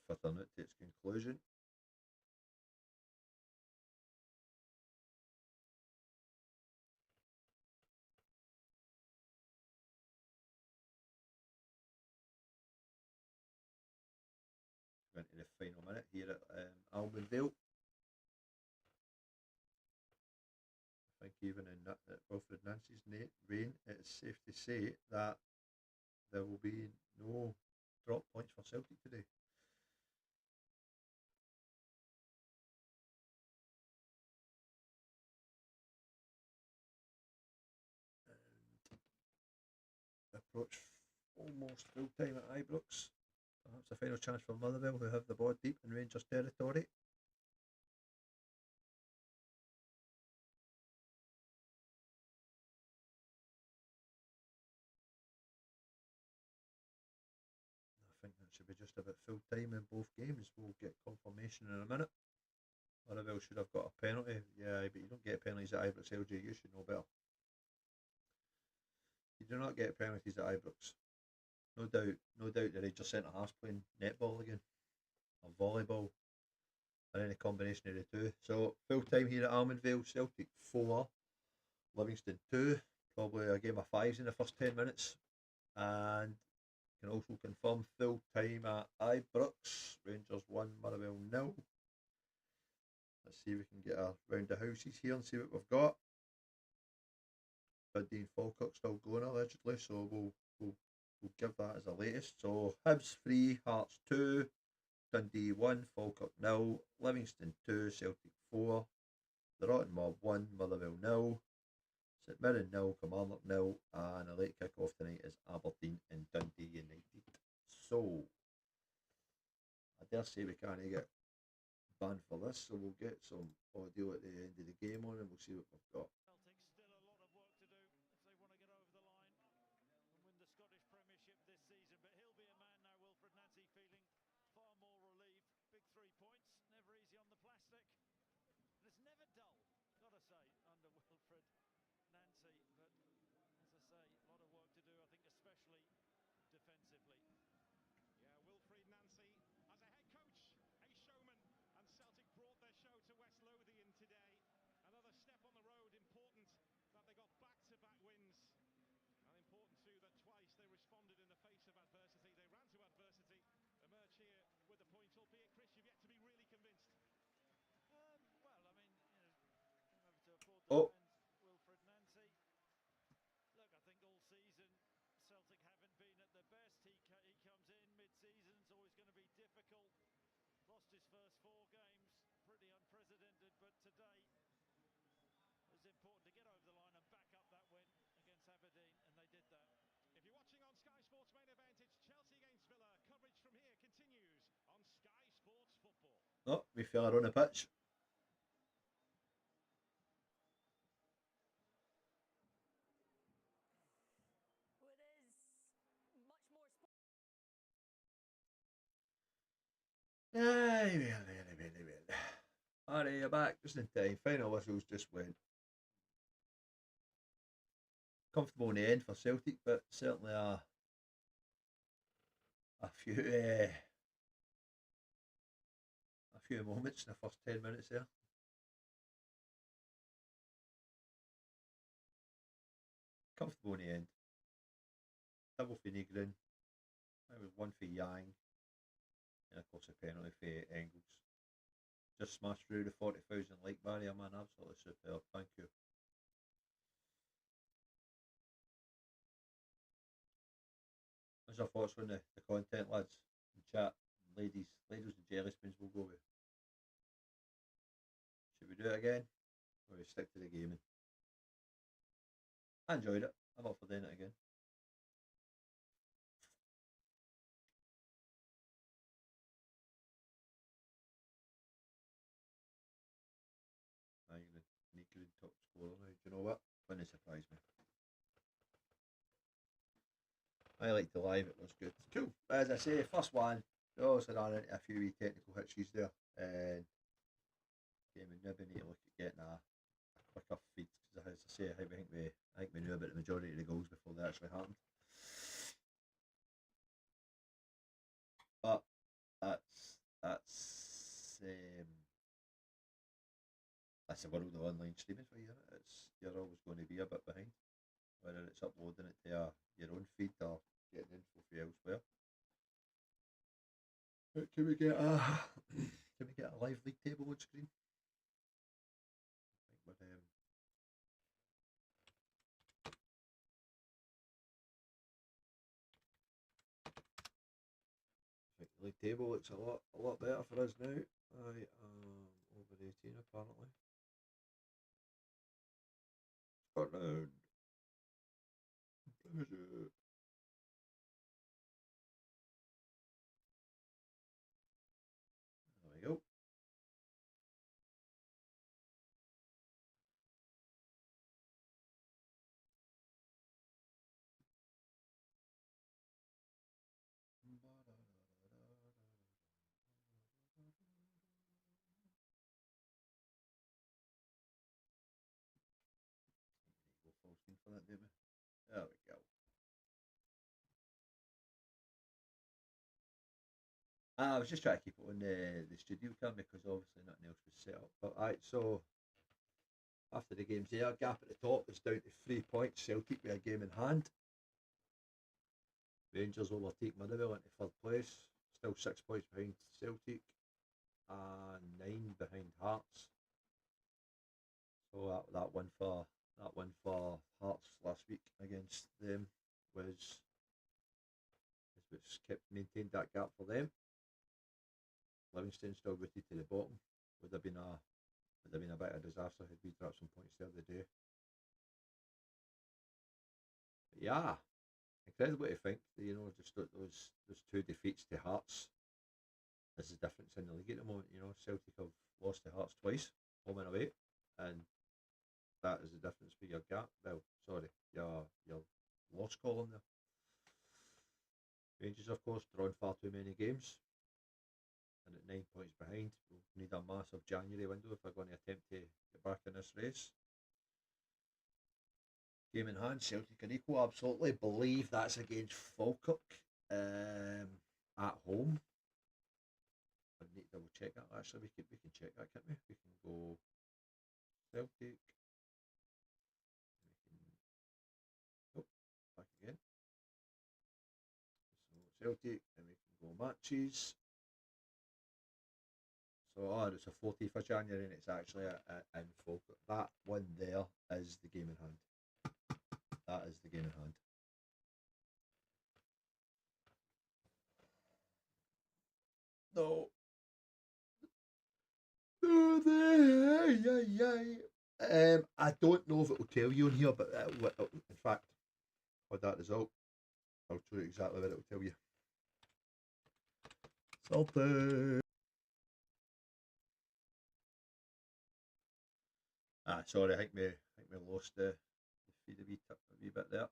furthering it to its conclusion. Went to the final minute here at Almondvale. I think even in Wilfred Nancy's reign, it's safe to say that there will be no drop points for Celtic today. And approach almost full time at Ibrox. Perhaps a final chance for Motherwell, who have the ball deep in Rangers territory. I think that should be just about full time in both games. We'll get confirmation in a minute. Motherwell should have got a penalty. Yeah, but you don't get penalties at Ibrox, LJ. You should know better. You do not get penalties at Ibrox. No doubt the Rangers centre half's playing netball again, or volleyball, or any combination of the two. So full time here at Almondvale, Celtic 4, Livingston 2. Probably a game of fives in the first 10 minutes. And can also confirm full time at Ibrox, Rangers 1, Motherwell 0. Let's see if we can get a round the houses here and see what we've got. Dundee and Falkirk still going allegedly, so we'll give that as the latest. So Hibs 3, Hearts 2, Dundee 1, Falkirk 0, Livingston 2, Celtic 4, the Rotten Mob 1, Motherwell 0, St Mirren 0, Kilmarnock 0, and a late kick-off tonight is Aberdeen and Dundee United. So, I dare say we can't get banned for this, so we'll get some audio at the end of the game on and we'll see what we've got. Celtic still a lot of work to do if they want to get over the line and win the Scottish Premiership this season. But he'll be a man now, Wilfred Nancy, feeling far more relieved. Big 3 points, never easy on the plastic. And it's never dull, gotta say, under Wilfred Nancy. But as I say, a lot of work to do, I think, especially defensively. Yeah, Wilfried Nancy as a head coach, a showman, and Celtic brought their show to West Lothian today. Another step on the road, important that they got back-to-back wins. And important too that twice they responded in the face of adversity. They ran to adversity, emerge here with the point, albeit, Chris, you've yet to be really convinced. Well, I mean, came over to afford Oh. defend Wilfred Nancy. Look, I think all season Celtic haven't been at their best. He comes in mid-season, it's always going to be difficult. Lost his first 4 games, pretty unprecedented, but today it was important to get over the line and back up that win against Aberdeen, and they did that. If you're watching on Sky Sports Main Event, it's Chelsea against Villa. Coverage from here continues on Sky Sports Football. Oh, we fell on the pitch. Well, it is much more Aye, well. Alright, you're back just in time. Final whistles just went. Comfortable in the end for Celtic, but certainly a few moments in the first 10 minutes there. Comfortable in the end. Double for Negrin. That was one for Yang. And of course a penalty for Engels. Just smashed through the 40,000 like barrier, man. Absolutely superb. Thank you. What's your thoughts on the content, lads? In chat, ladies and jelly spins will go with. Should we do it again? Or we stick to the gaming? I enjoyed it. I'm up for doing it again. Negrin top scorer now. Do you know what? Wouldn't surprise me. I liked the live, it was good. Cool. As I say, first one, we also ran into a few wee technical hitches there. And we maybe need to look at getting a quicker feed. Because as I say, I think we knew about the majority of the goals before they actually happened. But that's the world of online streaming for you, isn't it? You're always going to be a bit behind, whether it's uploading it to your own feed or getting info from elsewhere. But can we get a live league table on screen? I think the league table looks a lot better for us now. I am over 18 apparently. Scotland. Premiership. There we go. Full screen for that, didn't we? There we go. I was just trying to keep it on the studio cam because obviously nothing else was set up. But so after the game's there, gap at the top is down to 3 points. Celtic with a game in hand. Rangers overtake Motherwell into third place. Still 6 points behind Celtic and 9 behind Hearts. So that win for Hearts last week against them was maintained that gap for them. Livingston still rooted to the bottom. Would have been a bit of a disaster had we dropped some points the other day. But yeah, incredible to think, you know, just those two defeats to Hearts. This is the difference in the league at the moment. You know, Celtic have lost to Hearts twice, home and away, and that is the difference for your gap. Well, sorry, your loss column there. Rangers, of course, drawn far too many games, and at 9 points behind, we'll need a massive January window if we're going to attempt to get back in this race. Game in hand, Celtic and equal. Absolutely believe that's against Falkirk at home. I need to double check that. Actually, we can check that, can't we? We can go Celtic. Oh, back again. So Celtic, and we can go matches. So it's a 14th of January, and it's actually in Falkirk. That one there is the game in hand. That is the game in hand. No. I don't know if it will tell you on here, but in fact, with that result, I'll show you exactly what it will tell you. Salty. Sorry, I think we lost the feed a wee bit there.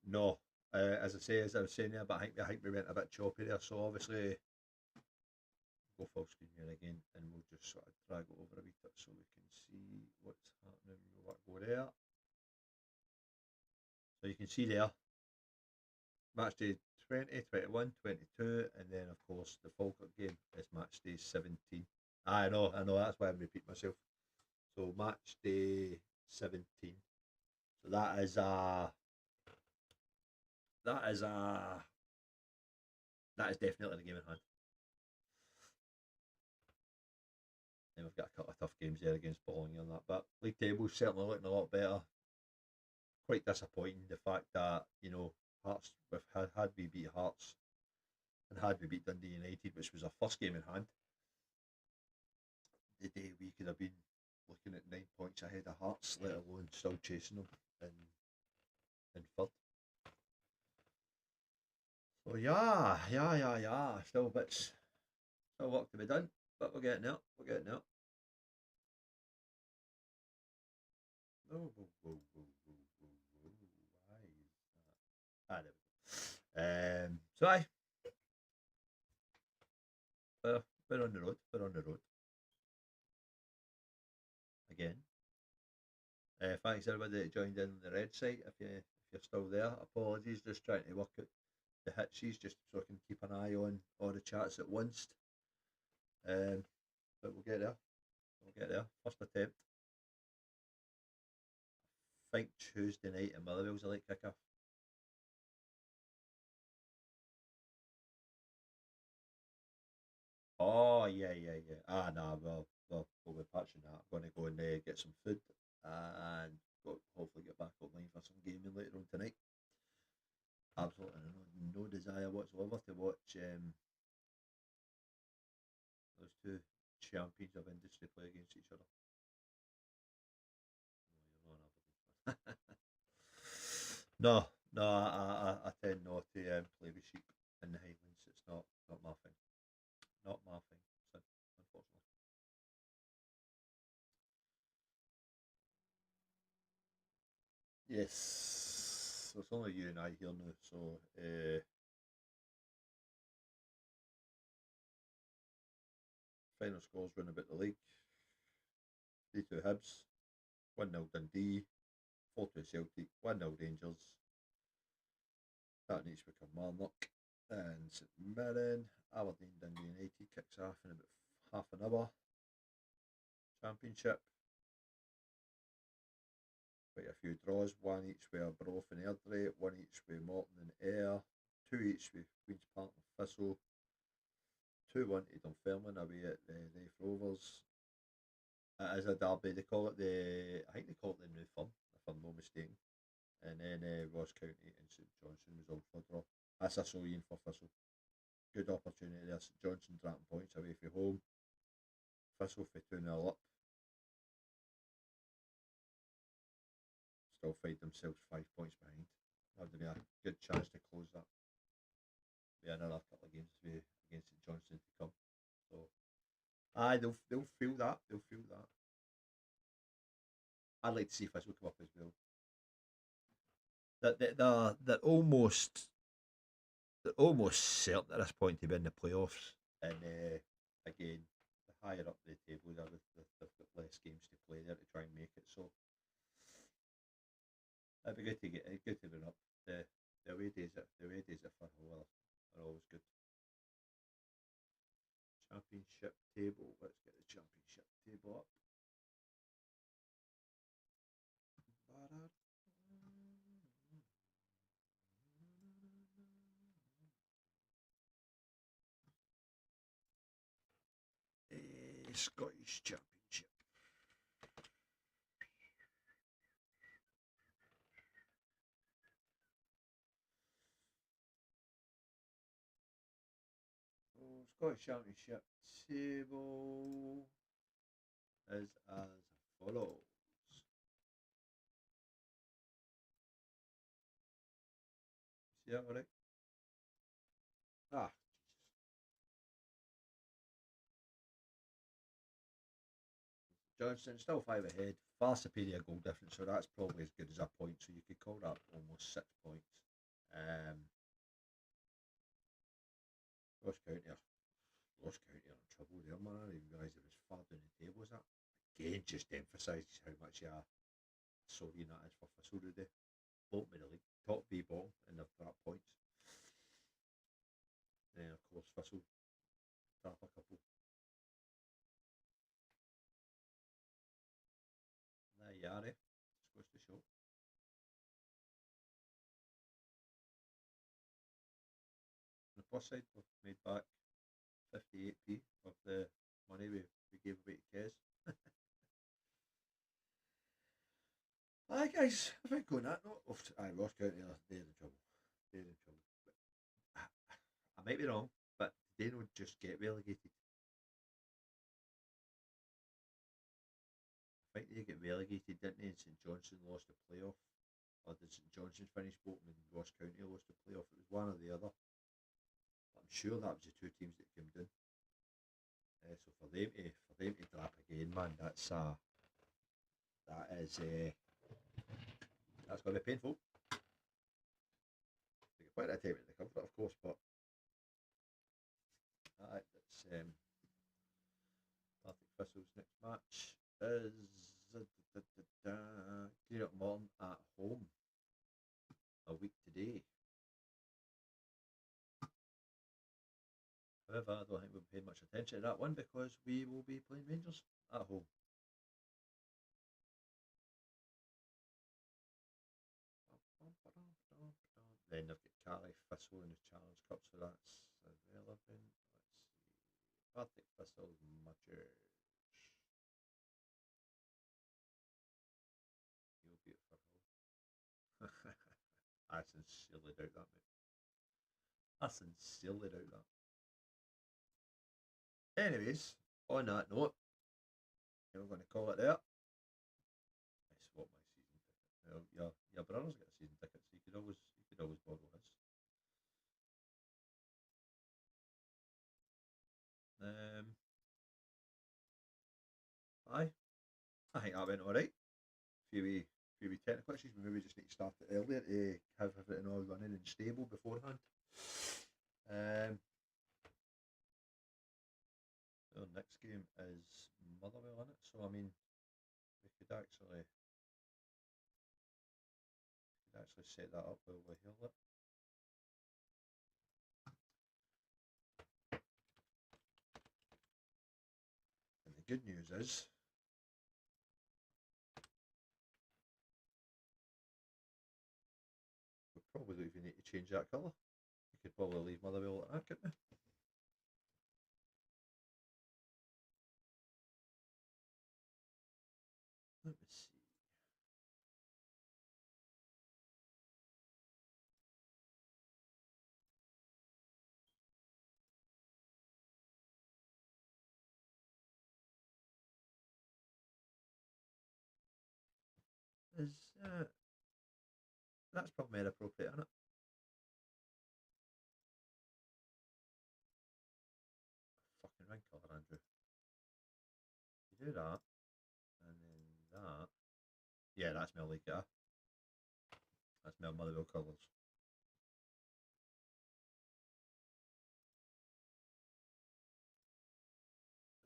No, as I say, as I was saying there, but I think we went a bit choppy there. So obviously, go full screen here again, and we'll just sort of drag it over a wee bit so we can see what's happening. We'll go there. So you can see there, match day 20, 21, 22, and then of course the Falkirk game is match day 17. I know, that's why I'm repeating myself. So match day 17. So that is definitely the game in hand. And we've got a couple of tough games there against Bologna on that, but league table's certainly looking a lot better. Quite disappointing the fact that, you know, Hearts, had we beat Hearts and had we beat Dundee United, which was our first game in hand, the day we could have been looking at 9 points ahead of Hearts, let alone still chasing them in third. So yeah, still work to be done, but we're getting there. Why is that? There we go. So we're on the road. Again. Thanks everybody that joined in on the red site. If you're still there, apologies. Just trying to work out the hitches just so I can keep an eye on all the chats at once. But we'll get there. First attempt. I think Tuesday night in Motherwell's a late kickoff. Oh yeah. We'll be patching that. I'm going to go and get some food and hopefully get back online for some gaming later on tonight. Absolutely no desire whatsoever to watch those two champions of industry play against each other. No, I tend not to play with sheep in the Highlands. It's not my thing. Not my thing, unfortunately. Yes, so it's only you and I here now. So final scores round about the league: 3-2 Hibs, 1-0 Dundee, 4-2 Celtic, 1-0 Rangers. That needs to become Marnock and St Mirren. Aberdeen Dundee United kicks off in about half an hour. Championship. Quite a few draws, one each with Arbroath and Airdrie, one each with Morton and Ayr, two each with Queen's Park and Thistle, 2-1 to Dunfermline away at the Raith Rovers. It is a derby, I think they call it the New Firm, if I'm not mistaken. And then Ross County and St Johnstone was also a draw. That's a so-in for Thistle. Good opportunity there. St Johnstone dropping points away from home. Thistle for 2-0 up. still find themselves 5 points behind. That'd be a good chance to close that. Be another couple of games against St Johnstone to come. So, aye, they'll feel that. They'll feel that. I'd like to see Thistle come up as well. They're almost certain at this point to be in the playoffs. And again, the higher up the table they are, they've got less games to play there to try and make it. So it'd be good to run up. The away days at Firhill are always good. Championship table. Let's get the championship table up. Scottish Championship. Scottish Championship table is as follows. See that alright? Johnson still 5 ahead, far superior goal difference, so that's probably as good as a point. So you could call that almost 6 points. Ross County are in trouble there, man. I didn't realise it was far down the table as that. Again, just emphasises how much sorry that is for Thistle today. Bottom of the league, top B bottom, and they've got points. And of course, Thistle tap a couple. There you are, just goes to show. On the plus side, we've made back 58p of the money we gave away to Kez. Aye, guys, I think on that note, Ross County, they're in trouble. They're in trouble. But I might be wrong, but they don't just get relegated. I think they get relegated, didn't they? And St Johnstone lost the playoff. Or did St Johnstone finish bottom and Ross County lost the playoff? It was one or the other. But I'm sure that was the two teams that came down. So for them to drop again, man, that's going to be painful. They get plenty of time to recover, of course, but that's Partick Thistle's next match is Greenock Morton at home a week today. However, I don't think we'll pay much attention to that one because we will be playing Rangers at home. Then they've got Cardiff Thistle in the Challenge Cup, so that's irrelevant. Let's see. Partick Thistle matches. You'll be at Firhill. I sincerely doubt that, mate. I sincerely doubt that. Anyways, on that note, we're going to call it there. I swap my season ticket. Well, your brother's got a season ticket, so you could always borrow his. Aye, I think that went alright. Few technical issues, we maybe just need to start it earlier to have everything all running and stable beforehand. Our next game is Motherwell in it, so I mean we could actually set that up while we heal it. And the good news is we probably don't even need to change that colour. We could probably leave Motherwell like that, couldn't we? Let me see. Is That's probably more appropriate, isn't it? Fucking ring colour, Andrew. You do that, and then that. Yeah, that's more like it. That's more Motherwell colours.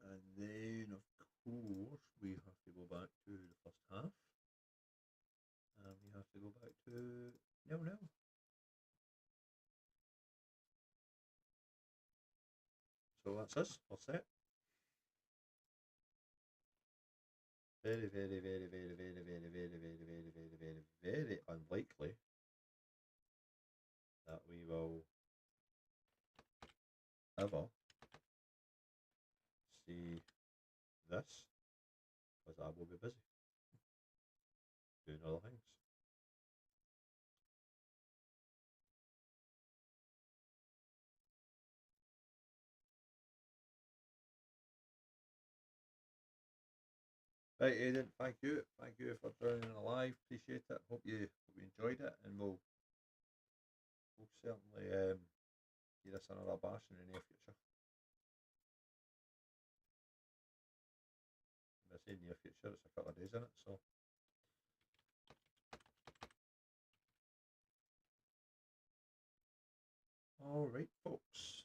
And then, of course, we have to go back to the first half. And we have to go back to 0-0. So that's us. We're set. Very, very, very, very, very, very, very, very, very, very, very, very unlikely that we will ever see this, because I will be busy doing other things. Right, Aidan, thank you for joining alive. Appreciate it. Hope you enjoyed it, and we'll certainly give us another bash in the near future. When I say near future, it's a couple of days in it, so. Alright, folks.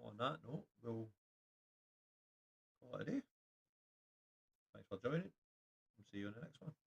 On that note, we'll call it a day. Thanks for joining. We'll see you in the next one.